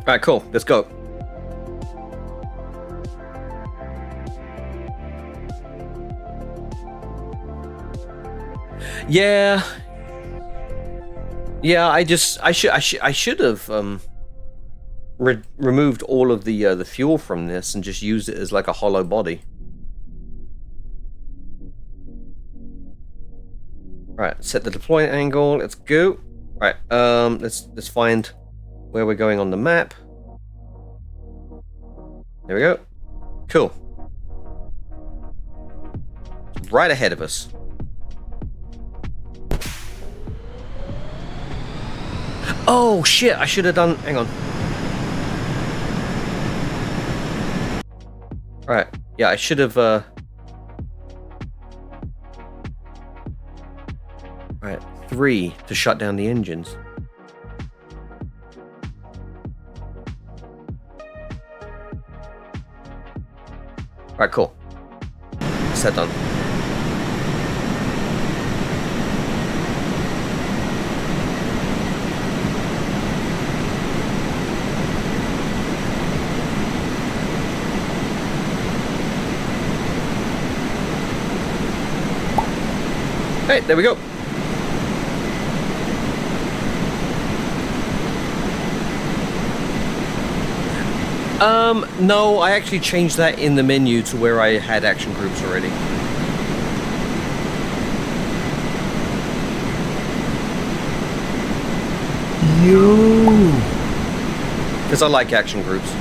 All right, cool. Let's go. Yeah. Yeah, I should have removed all of the fuel from this and just used it as like a hollow body. All right, set the deployment angle. Let's go. All right, let's find where we're going on the map. There we go. Cool. Right ahead of us. Oh shit, I should have done... Hang on. Alright, yeah, I should have... Alright, 3 to shut down the engines. Alright, cool. Set done. Hey, there we go. No, I actually changed that in the menu to where I had action groups already. Yo! Because I like action groups.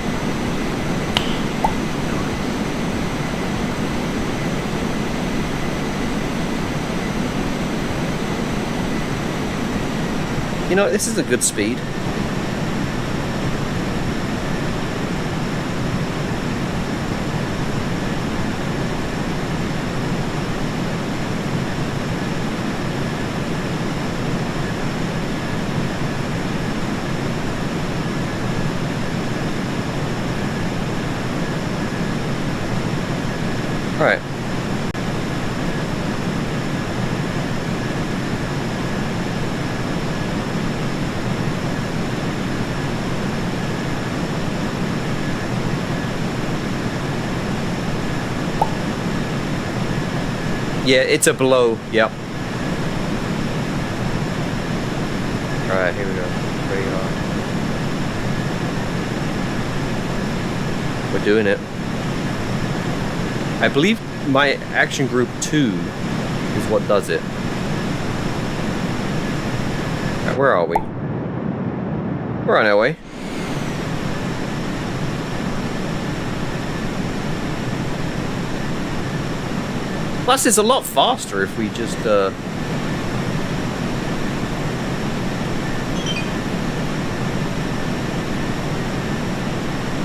You know, this is a good speed. All right. Yeah, it's a blow. Yep. Alright, here we go. Radar. We're doing it. I believe my action group 2 is what does it. Alright, where are we? We're on our way. Plus, it's a lot faster if we just,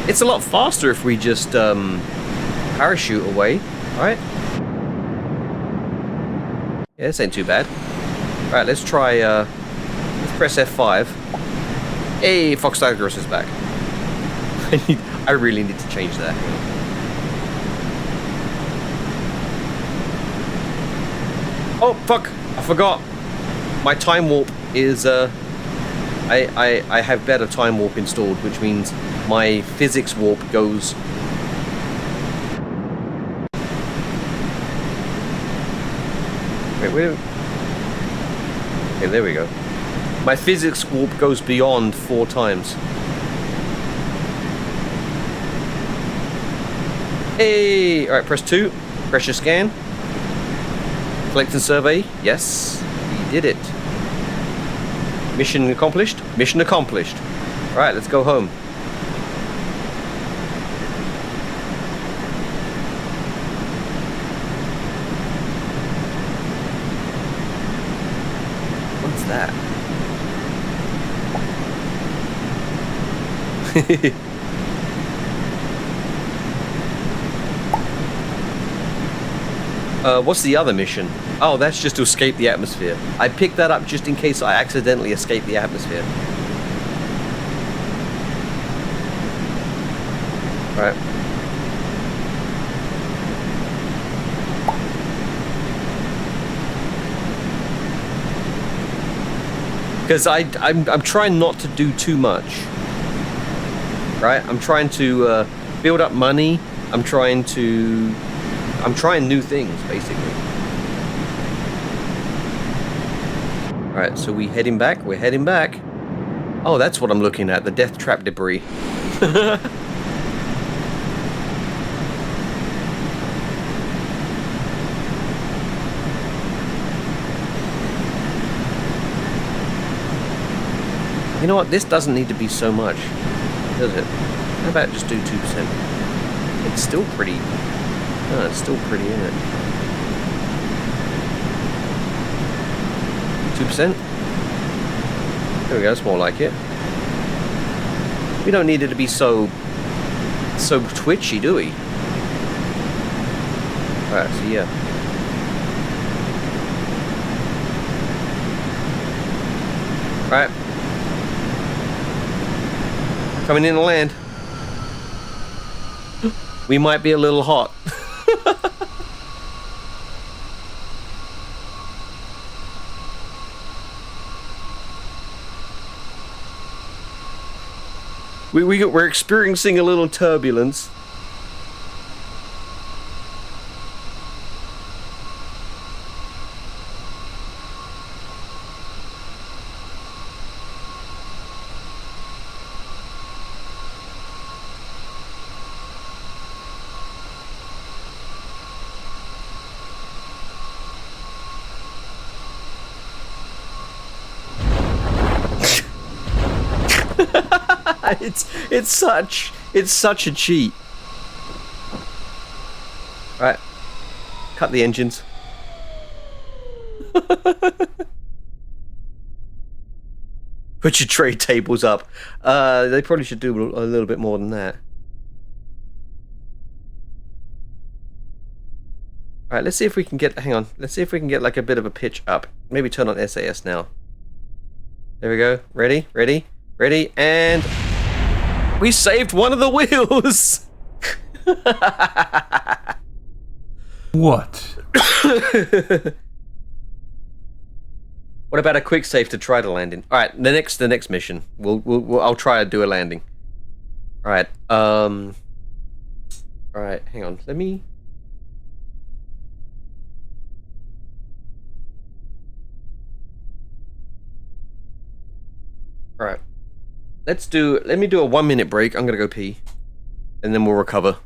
It's a lot faster if we just, parachute away, right? Yeah, this ain't too bad. Alright, let's try, let's press F5. Hey, Fox Tigers is back. I really need to change that. Oh, fuck! I forgot. My time warp is I have better time warp installed, which means my physics warp goes. Wait. Okay, there we go. My physics warp goes beyond 4 times. Hey! Alright, press 2. Pressure scan. Collect and survey. Yes, we did it. Mission accomplished. Mission accomplished. Alright, let's go home. What's that? What's the other mission? Oh, that's just to escape the atmosphere. I picked that up just in case I accidentally escape the atmosphere. Right. Because I'm trying not to do too much. Right? I'm trying to build up money. I'm trying new things, basically. Alright, so we're heading back. Oh, that's what I'm looking at, the death trap debris. You know what, this doesn't need to be so much, does it? How about just do 2%? It's still pretty... Oh, it's still pretty, isn't it? 2%? There we go, that's more like it. We don't need it to be so twitchy, do we? Alright, so yeah. Alright. Coming in to land. We might be a little hot. We're experiencing a little turbulence. It's such a cheat. Right. Cut the engines. Put your trade tables up. They probably should do a little bit more than that. Alright, let's see if we can get... Hang on. Let's see if we can get like a bit of a pitch up. Maybe turn on SAS now. There we go. Ready? Ready? Ready? And... We saved one of the wheels! What? What about a quick save to try the landing? All right, the next mission. I'll try to do a landing. All right. All right, hang on. Let me. All right. Let me do a 1 minute break. I'm gonna go pee, and then we'll recover.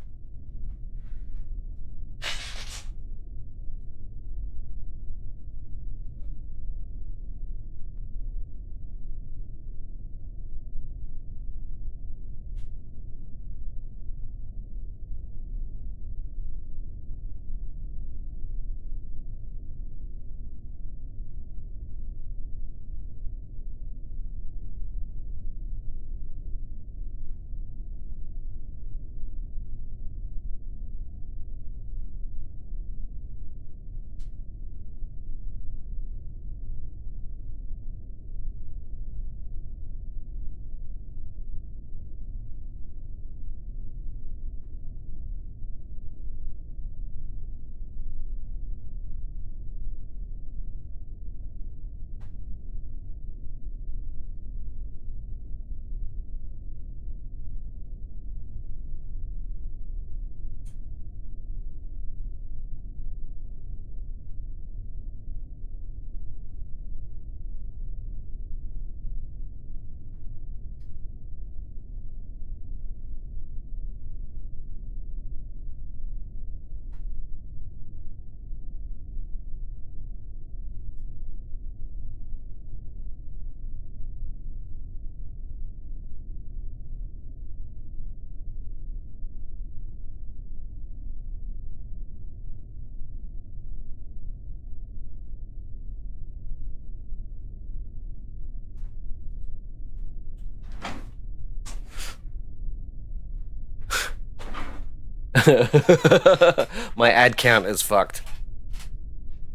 My ad count is fucked.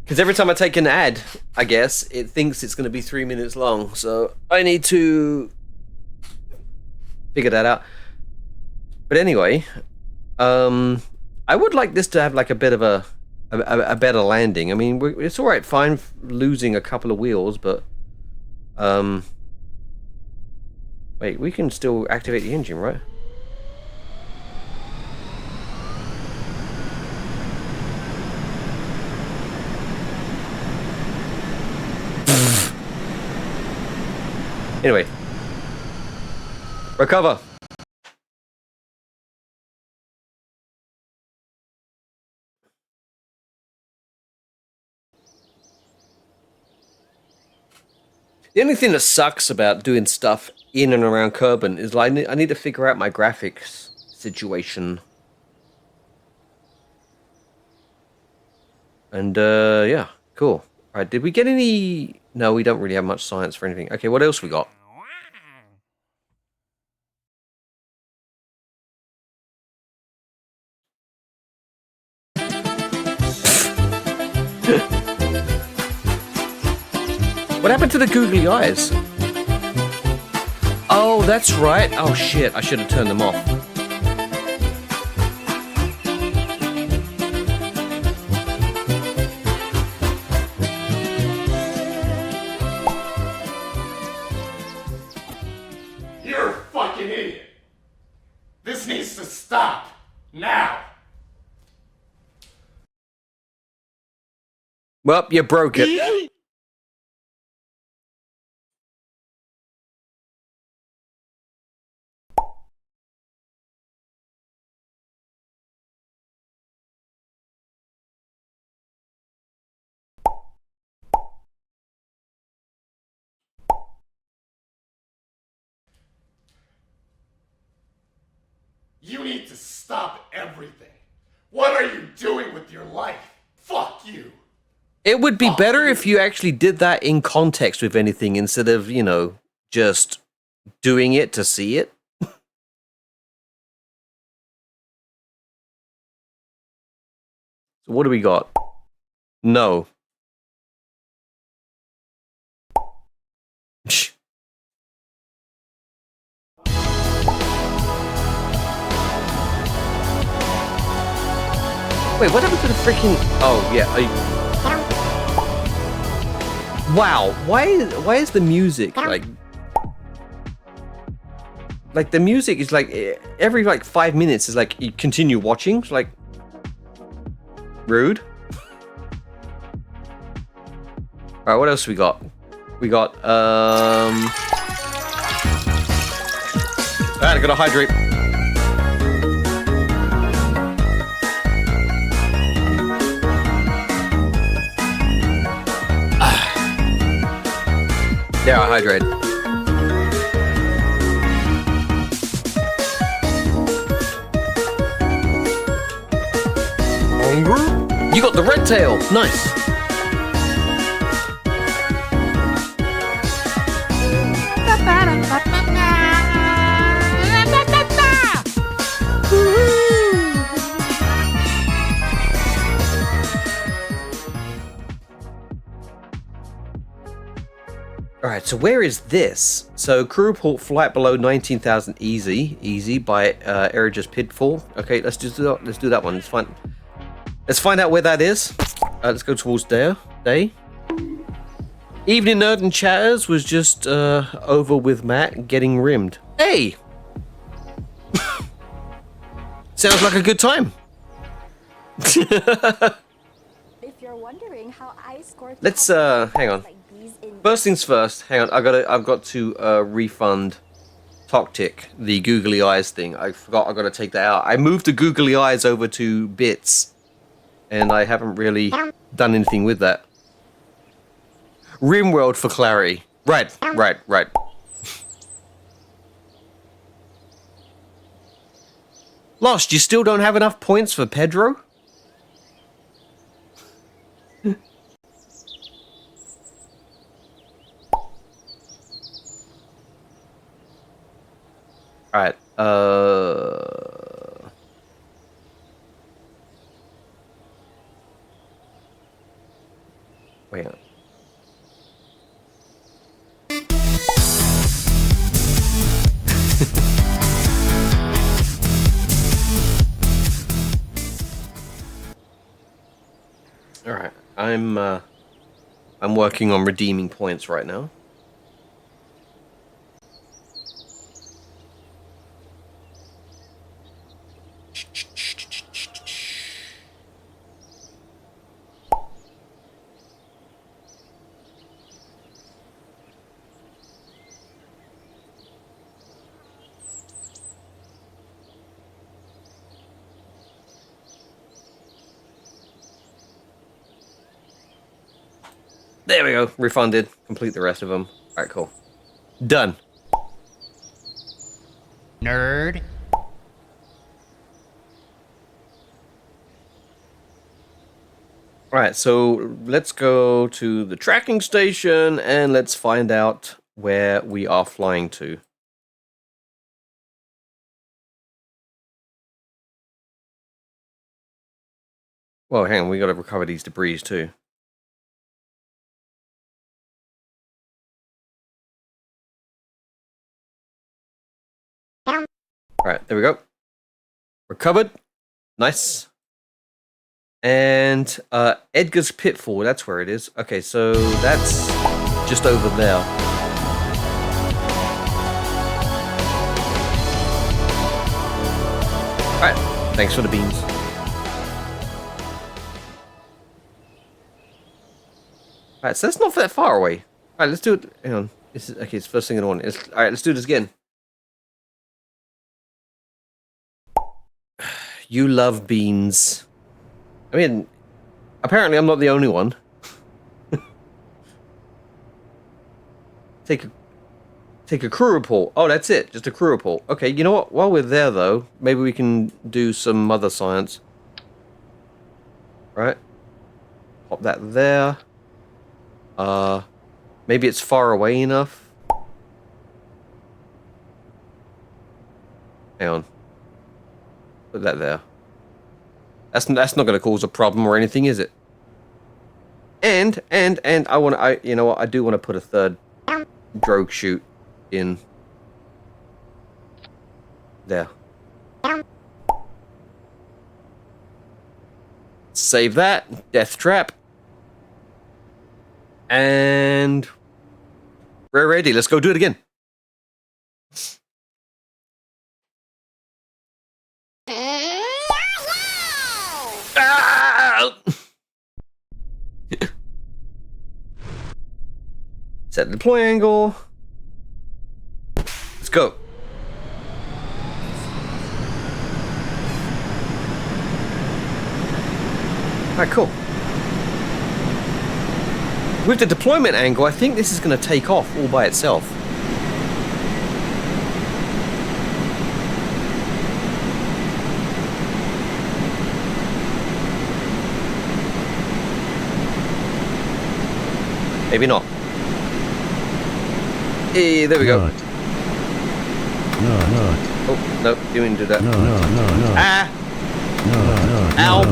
Because every time I take an ad, I guess, it thinks it's going to be 3 minutes long. So I need to figure that out. But anyway, I would like this to have like a bit of a better landing. I mean, it's all right, fine losing a couple of wheels, but wait, we can still activate the engine, right? Anyway, recover. The only thing that sucks about doing stuff in and around Kerbin is like I need to figure out my graphics situation. And yeah, cool. All right, did we get any? No, we don't really have much science for anything. Okay, what else we got? What happened to the googly eyes? Oh, that's right. Oh shit, I should have turned them off. You're a fucking idiot. This needs to stop. Now. Well, you broke it. You need to stop everything. What are you doing with your life? Fuck you. It would be better if you actually did that in context with anything instead of, you know, just doing it to see it. So what do we got? No. Wait, what happened to the freaking... Oh, yeah. Wow, why is the music like the music is like every like 5 minutes is like you continue watching. It's like rude. All right, what else we got? We got alright, I gotta hydrate. There, I hydrate. You got the red tail. Nice. Alright, so where is this? So, crew report flight below 19,000 easy by Erigis Pitfall. Okay, let's do that one. Let's find out where that is. Let's go towards there. Day. Evening Nerd and Chatters was just over with Matt getting rimmed. Hey! Sounds like a good time. If you're wondering how I scored, let's hang on. First things first, hang on, I've got to refund Toctic, the googly eyes thing. I forgot I gotta take that out. I moved the googly eyes over to bits, and I haven't really done anything with that. Rimworld for clarity. Right. Lost, you still don't have enough points for Pedro? Alright, Wait. All right, I'm working on redeeming points right now. There we go. Refunded. Complete the rest of them. All right, cool. Done. Nerd. All right, so let's go to the tracking station and let's find out where we are flying to. Well, hang on. We got to recover these debris too. All right, there we go. Recovered. Nice. And Edgar's Pitfall, that's where it is. Okay, so that's just over there. All right, thanks for the beans. All right, so that's not that far away. All right, let's do it. Hang on. This is, okay, it's first thing in the morning. All right, let's do this again. You love beans. I mean, apparently I'm not the only one. Take a crew report. Oh, that's it. Just a crew report. Okay, you know what? While we're there, though, maybe we can do some other science. Right? Pop that there. Maybe it's far away enough. Hang on. Put that there. That's not going to cause a problem or anything, is it? And you know what? I do want to put a third drogue chute in there. Save that. Death trap. And we're ready. Let's go do it again. Set the deploy angle. Let's go. Alright, cool. With the deployment angle, I think this is going to take off all by itself. Maybe not. Hey, there we go. No, Oh, no, you didn't do that. no. Ah! No. Ow!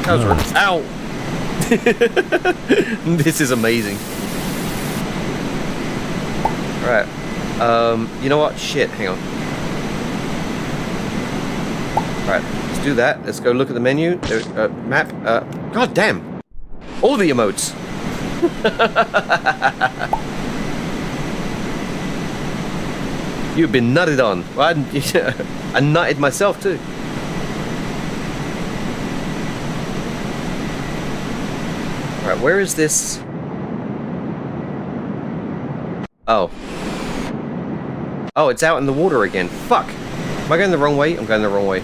That was right. Ow! This is amazing. Alright. You know what? Shit, hang on. Alright, let's do that. Let's go look at the menu. There, map. God damn! All the emotes! You've been nutted on. Well, I nutted myself too. Alright, where is this? Oh. Oh, it's out in the water again. Fuck! Am I going the wrong way? I'm going the wrong way.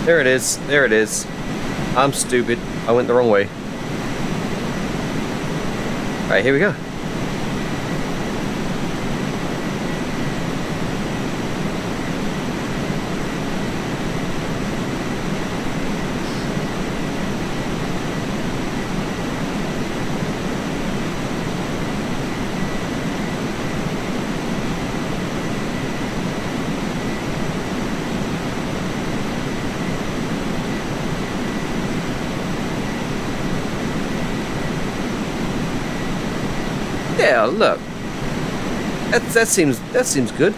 There it is. There it is. I'm stupid. I went the wrong way. Alright, here we go. Yeah, look. That seems good.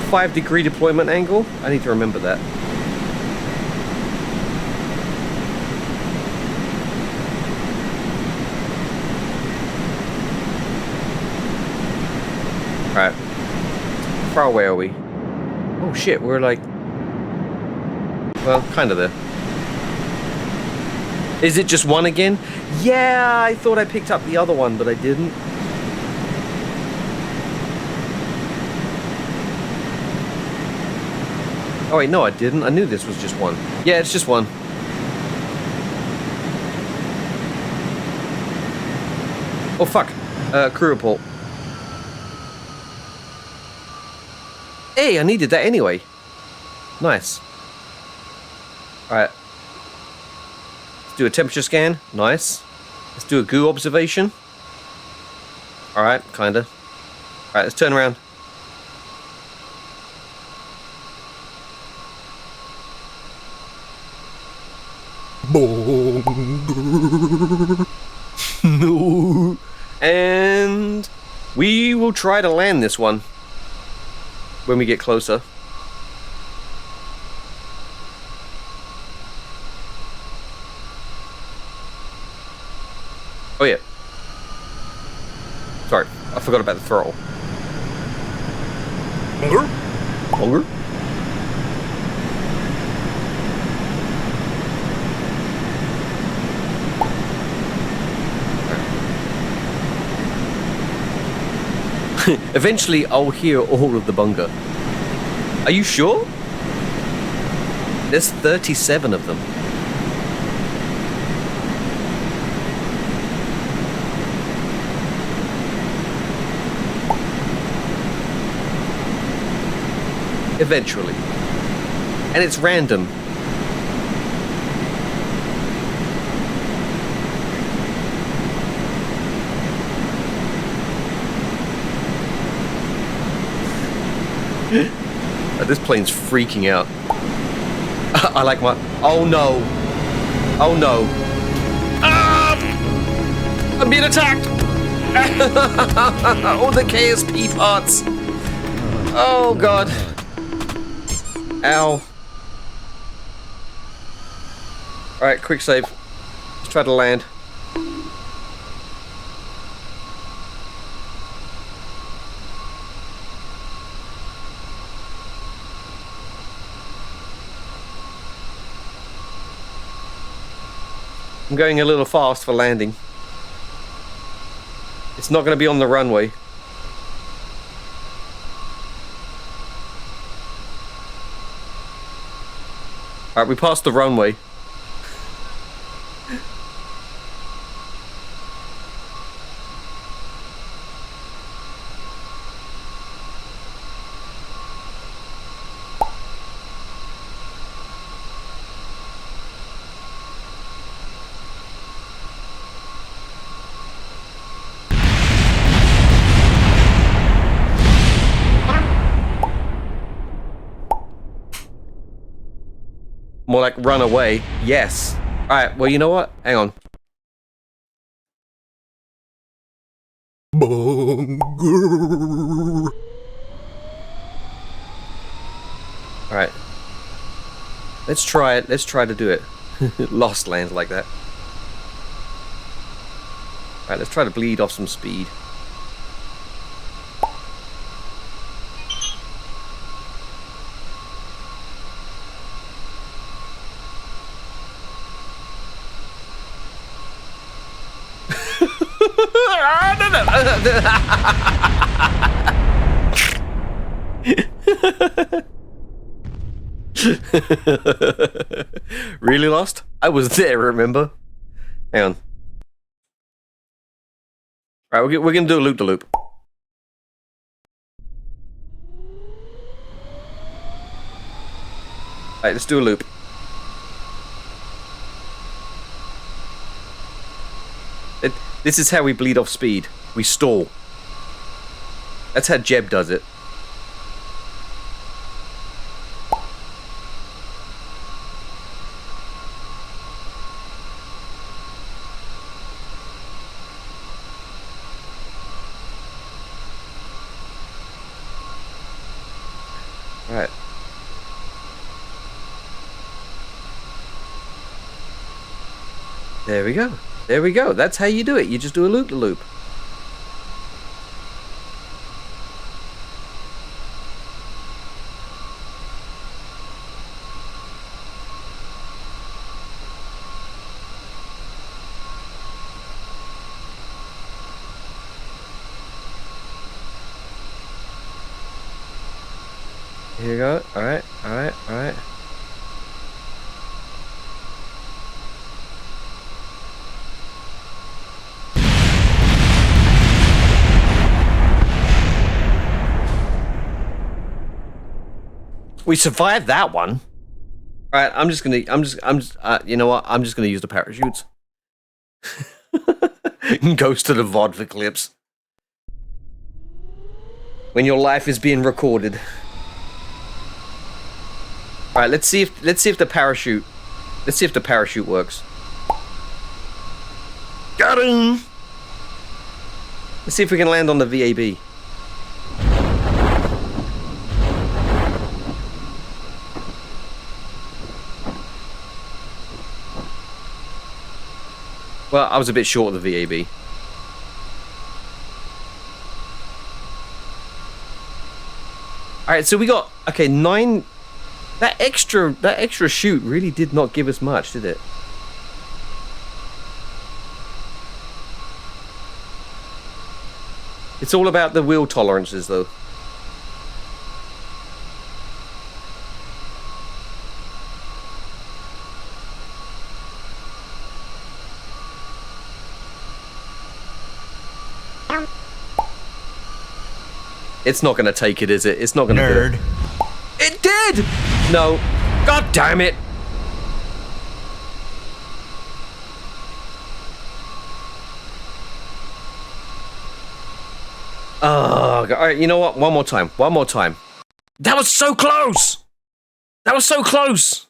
5-degree deployment angle. I need to remember that. Alright. How far away are we? Oh shit, we're like... Well, kind of there. Is it just one again? Yeah, I thought I picked up the other one, but I didn't. Oh wait, no I didn't. I knew this was just one. Yeah, it's just one. Oh fuck. Crew report. Hey, I needed that anyway. Nice. Alright. Let's do a temperature scan. Nice. Let's do a goo observation. Alright, kinda. Alright, let's turn around. No. And we will try to land this one when we get closer. Oh yeah. Sorry, I forgot about the throttle. Hunger? Hunger? Eventually, I'll hear all of the bunga. Are you sure? There's 37 of them. Eventually. And it's random. This plane's freaking out. I like my... Oh no. Oh no. Ah! I'm being attacked! All the KSP parts. Oh god. Ow. Alright, quick save. Let's try to land. I'm going a little fast for landing. It's not going to be on the runway. Alright, we passed the runway. More like run away. Yes. Alright, well, you know what? Hang on. Alright. Let's try it. Let's try to do it. Lost lands like that. Alright, let's try to bleed off some speed. Really lost? I was there, remember? Hang on. Alright, we're gonna do a loop-de-loop. Alright, let's do a loop. This is how we bleed off speed. We stall. That's how Jeb does it. All right. There we go. There we go. That's how you do it. You just do a loop-de-loop. Here you go. All right. All right. All right. We survived that one. All right, you know what? I'm just gonna use the parachutes. Goes to the VOD clips. When your life is being recorded. All right, let's see if the parachute works. Got him. Let's see if we can land on the VAB. Well, I was a bit short of the VAB. Alright, so we got, okay, 9... That extra shoot really did not give us much, did it? It's all about the wheel tolerances, though. It's not gonna take it, is it? It's not gonna do it. It did! No. God damn it! Oh, alright, you know what? One more time. One more time. That was so close! That was so close!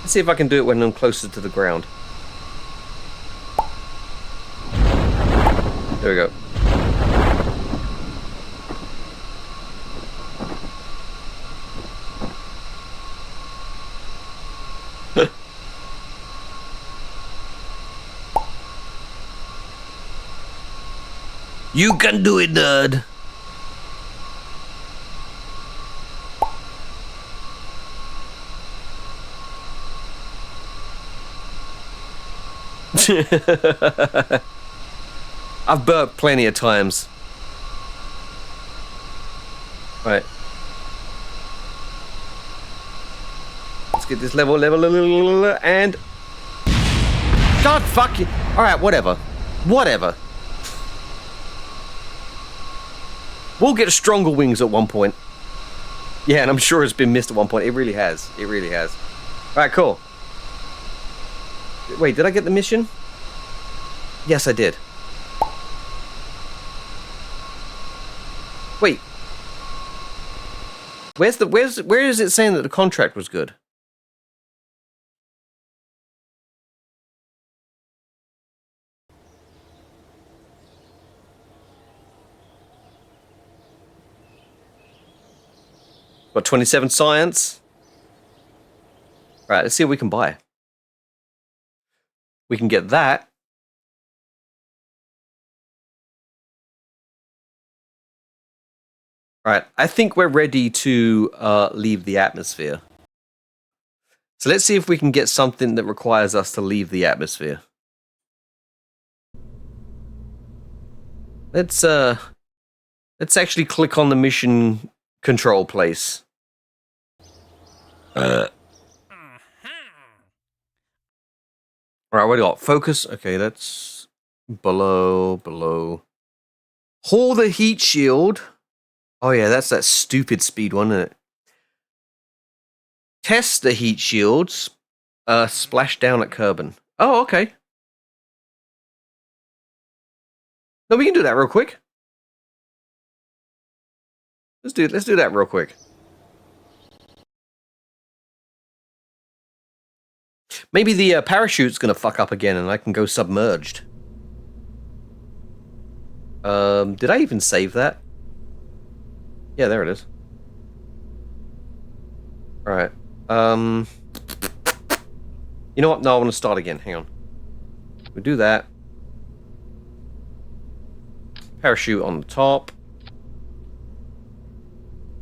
Let's see if I can do it when I'm closer to the ground. There we go. You can do it, nerd. I've burped plenty of times. Right. Let's get this level, and... God fuck you. Alright, whatever. Whatever. We'll get stronger wings at one point. Yeah, and I'm sure it's been missed at one point. It really has. It really has. Alright, cool. Wait, did I get the mission? Yes, I did. Wait. Where is it saying that the contract was good? Got 27 science. Right, let's see what we can buy. We can get that. Right, I think we're ready to leave the atmosphere. So let's see if we can get something that requires us to leave the atmosphere. Let's actually click on the mission control place. Alright, what do we got? Focus. Okay, that's below. Haul the heat shield. Oh yeah, that's that stupid speed one, isn't it? Test the heat shields. Splash down at Kerbin. Oh, okay. No, we can do that real quick. Let's do that real quick. Maybe the parachute's gonna fuck up again and I can go submerged. Did I even save that? Yeah, there it is. Alright. You know what? No, I want to start again. Hang on. We do that. Parachute on the top.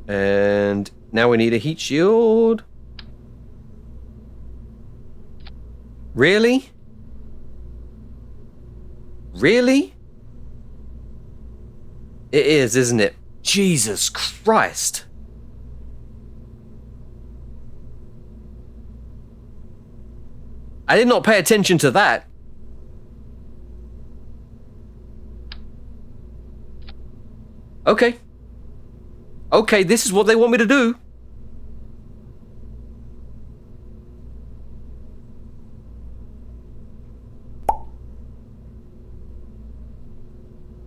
And now we need a heat shield. Really? Really? It is, isn't it? Jesus Christ. I did not pay attention to that. Okay. Okay, this is what they want me to do.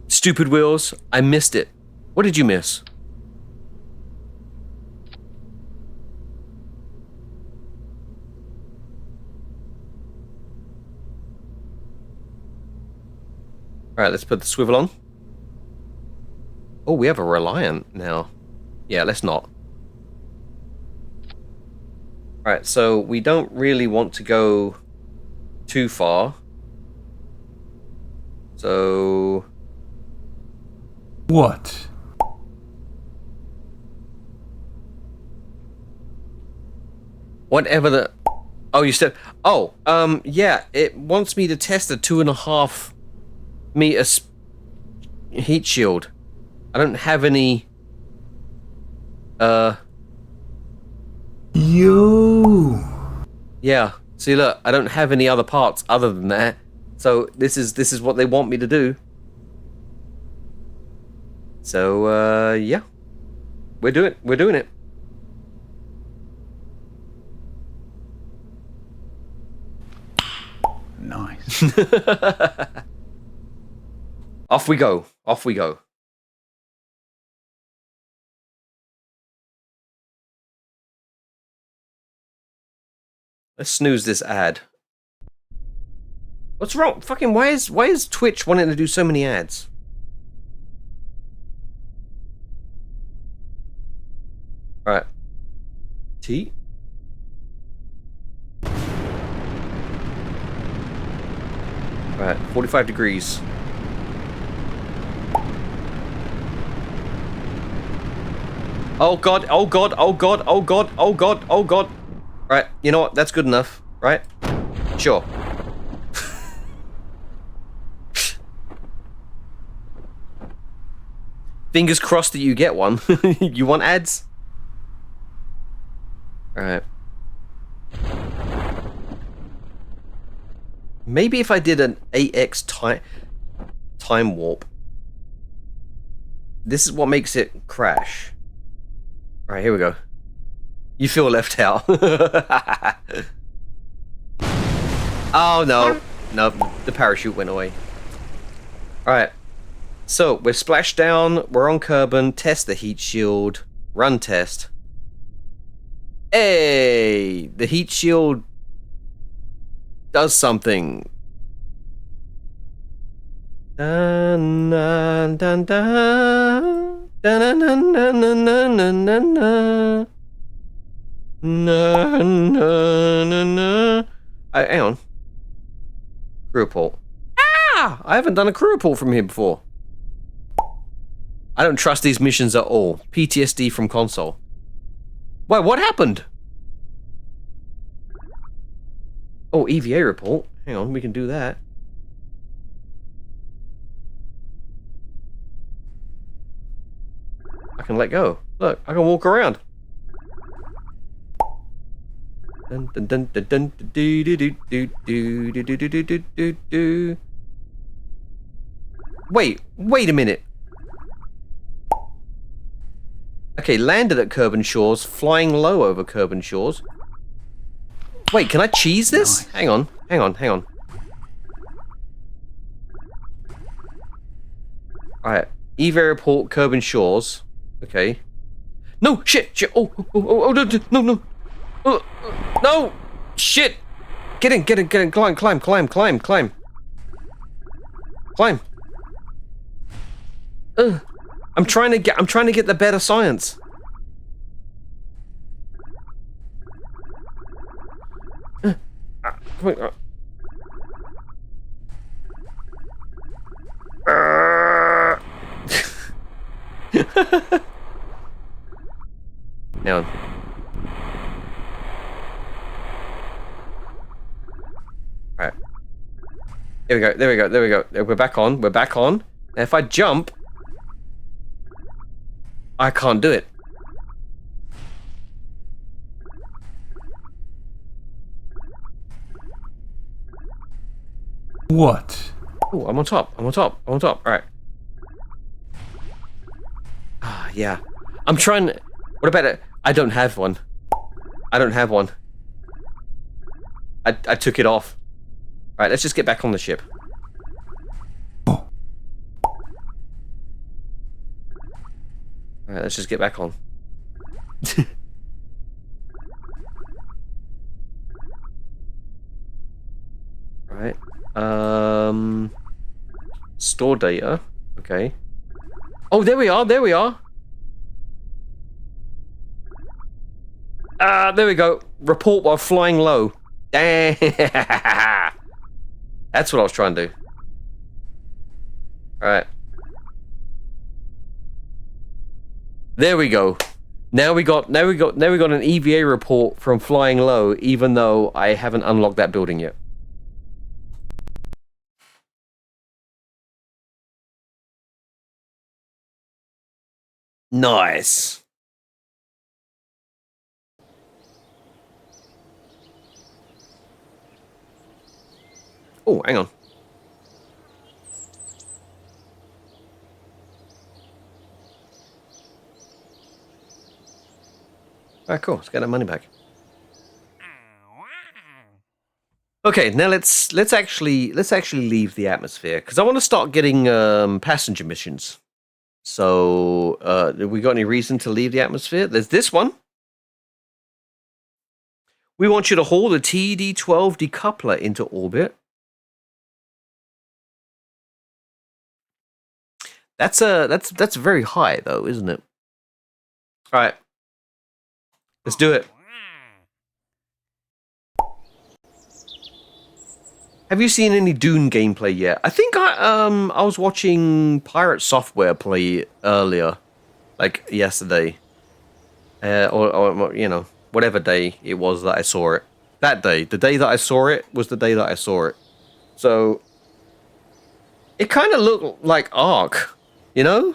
Stupid wheels, I missed it. What did you miss? Alright, let's put the swivel on. Oh, we have a Reliant now. Yeah, let's not. Alright, so we don't really want to go too far. So... What? Whatever the... Oh, you said... Oh, yeah, it wants me to test a 2.5 meter heat shield. I don't have any... Yo. Yeah, see look, I don't have any other parts other than that. So this is what they want me to do. So yeah. We're doing it. Nice. Off we go. Off we go. Let's snooze this ad. What's wrong? Fucking why is Twitch wanting to do so many ads? Right. T. Right, 45 degrees. Oh god, oh god, oh god, oh god, oh god, oh god. Right, you know what? That's good enough, right? Sure. Fingers crossed that you get one. You want ads? Alright. Maybe if I did an 8x time warp. This is what makes it crash. Alright, here we go. You feel left out. Oh no. No, the parachute went away. Alright. So, we're splashed down, we're on Kerbin, test the heat shield, run test. Hey! The heat shield does something. Dun, dun, dun, dun. Dun, dun, dun, dun, dun, dun, dun, dun, dun. Na, na, na, na. Hang on. Crew report. Ah! I haven't done a crew report from here before. I don't trust these missions at all. PTSD from console. Wait, what happened? Oh, EVA report. Hang on, we can do that. I can let go. Look, I can walk around. Dun, dun, dun, dun, dun, do, do, do, do, do, do, do, do, do, do, do. Wait a minute. Okay, landed at Kerbin Shores, flying low over Kerbin Shores. Wait, can I cheese this? Nice. Hang on. Alright, EVA report, Kerbin Shores. Okay. No, shit. Oh, no. No, shit. Get in, climb. Climb. I'm trying to get the better science. Come on. Now. Alright. There we go. We're back on. Now if I jump, I can't do it. What? Oh, I'm on top. Alright. Ah, yeah. I'm trying. What about it? I don't have one. I took it off. Alright, let's just get back on the ship. Alright, let's just get back on. Right. Store data. Okay. Oh, there we are. There we go. Report while flying low. Dang. That's what I was trying to do. Alright. There we go. Now we got an EVA report from flying low, even though I haven't unlocked that building yet. Nice. Oh, hang on. Alright, cool. Let's get that money back. Okay, now let's actually leave the atmosphere because I want to start getting passenger missions. So, have we got any reason to leave the atmosphere? There's this one. We want you to haul the TD-12 decoupler into orbit. That's very high though, isn't it? All right. Let's do it. Have you seen any Dune gameplay yet? I think I was watching Pirate Software play earlier, like yesterday, or you know, whatever day it was that I saw it. That day, the day that I saw it was the day that I saw it. So it kind of looked like Ark, you know,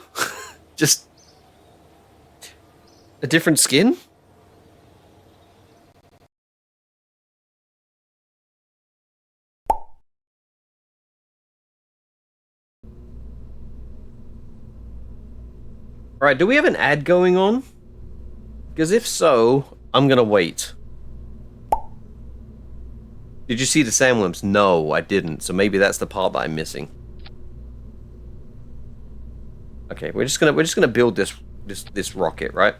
just a different skin. Alright, do we have an ad going on? Because if so, I'm gonna wait. Did you see the sandworms? No, I didn't. So maybe that's the part that I'm missing. Okay, we're just gonna build this rocket, right?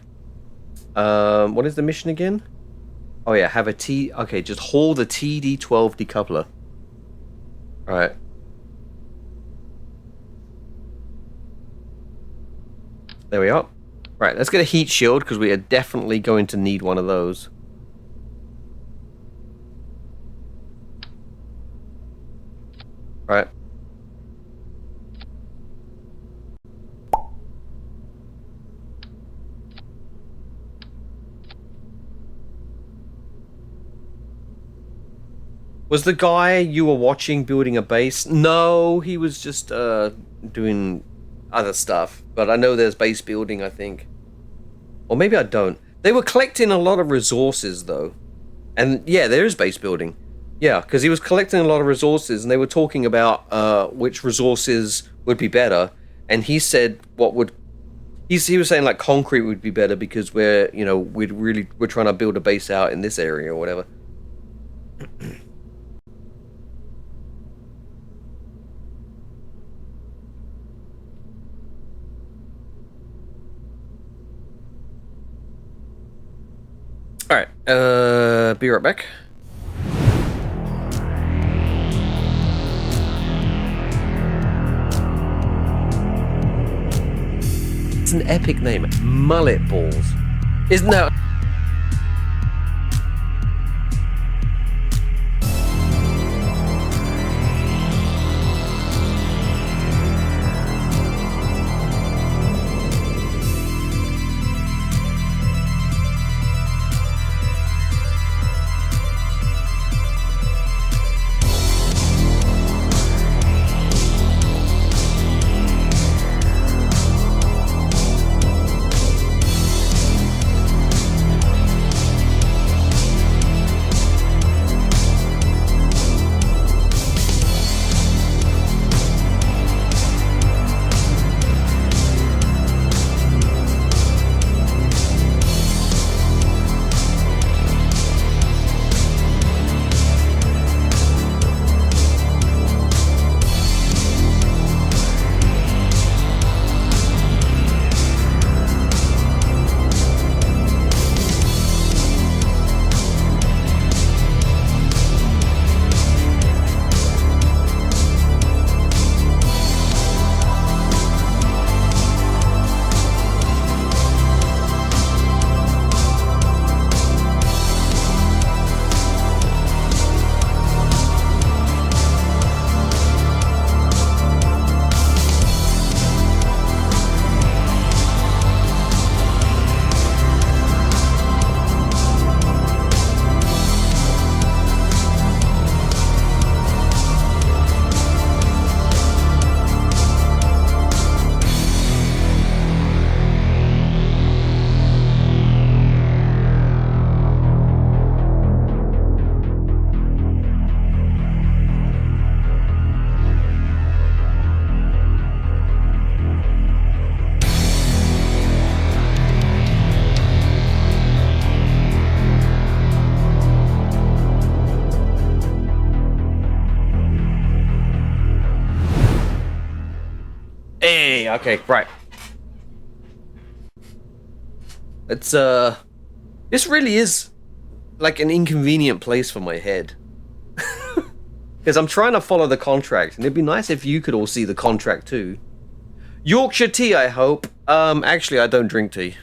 What is the mission again? Oh yeah, have a T. Okay, just haul the TD-12 decoupler. All right. There we are. Right, let's get a heat shield because we are definitely going to need one of those. Right. Was the guy you were watching building a base? No, he was just doing other stuff. But I know there's base building, I think. Or maybe I don't. They were collecting a lot of resources, though. And yeah, there is base building. Yeah, because he was collecting a lot of resources, and they were talking about which resources would be better. And he said what would... He was saying like concrete would be better because we're trying to build a base out in this area or whatever. Alright, be right back. That's an epic name. Mullet balls. Isn't that... Hey, okay, right. It's, this really is like an inconvenient place for my head. Because I'm trying to follow the contract, and it'd be nice if you could all see the contract too. Yorkshire tea, I hope. Actually, I don't drink tea.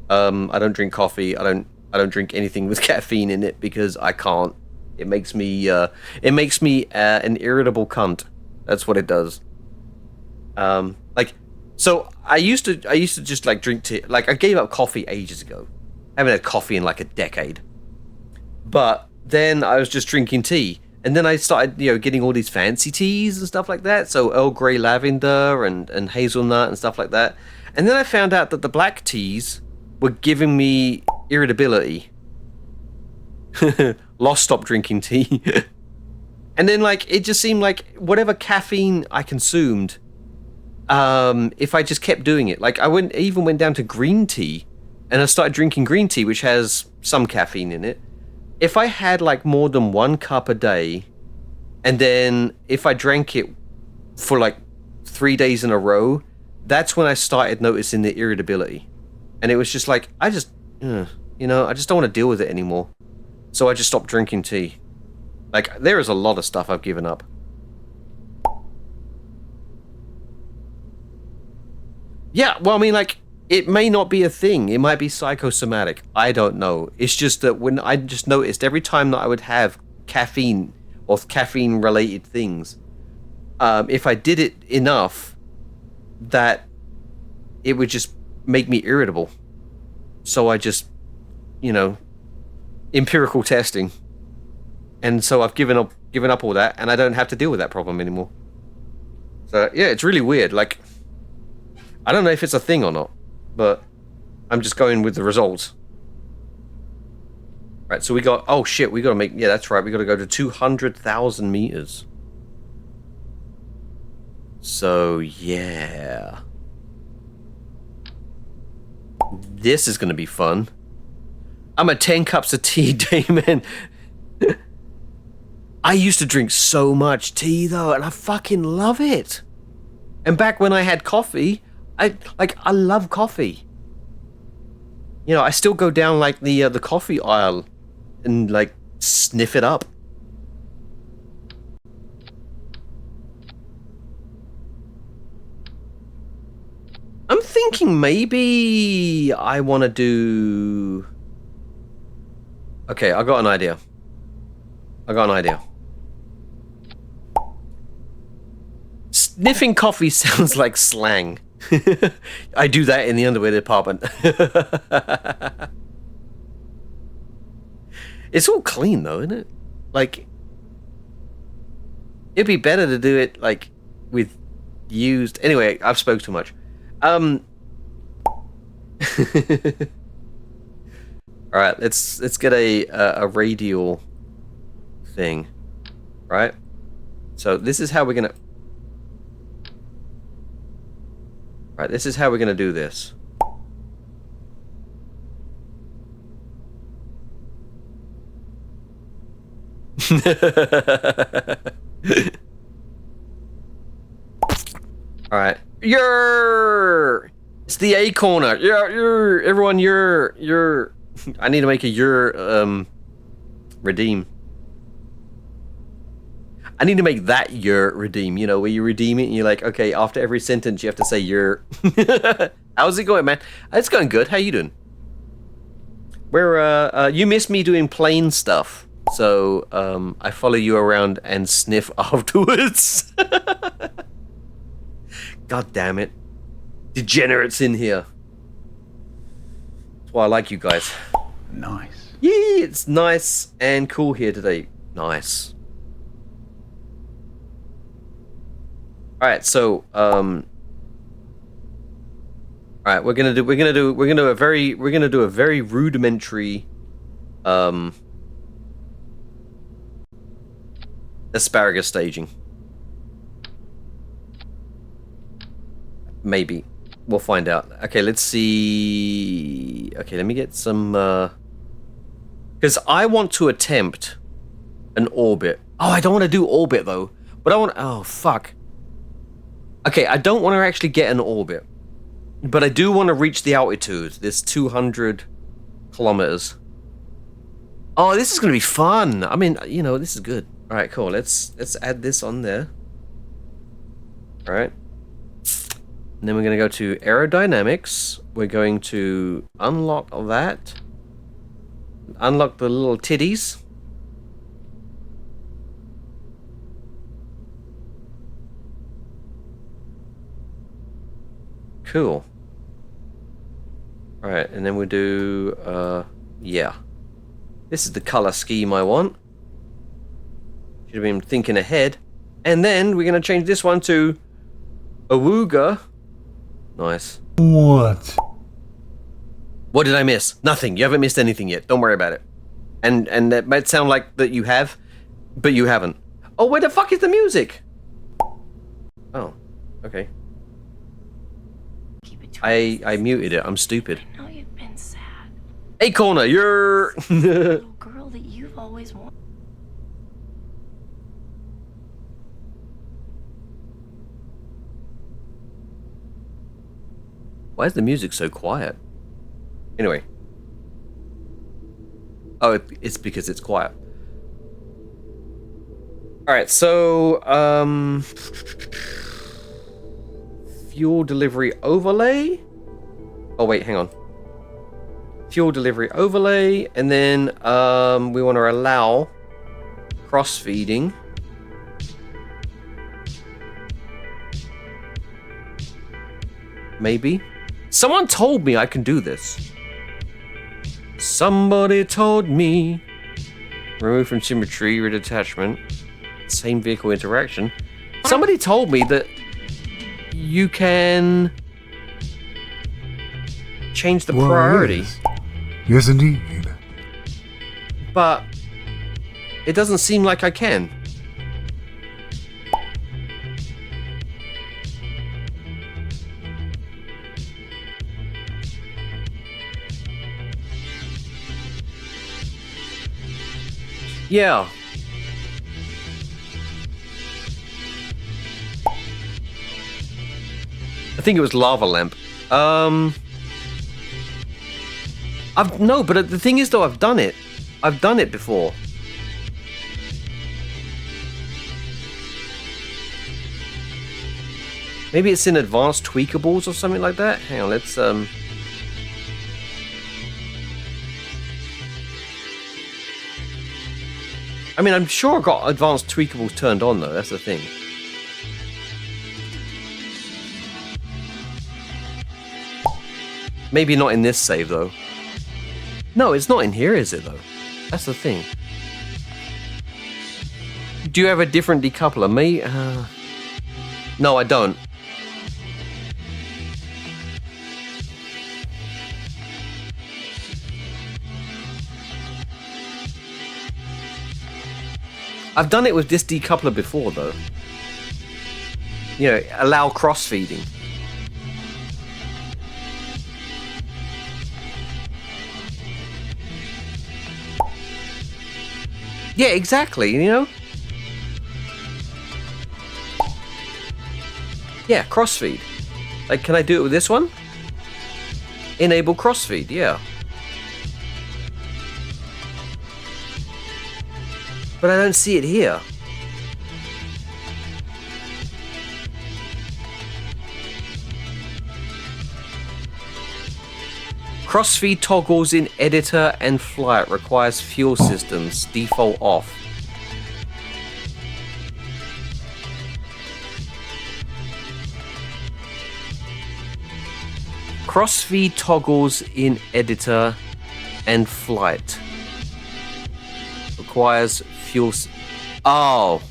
I don't drink coffee. I don't drink anything with caffeine in it because I can't. It makes me an irritable cunt. That's what it does. Like, so I used to just like drink tea. Like, I gave up coffee ages ago. I haven't had coffee in like a decade. But then I was just drinking tea. And then I started, getting all these fancy teas and stuff like that. So Earl Grey lavender and hazelnut and stuff like that. And then I found out that the black teas were giving me irritability. Lost stop drinking tea. And then, like, it just seemed like whatever caffeine I consumed, if I just kept doing it. Like, I even went down to green tea. And I started drinking green tea, which has some caffeine in it. If I had like more than 1 cup a day, and then if I drank it for like 3 days in a row, that's when I started noticing the irritability. And it was just like, I just don't want to deal with it anymore. So I just stopped drinking tea. Like, there is a lot of stuff I've given up. Yeah, well, I mean, like, it may not be a thing. It might be psychosomatic. I don't know. It's just that when I just noticed every time that I would have caffeine or caffeine-related things, if I did it enough, that it would just make me irritable. So I just, empirical testing. And so I've given up all that, and I don't have to deal with that problem anymore. So, yeah, it's really weird. Like, I don't know if it's a thing or not. But I'm just going with the results. Right, so we got... Oh, shit, we got to make... Yeah, that's right. We got to go to 200,000 meters. So, yeah. This is going to be fun. I'm at 10 cups of tea, Damon. I used to drink so much tea, though, and I fucking love it. And back when I had coffee... I love coffee. I still go down like the coffee aisle and like sniff it up. I'm thinking maybe I want to do... Okay, I got an idea. Sniffing coffee sounds like slang. I do that in the underwear department. It's all clean though, isn't it? Like, it'd be better to do it like with used. Anyway, I've spoke too much. All right, let's get a radial thing, right? So this is how we're gonna. Right, this is how we're gonna do this. All right, it's the A corner. Everyone, I need to make a redeem. I need to make that redeem, you know, where you redeem it and you're like, okay, after every sentence you have to say How's it going, man? It's going good. How you doing? You missed me doing plain stuff, so I follow you around and sniff afterwards. God damn it. Degenerates in here. That's why I like you guys. Nice. Yeah, it's nice and cool here today. Nice. All right, so all right, we're gonna do a very rudimentary asparagus staging. Maybe. We'll find out. Okay, let's see. Okay, let me get some because I want to attempt an orbit. Oh, I don't want to do orbit though. But I want oh fuck. Okay, I don't want to actually get an orbit. But I do want to reach the altitude. This 200 kilometers. Oh, this is going to be fun. I mean, you know, this is good. All right, cool. Let's add this on there. All right. And then we're going to go to aerodynamics. We're going to unlock that. Unlock the little titties. Cool. Alright, and then we do, yeah. This is the color scheme I want. Should have been thinking ahead. And then we're going to change this one to Awooga. Nice. What? What did I miss? Nothing. You haven't missed anything yet. Don't worry about it. And that might sound like that you have, but you haven't. Oh, where the fuck is the music? Oh, okay. I muted it. I'm stupid. I know you've been sad. Hey, Corner, you're... Little girl that you've always wanted. Why is the music so quiet? Anyway. Oh, it's because it's quiet. Alright, so, fuel delivery overlay? Oh, wait, hang on. Fuel delivery overlay, and then, we want to allow cross-feeding. Maybe? Someone told me I can do this. Somebody told me. Remove from symmetry, redetachment. Same vehicle interaction. Somebody told me that you can change the priority. Yes, indeed. But it doesn't seem like I can. Yeah. I think it was lava lamp. No, but the thing is though, I've done it. I've done it before. Maybe it's in advanced tweakables or something like that. Hang on, let's I mean, I'm sure I got advanced tweakables turned on though. That's the thing. Maybe not in this save though. No, it's not in here, is it though? That's the thing. Do you have a different decoupler? Me? No, I don't. I've done it with this decoupler before though. You know, allow cross-feeding. Yeah, exactly, you know? Yeah, crossfeed. Like, can I do it with this one? Enable crossfeed, yeah. But I don't see it here. Crossfeed toggles in editor and flight requires fuel systems, default off. Crossfeed toggles in editor and flight requires fuel. Oh.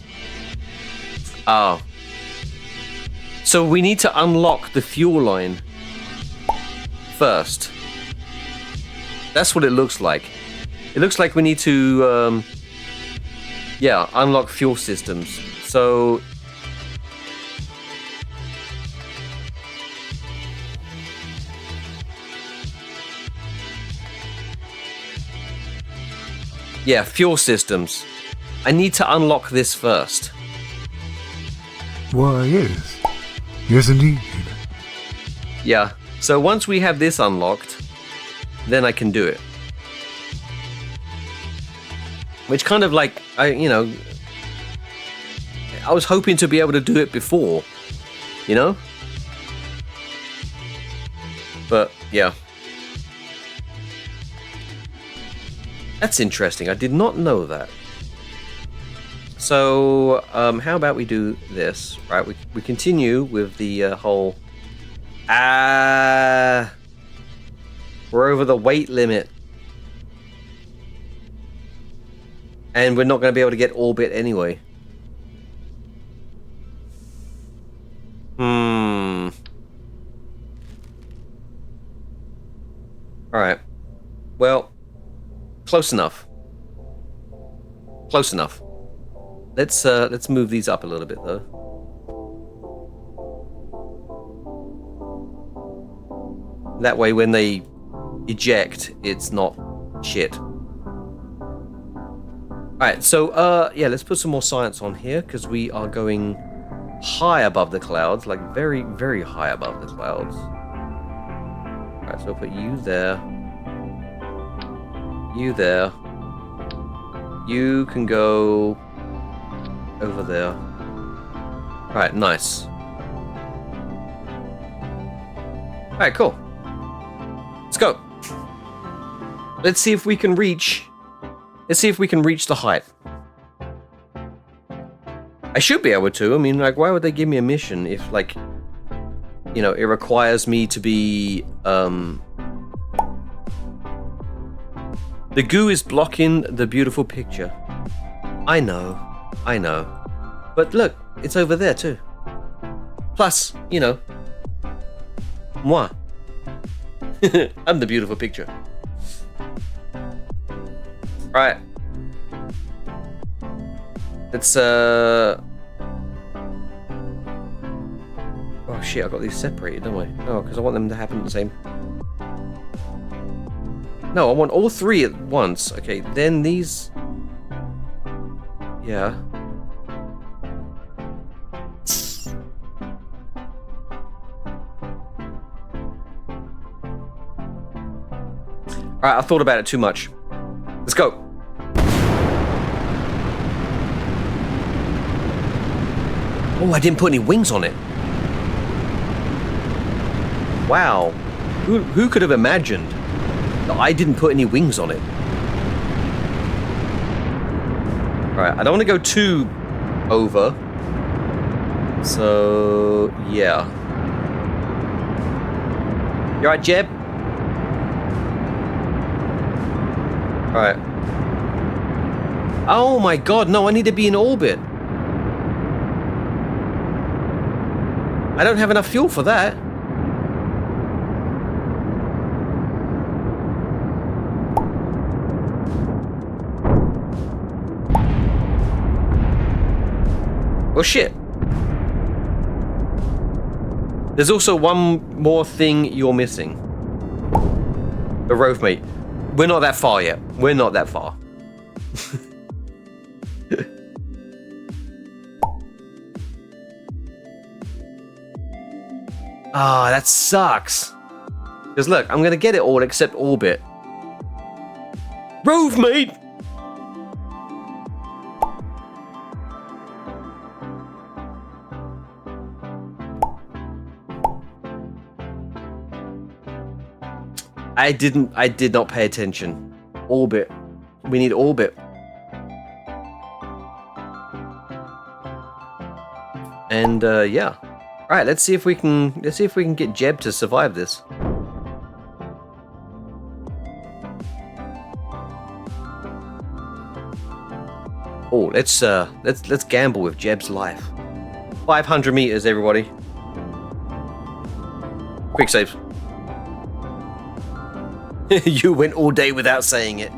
So we need to unlock the fuel line first. That's what it looks like. It looks like we need to, yeah, unlock fuel systems. So yeah, fuel systems. I need to unlock this first. Why, yes. Yes, indeed. Yeah, so once we have this unlocked, then I can do it. Which kind of like, I was hoping to be able to do it before, you know? But, yeah. That's interesting. I did not know that. So, how about we do this? Right, we continue with the whole... we're over the weight limit. And we're not going to be able to get orbit anyway. Alright. Well, close enough. Close enough. Let's move these up a little bit though. That way when they eject, it's not shit. Alright, so yeah, let's put some more science on here because we are going high above the clouds, like very, very high above the clouds. Alright, so I'll put you there. You there. You can go over there. Alright, nice. Alright, cool. Let's go. Let's see if we can reach... Let's see if we can reach the height. I should be able to. I mean, like, why would they give me a mission if, like, you know, it requires me to be, The goo is blocking the beautiful picture. I know. But look, it's over there too. Plus, you know, moi. I'm the beautiful picture. Right. Let's, Oh shit, I got these separated, don't I? Oh, because I want them to happen at the same... No, I want all three at once. Okay, then these... Yeah. Alright, I thought about it too much. Let's go. Oh, I didn't put any wings on it. Wow. Who could have imagined that I didn't put any wings on it? Alright, I don't want to go too over. So, yeah. You alright, Jeb? Alright. Oh my god, no, I need to be in orbit. I don't have enough fuel for that. Well, shit. There's also one more thing you're missing. The Rove mate. We're not that far yet. We're not that far. Ah, that sucks. Because look, I'm gonna get it all except orbit. Rove mate! I did not pay attention. Orbit. We need orbit. And yeah. Alright, let's see if we can get Jeb to survive this. Oh, let's gamble with Jeb's life. 500 meters, everybody. Quick saves. You went all day without saying it.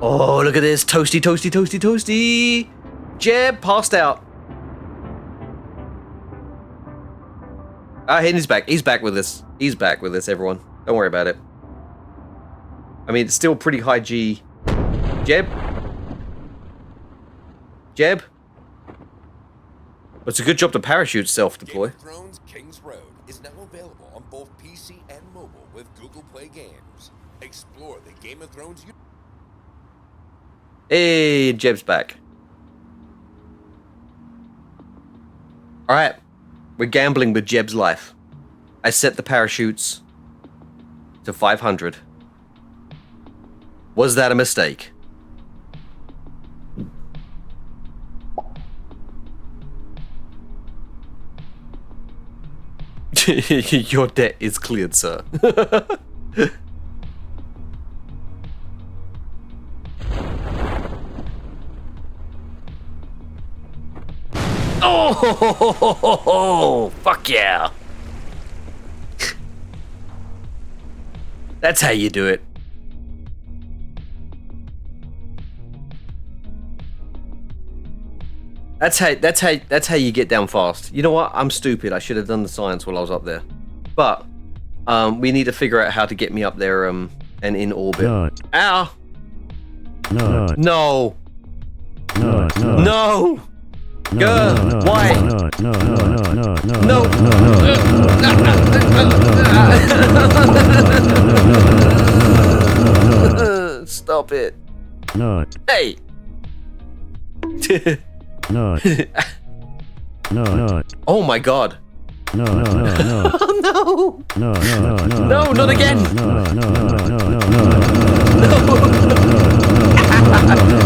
Oh, look at this. Toasty, toasty, toasty, toasty. Jeb passed out. Ah, he's back. He's back with us. He's back with us, everyone. Don't worry about it. I mean, it's still pretty high G. Jeb? Jeb? It's a good job to parachute self-deploy. Game of Thrones King's Road is now available on both PC and mobile with Google Play Games. Explore the Game of Thrones. Hey, Jeb's back. Alright. We're gambling with Jeb's life. I set the parachutes to 500. Was that a mistake? Your debt is cleared, sir. Oh, fuck yeah. That's how you do it. That's how you get down fast. You know what? I'm stupid. I should have done the science while I was up there. But we need to figure out how to get me up there and in orbit. Not. Ow! Not. No! No. No! Good. Why? No. Stop it. Not. Hey. Not. Not. Oh my god. No. Oh no. No, not again.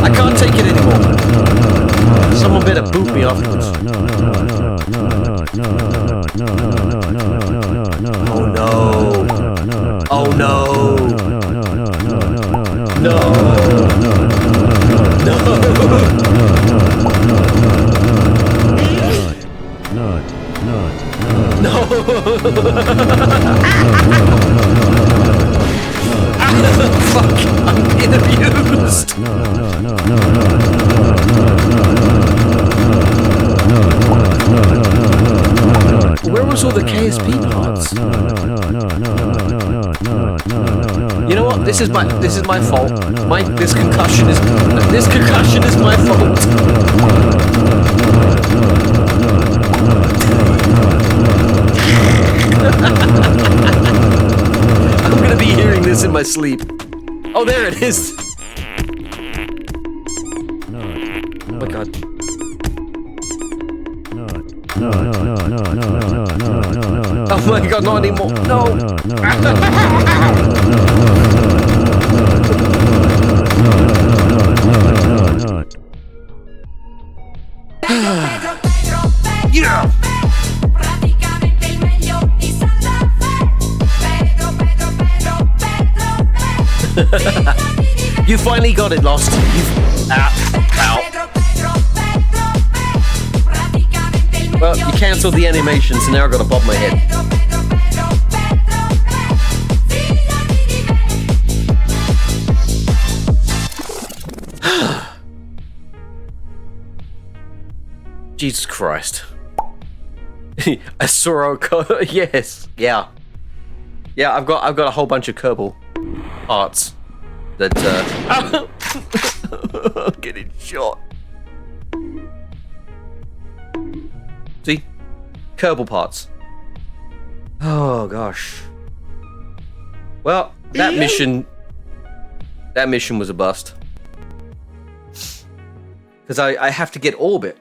I can't take it anymore. Someone better boot me afterwards. Oh no. Oh no. Fuck, I'm being abused. Where was all the KSP parts? You know what? This is my fault. This concussion is my fault. I'm gonna be hearing this in my sleep. Oh, there it is. Oh my god. No, no, no, no, no, no, no, no. Oh my god, not anymore. No. Yeah. You finally got it, Lost. Ow. Well, you cancelled the animation, so now I've got to bob my head. Jesus Christ. I saw a yes, yeah. Yeah, I've got a whole bunch of Kerbal parts that I'm getting shot. See? Kerbal parts. Oh gosh. Well, that mission was a bust. Because I have to get orbit.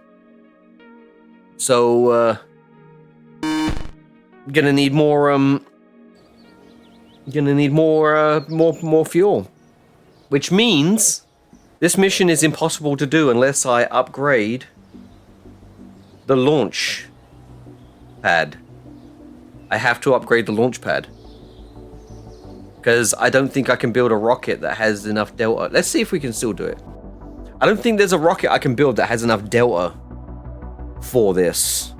So gonna need more more fuel. Which means this mission is impossible to do unless I upgrade the launch pad. I have to upgrade the launch pad. Because I don't think I can build a rocket that has enough delta. Let's see if we can still do it. I don't think there's a rocket I can build that has enough delta for this.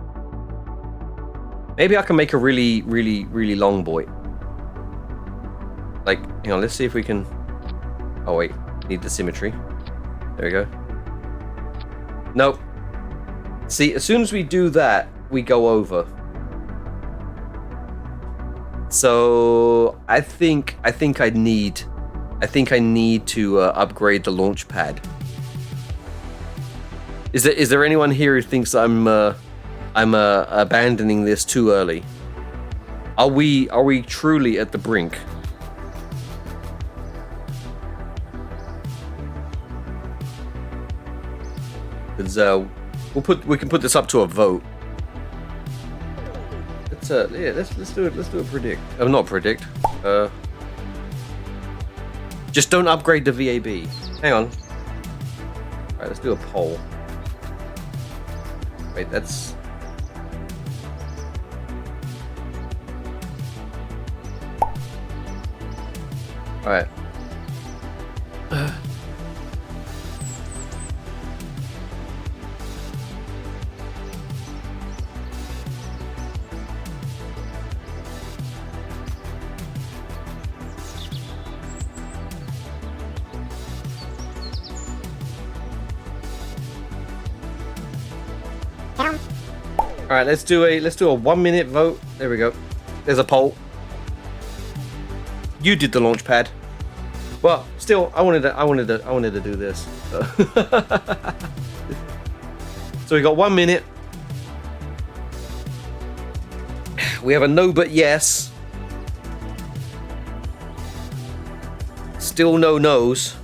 Maybe I can make a really long boy. Like, hang on, let's see if we can... Oh wait, need the symmetry. There we go. Nope. See, as soon as we do that, we go over. So I think I need to upgrade the launch pad. Is there anyone here who thinks I'm abandoning this too early? Are we truly at the brink? Because we can put this up to a vote. Let's do it. Let's do a predict. Oh, not predict. Just don't upgrade the VAB. Hang on. All right, let's do a poll. Wait, that's... Alright. Alright, let's do a 1 minute vote. There we go. There's a poll. You did the launch pad. Well, still, I wanted to do this. So we got 1 minute. We have a no but yes. Still no no's.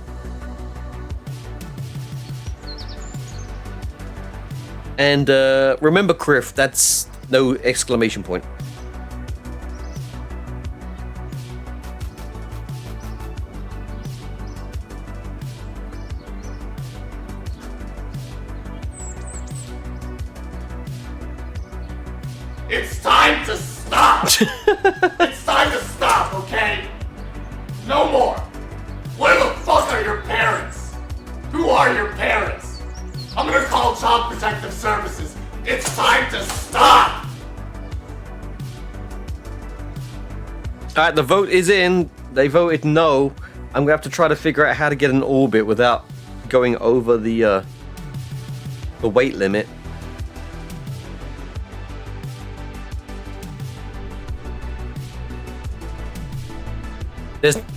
And remember, Criff, that's no exclamation point. It's time to stop! It's time to stop, okay? No more! Where the fuck are your parents? Who are your parents? I'm gonna call Child Protective Services. It's time to stop! Alright, the vote is in. They voted no. I'm gonna have to try to figure out how to get an orbit without going over the weight limit.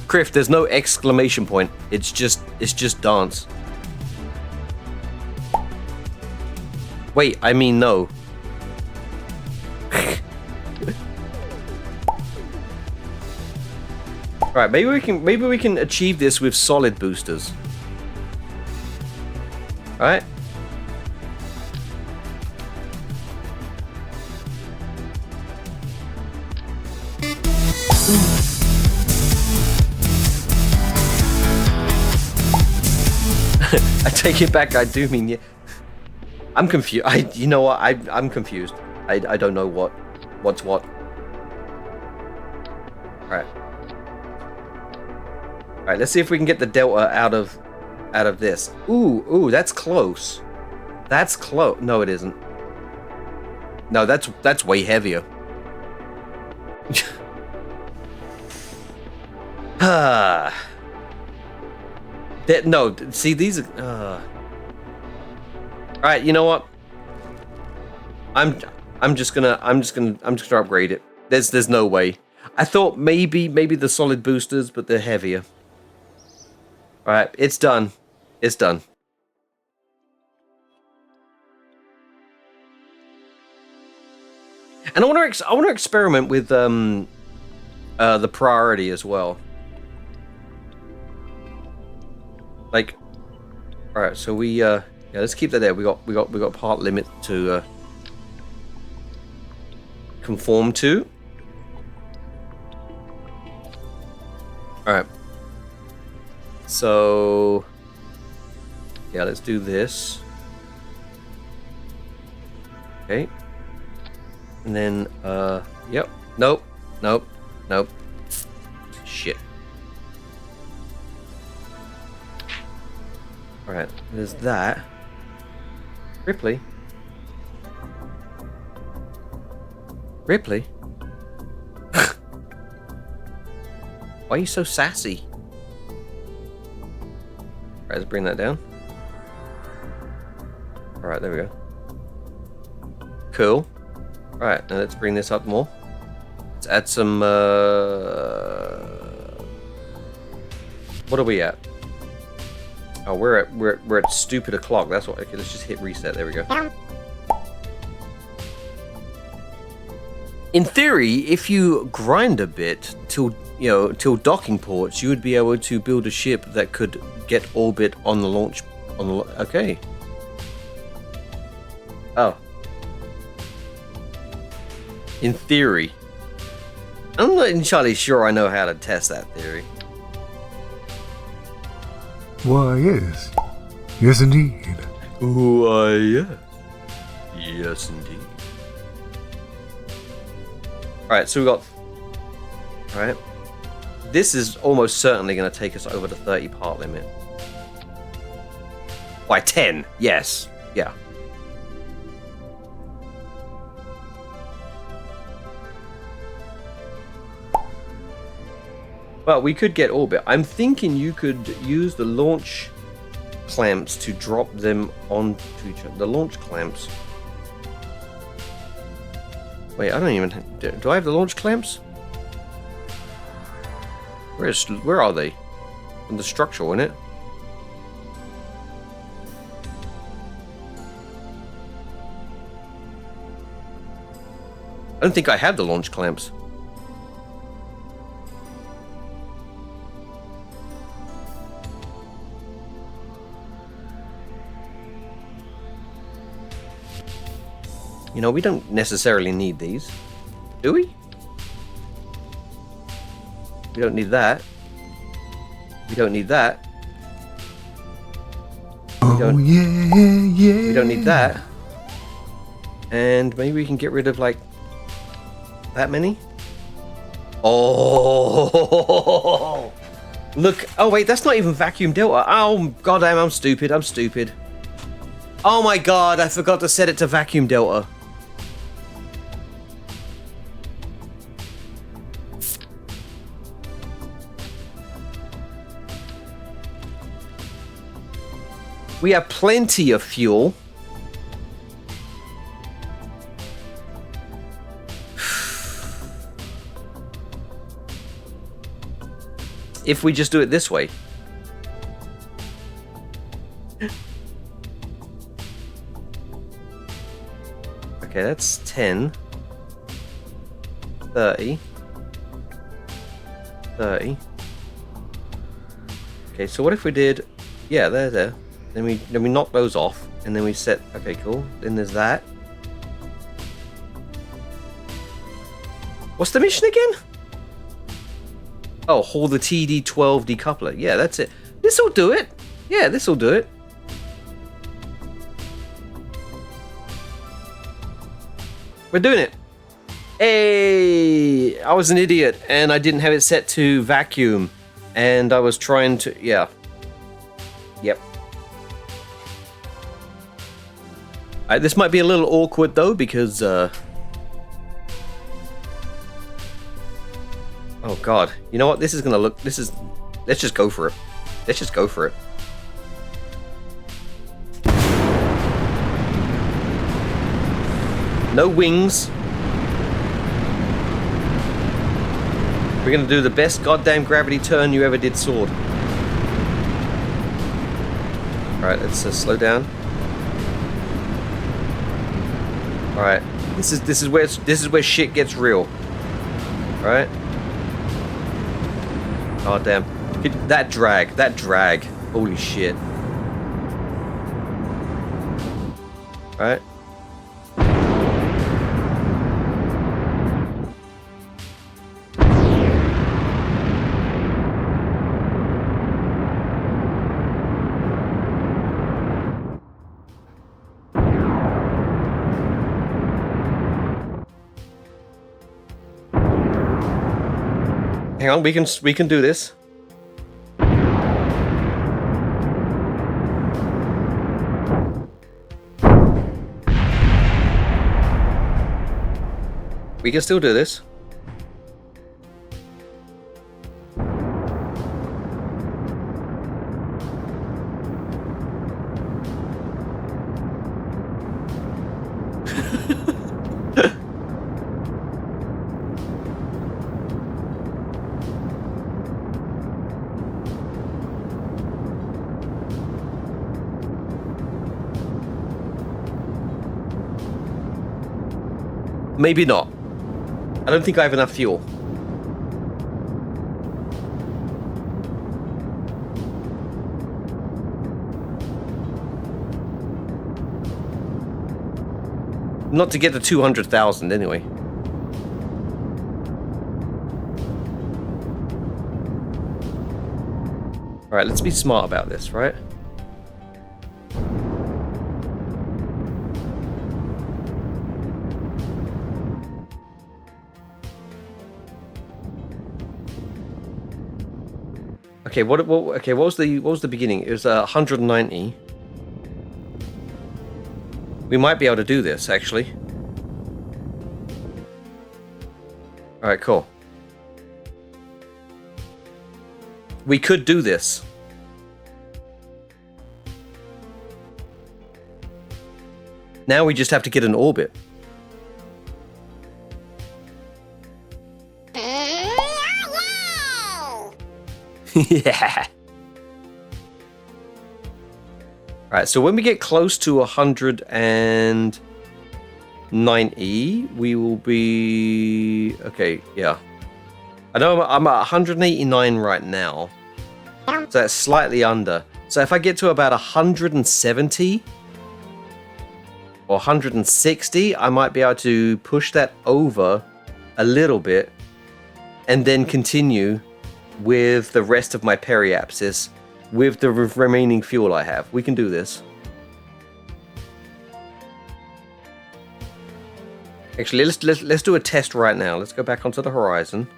Criff, there's no exclamation point. It's just dance. Wait, I mean no. Alright, maybe we can achieve this with solid boosters. Alright? I take it back. I do mean yeah. I'm confused. You know what? I'm confused. I don't know what's what. All right. All right. Let's see if we can get the delta out of this. Ooh, that's close. That's close. No, it isn't. No, that's way heavier. No, see these are. All right, you know what? I'm just gonna upgrade it. There's no way. I thought maybe the solid boosters, but they're heavier. All right, it's done. It's done. And I want to experiment with the priority as well. Like, all right, so we yeah, let's keep that there. We got part limit to conform to. All right. So yeah, let's do this. Okay. And then yep. Nope. Shit. All right, there's that. Ripley? Why are you so sassy? All right, let's bring that down. All right, there we go. Cool. All right, now let's bring this up more. Let's add some. What are we at? Oh, we're at stupid o'clock. That's what. Okay, let's just hit reset. There we go. In theory, if you grind a bit till docking ports, you would be able to build a ship that could get orbit on the launch. Okay. Oh. In theory. I'm not entirely sure I know how to test that theory. Why, yes. Yes, indeed. Why, yes. Yes, indeed. Alright, so we got... Alright. This is almost certainly going to take us over the 30 part limit. By 10, yes. Yeah. Well, we could get orbit. I'm thinking you could use the launch clamps to drop them onto each other. The launch clamps. Wait, I don't even... Do I have the launch clamps? Where are they? In the structure, isn't it? I don't think I have the launch clamps. You know, we don't necessarily need these, do we? We don't need that. We don't need that. We don't need that. And maybe we can get rid of, like, that many? Oh! Look. Oh, wait, that's not even vacuum delta. Oh, goddamn, I'm stupid. Oh my god, I forgot to set it to vacuum delta. We have plenty of fuel. If we just do it this way. Okay, that's 10. 30. 30. Okay, so what if we did... Yeah, there. Then we knock those off, and then we set... Okay, cool. Then there's that. What's the mission again? Oh, hold the TD12 decoupler. Yeah, that's it. This'll do it. Yeah, this'll do it. We're doing it. Hey, I was an idiot and I didn't have it set to vacuum. And I was trying to, yeah. Yep. This might be a little awkward though because, oh God. You know what? This is gonna look, let's just go for it. Let's just go for it. No wings. We're gonna do the best goddamn gravity turn you ever did, sword. Alright, let's slow down. Alright. This is where shit gets real. Alright. Oh damn. That drag. Holy shit. Alright. Hang on, we can do this. We can still do this. Maybe not. I don't think I have enough fuel. Not to get to 200,000 anyway. Alright, let's be smart about this, right? Okay, what was the beginning? It was 190. We might be able to do this, actually. Alright, cool. We could do this. Now we just have to get an orbit. Yeah. Alright, so when we get close to 190, we will be... Okay, yeah. I know I'm at 189 right now. So that's slightly under. So if I get to about 170 or 160, I might be able to push that over a little bit and then continue with the rest of my periapsis with the remaining fuel I have. We can do this. Actually, let's do a test right now. Let's go back onto the horizon.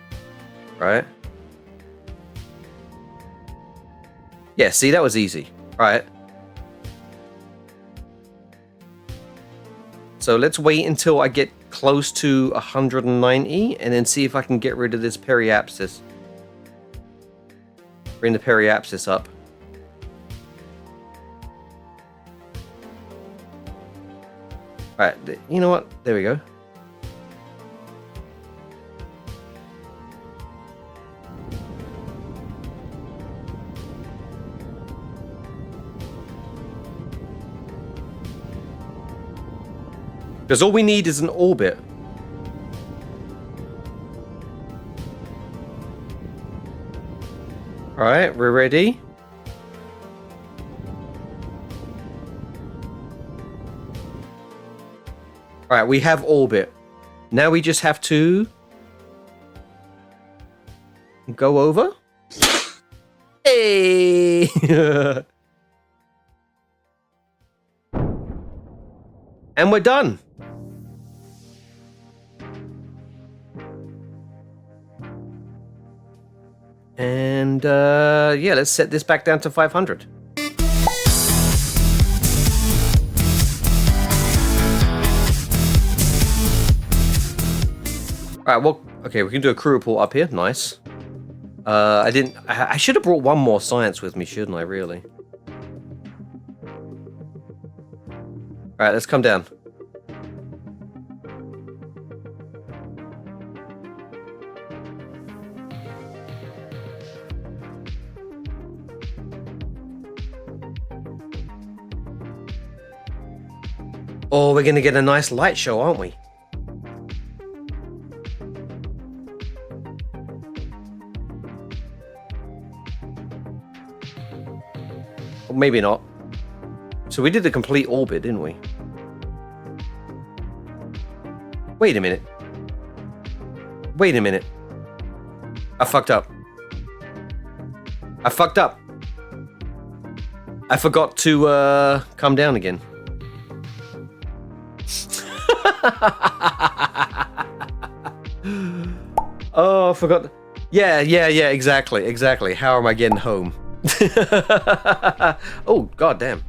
Right? Yeah, see, that was easy. Right. So let's wait until I get close to 190 and then see if I can get rid of this periapsis. Bring the periapsis up. Alright, you know what? There we go. Because all we need is an orbit. Alright, we're ready. Alright, we have orbit. Now we just have to go over. Hey! And we're done. And yeah, let's set this back down to 500. All right, well, okay, we can do a crew report up here. Nice. I should have brought one more science with me, shouldn't I, really? All right, let's come down. Oh, we're gonna get a nice light show, aren't we? Or maybe not. So we did the complete orbit, didn't we? Wait a minute. Wait a minute. I fucked up. I fucked up. I forgot to come down again. Oh, I forgot. Yeah, exactly. How am I getting home? Oh, goddamn.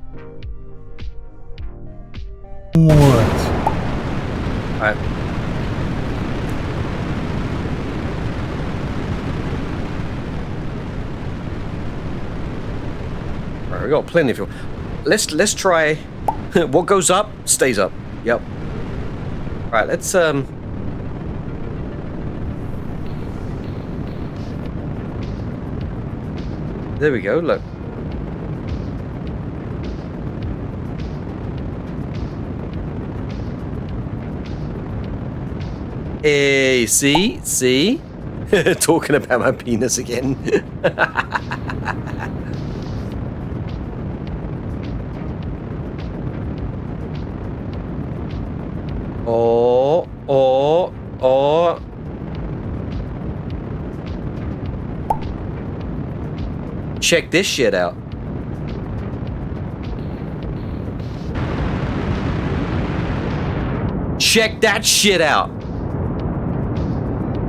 What? Alright. Alright, we got plenty of fuel. Let's try. What goes up stays up. Yep. Right, let's there we go, look. Hey, see? Talking about my penis again. Oh. Check this shit out. Check that shit out.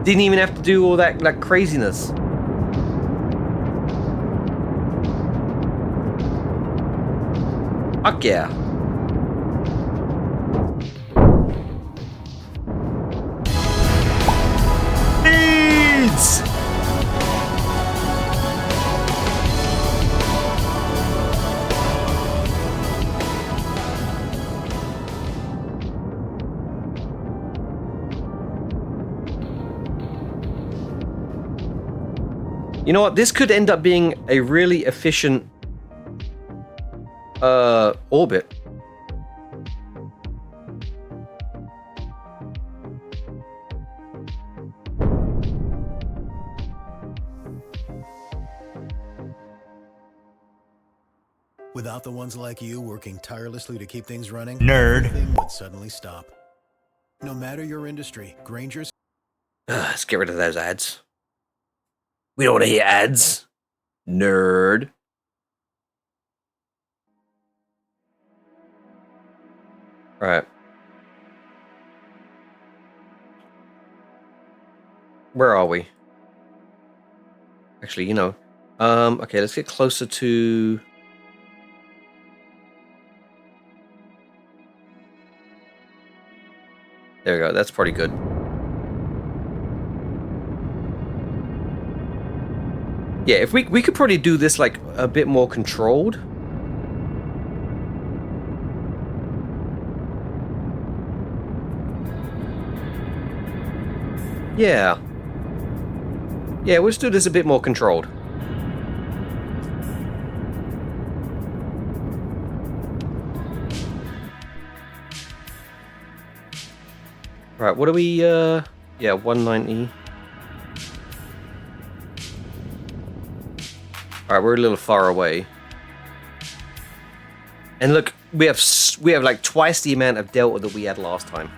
Didn't even have to do all that like craziness. Fuck yeah. Beads! You know what? This could end up being a really efficient orbit. Without the ones like you working tirelessly to keep things running, Nerd. everything would suddenly stop. No matter your industry, Granger's. Let's get rid of those ads. We don't want to hear ads. Nerd. Right. Where are we? Actually, you know. Okay, let's get closer to... There we go, that's pretty good. Yeah, if we could probably do this like a bit more controlled. Yeah. Yeah, we'll just do this a bit more controlled. Right, what are we, yeah, 190. Alright, we're a little far away. And look, we have like twice the amount of delta that we had last time.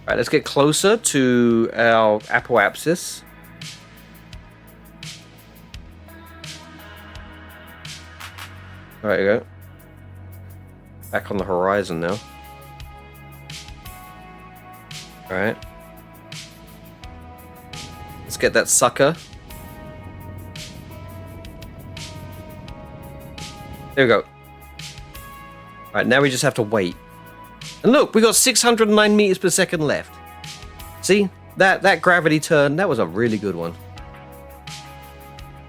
All right, let's get closer to our apoapsis. All right, there you go. Back on the horizon now. All right. Let's get that sucker. There we go. All right, now we just have to wait. And look, we got 609 meters per second left. See? That gravity turn, that was a really good one.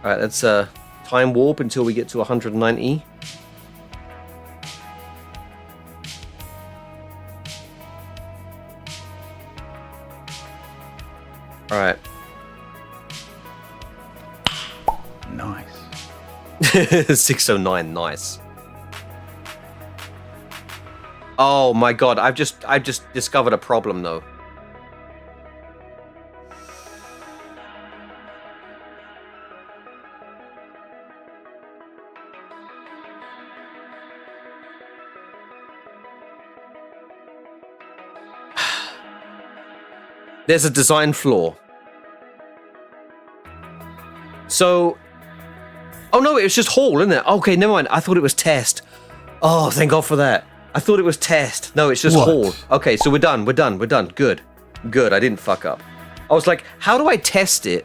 All right, let's time warp until we get to 190. All right. Nice. 609, nice. Oh my god, I've just discovered a problem though. There's a design flaw. So, oh no, it was just Hall, isn't it? Okay, never mind. I thought it was test. Oh, thank God for that. I thought it was test. No, it's just Hall. Okay, so we're done. Good. Good, I didn't fuck up. I was like, how do I test it,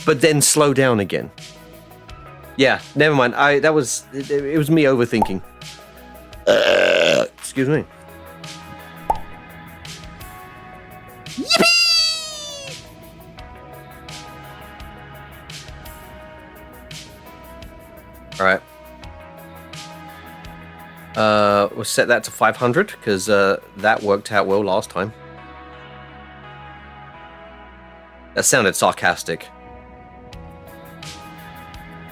but then slow down again? Yeah, never mind. It was me overthinking. Excuse me. Yippee! All right. We'll set that to 500 because that worked out well last time. That sounded sarcastic.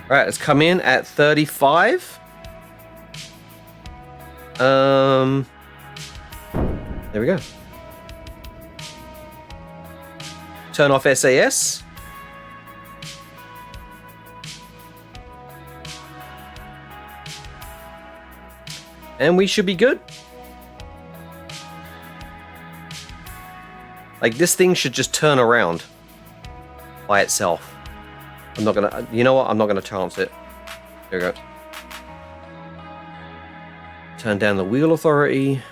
All right, let's come in at 35. There we go. Turn off SAS. And we should be good. Like, this thing should just turn around by itself. I'm not gonna, you know what? I'm not gonna chance it. There we go. Turn down the wheel authority.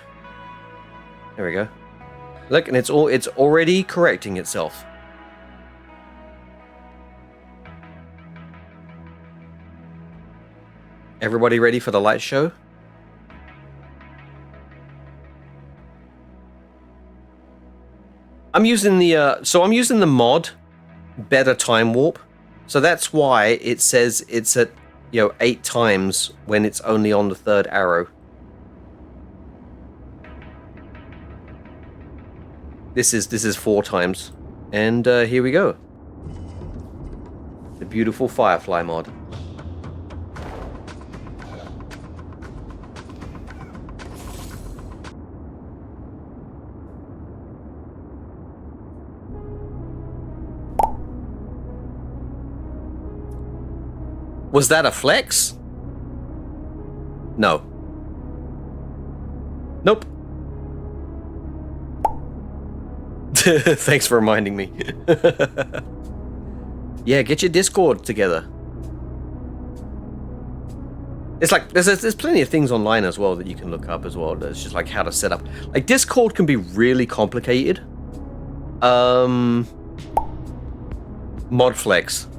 There we go. Look, and it's already correcting itself. Everybody ready for the light show? I'm using the mod Better Time Warp. So that's why it says it's at 8 times when it's only on the 3rd arrow. This is 4 times. And here we go. The beautiful Firefly mod. Was that a flex? No. Nope. Thanks for reminding me. Yeah, get your Discord together. It's like there's plenty of things online as well that you can look up as well. It's just like how to set up. Like, Discord can be really complicated. Mod flex.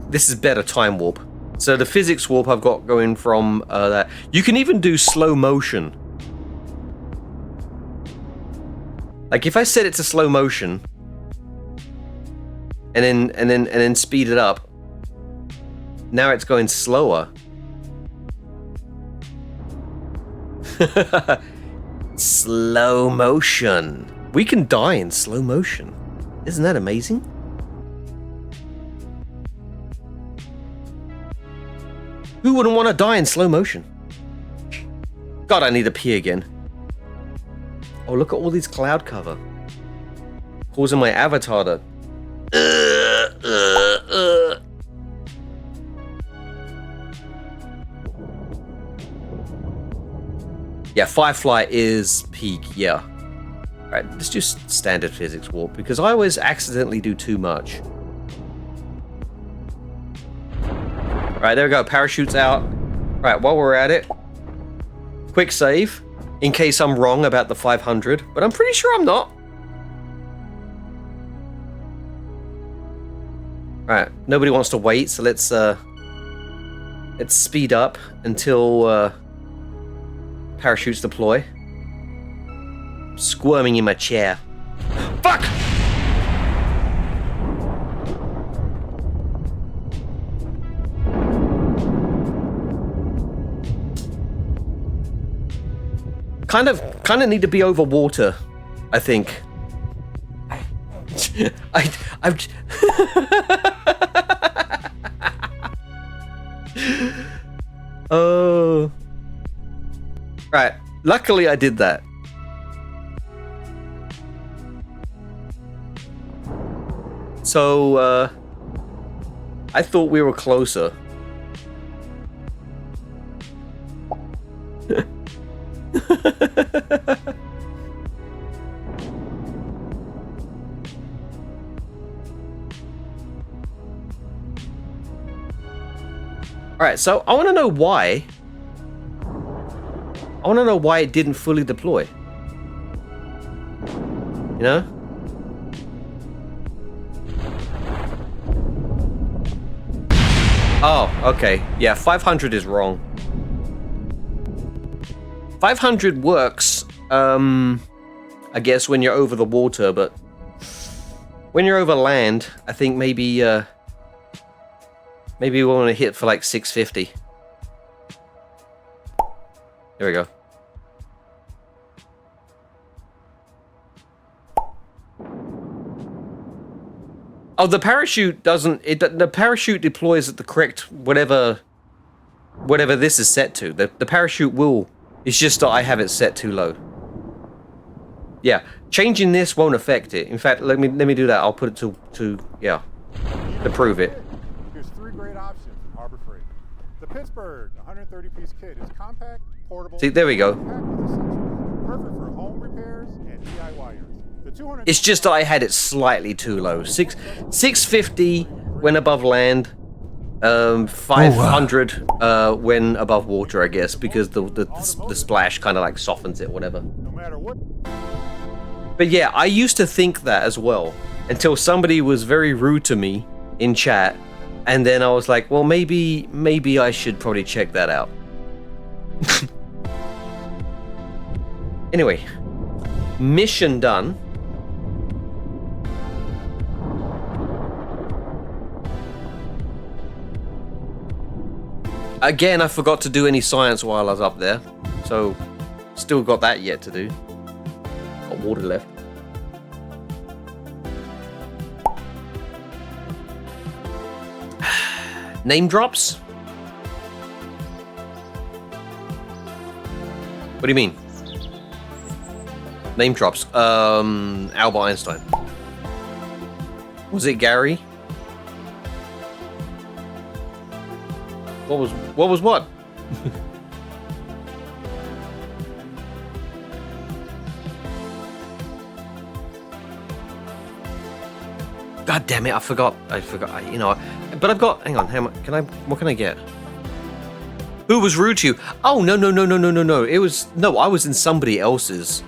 This is Better Time Warp. So the physics warp I've got going from that. You can even do slow motion. Like, if I set it to slow motion and then speed it up, now it's going slower. Slow motion. We can die in slow motion. Isn't that amazing? Who wouldn't want to die in slow motion? God, I need to pee again. Oh, look at all these cloud cover. Causing my avatar to... Yeah, Firefly is peak, yeah. Right, let's do standard physics warp because I always accidentally do too much. Right, there we go. Parachute's out. Right, while we're at it, quick save in case I'm wrong about the 500, but I'm pretty sure I'm not. Right, nobody wants to wait, so let's speed up until parachutes deploy. Squirming in my chair. Fuck! Kind of need to be over water, I think. I'm oh. Right. Luckily I did that. So I thought we were closer. Alright, so I want to know why. I want to know why it didn't fully deploy. You know? Oh, okay. Yeah, 500 is wrong. 500 works, I guess when you're over the water, but when you're over land, I think maybe we want to hit for like 650. There we go. Oh, the parachute doesn't. The parachute deploys at the correct whatever this is set to. The parachute will. It's just that I have it set too low. Yeah, changing this won't affect it. In fact, let me do that. I'll put it to yeah, to prove it. There's 3 great options in Harbor Freight. The Pittsburgh 130-piece kit is compact, portable. See, there we go. Perfect for home repairs and DIYers. It's just that I had it slightly too low. 650 when above land. 500 when above water, I guess, because the splash kind of like softens it, whatever. No matter what. But yeah, I used to think that as well until somebody was very rude to me in chat, and then I was like, well, maybe I should probably check that out. Anyway, mission done. Again, I forgot to do any science while I was up there, so still got that yet to do. Got water left. Name drops? What do you mean? Name drops. Albert Einstein. Was it Gary? What was what? God damn it! I forgot. You know, but I've got. Hang on. What can I get? Who was rude to you? Oh no! It was no. I was in somebody else's.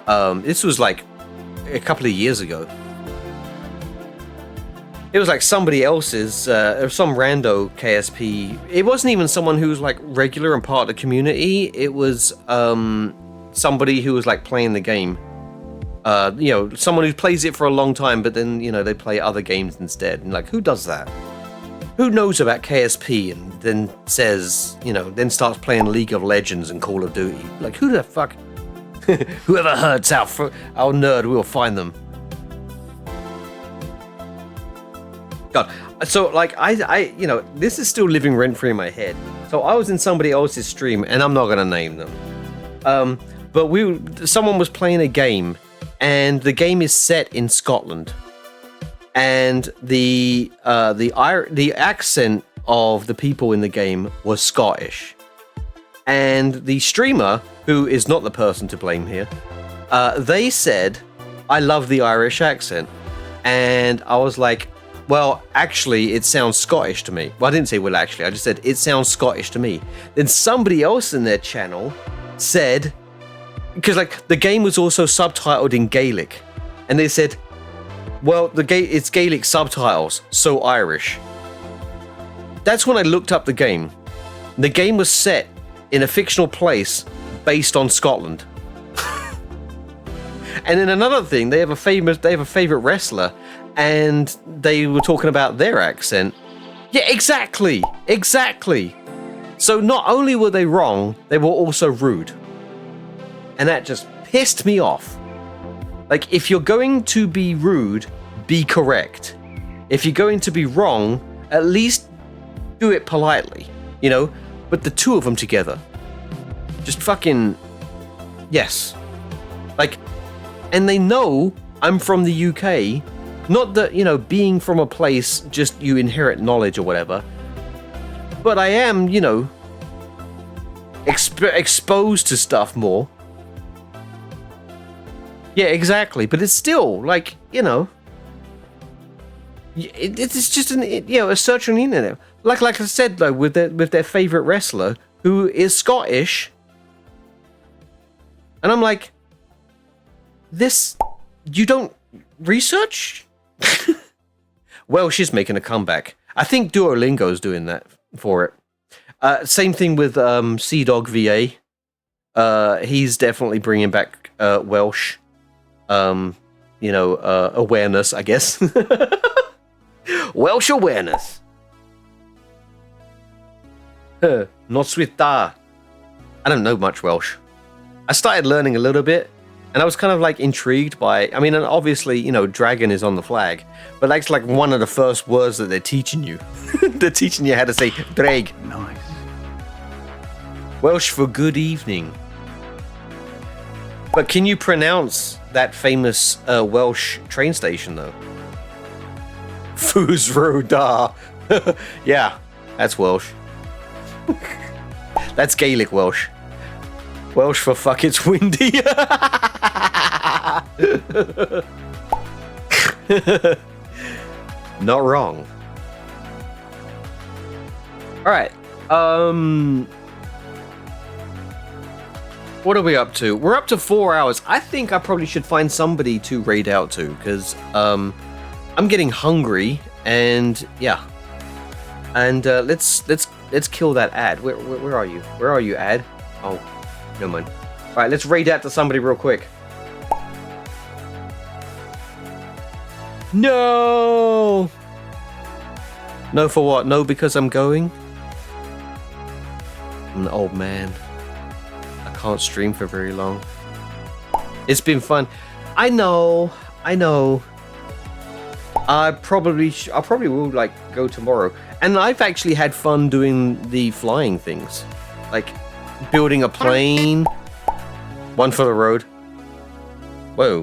This was like a couple of years ago. It was like somebody else's, some rando KSP. It wasn't even someone who was like regular and part of the community. It was somebody who was like playing the game. You know, someone who plays it for a long time, but then, you know, they play other games instead. And like, who does that? Who knows about KSP and then says, you know, then starts playing League of Legends and Call of Duty? Like, who the fuck? Whoever hurts our nerd, we'll find them. God, so like I, you know, this is still living rent free in my head. So I was in somebody else's stream, and I'm not gonna name them. But someone was playing a game, and the game is set in Scotland, and the accent of the people in the game was Scottish, and the streamer, who is not the person to blame here, They said, I love the Irish accent. And I was like, well, actually, it sounds Scottish to me. Well, I didn't say, well, actually, I just said, it sounds Scottish to me. Then somebody else in their channel said, because like the game was also subtitled in Gaelic. And they said, well, it's Gaelic subtitles, so Irish. That's when I looked up the game. The game was set in a fictional place based on Scotland. And then another thing, they have a favorite wrestler, and they were talking about their accent. Yeah, exactly. So not only were they wrong, they were also rude. And that just pissed me off. Like, if you're going to be rude, be correct. If you're going to be wrong, at least do it politely, you know? But the two of them together, just fucking, yes. Like, and they know I'm from the UK. Not that, you know, being from a place, just you inherit knowledge or whatever. But I am, you know, exposed to stuff more. Yeah, exactly. But it's still, like, you know, it's just a search on the internet. Like I said, though, with their favorite wrestler, who is Scottish. And I'm like, this, you don't research? Welsh is making a comeback. I think Duolingo's doing that for it. Same thing with Sea-Dog VA. He's definitely bringing back Welsh, awareness, I guess. Welsh awareness. Not sweet da. I don't know much Welsh. I started learning a little bit, and I was kind of like intrigued by, I mean, and obviously, you know, dragon is on the flag, but that's like one of the first words that they're teaching you. They're teaching you how to say drag. Nice. Welsh for good evening. But can you pronounce that famous Welsh train station, though? Foos Roda. Yeah, that's Welsh. That's Gaelic Welsh. Welsh for fuck it's windy. Not wrong. Alright. What are we up to? We're up to 4 hours. I think I probably should find somebody to raid out to, because I'm getting hungry, and yeah. And let's kill that ad. Where are you? Where are you, ad? Oh, never mind. All right, let's raid out to somebody real quick. No. No for what? No, because I'm going. I'm an old man. I can't stream for very long. It's been fun. I know. I probably will like go tomorrow. And I've actually had fun doing the flying things, like building a plane. One for the road. Whoa!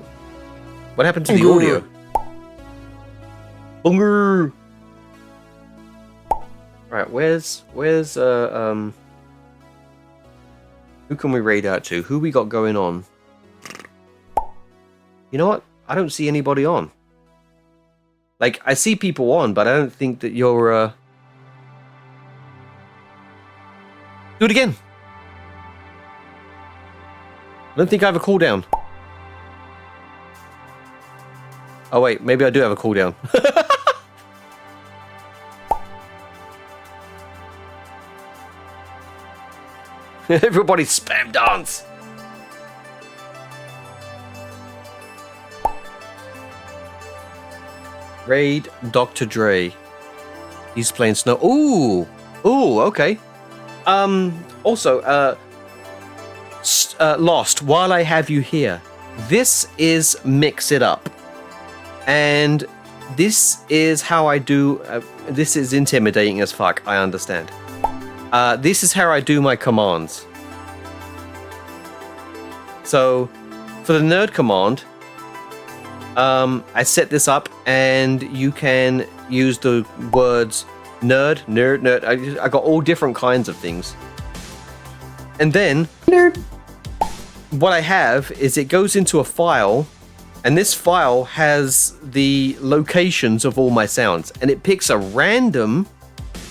What happened to the audio? Bunger. Right, where's who can we raid out to? Who we got going on? You know what? I don't see anybody on. Like, I see people on, but I don't think that you're do it again. I don't think I have a cooldown. Oh wait, maybe I do have a cooldown. Everybody spam dance! Raid Dr. Dre. He's playing Snow. Ooh! Ooh, okay. Also, Lost, while I have you here, this is Mix It Up. And this is how I do, this is intimidating as fuck, I understand. This is how I do my commands. So, for the nerd command, I set this up, and you can use the words nerd. I got all different kinds of things. And then, nerd. what I have is it goes into a file, and this file has the locations of all my sounds, and it picks a random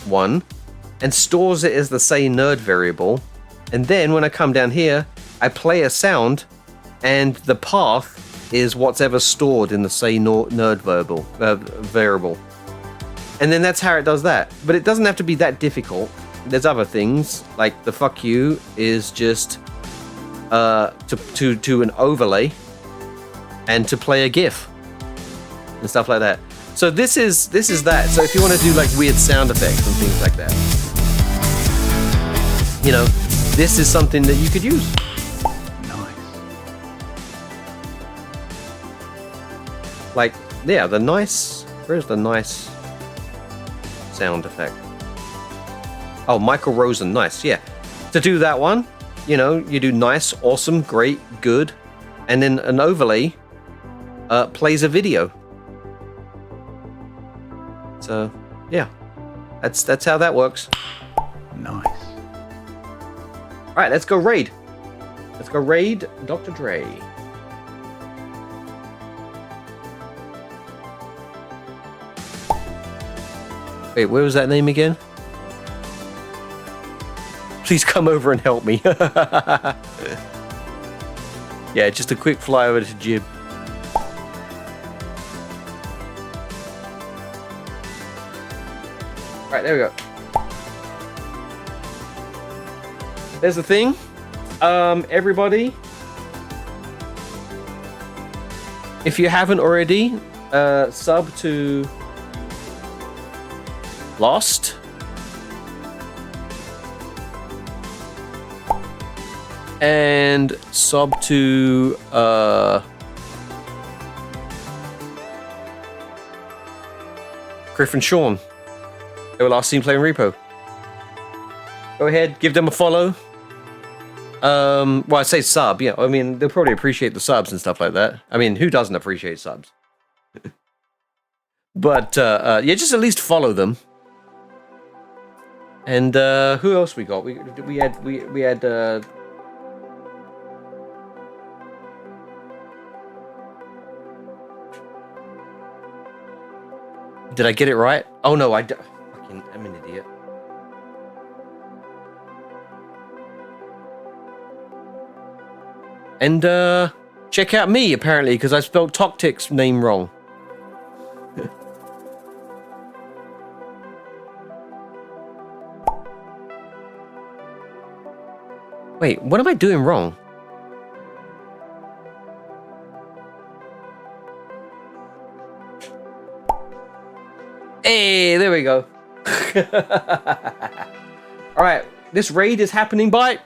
one and stores it as the say nerd variable. And then when I come down here, I play a sound, and the path is what's ever stored in the say nerd variable. And then that's how it does that. But it doesn't have to be that difficult. There's other things, like the fuck you is just to an overlay and to play a GIF and stuff like that. So this is that. So if you want to do like weird sound effects and things like that, you know, this is something that you could use. Like, yeah, the nice. Where's the nice sound effect? Oh, Michael Rosen, nice, yeah. To do that one, you know, you do nice, awesome, great, good, and then an overlay plays a video. So, yeah, that's how that works. Nice. All right, let's go raid. Let's go raid Dr. Dre. Wait, where was that name again? Please come over and help me. Yeah, just a quick fly over to Jib. Right, there we go. There's the thing. Everybody, if you haven't already, sub to Lost. And sub to Griffin Sean. They were last seen playing Repo. Go ahead, give them a follow. Well, I say sub, yeah. I mean, they'll probably appreciate the subs and stuff like that. I mean, who doesn't appreciate subs? But yeah, just at least follow them. And who else we got? We had did I get it right? Oh no, I'm an idiot. And check out me apparently because I spelled Toctic's name wrong. Wait, what am I doing wrong? Hey, there we go. All right, this raid is happening by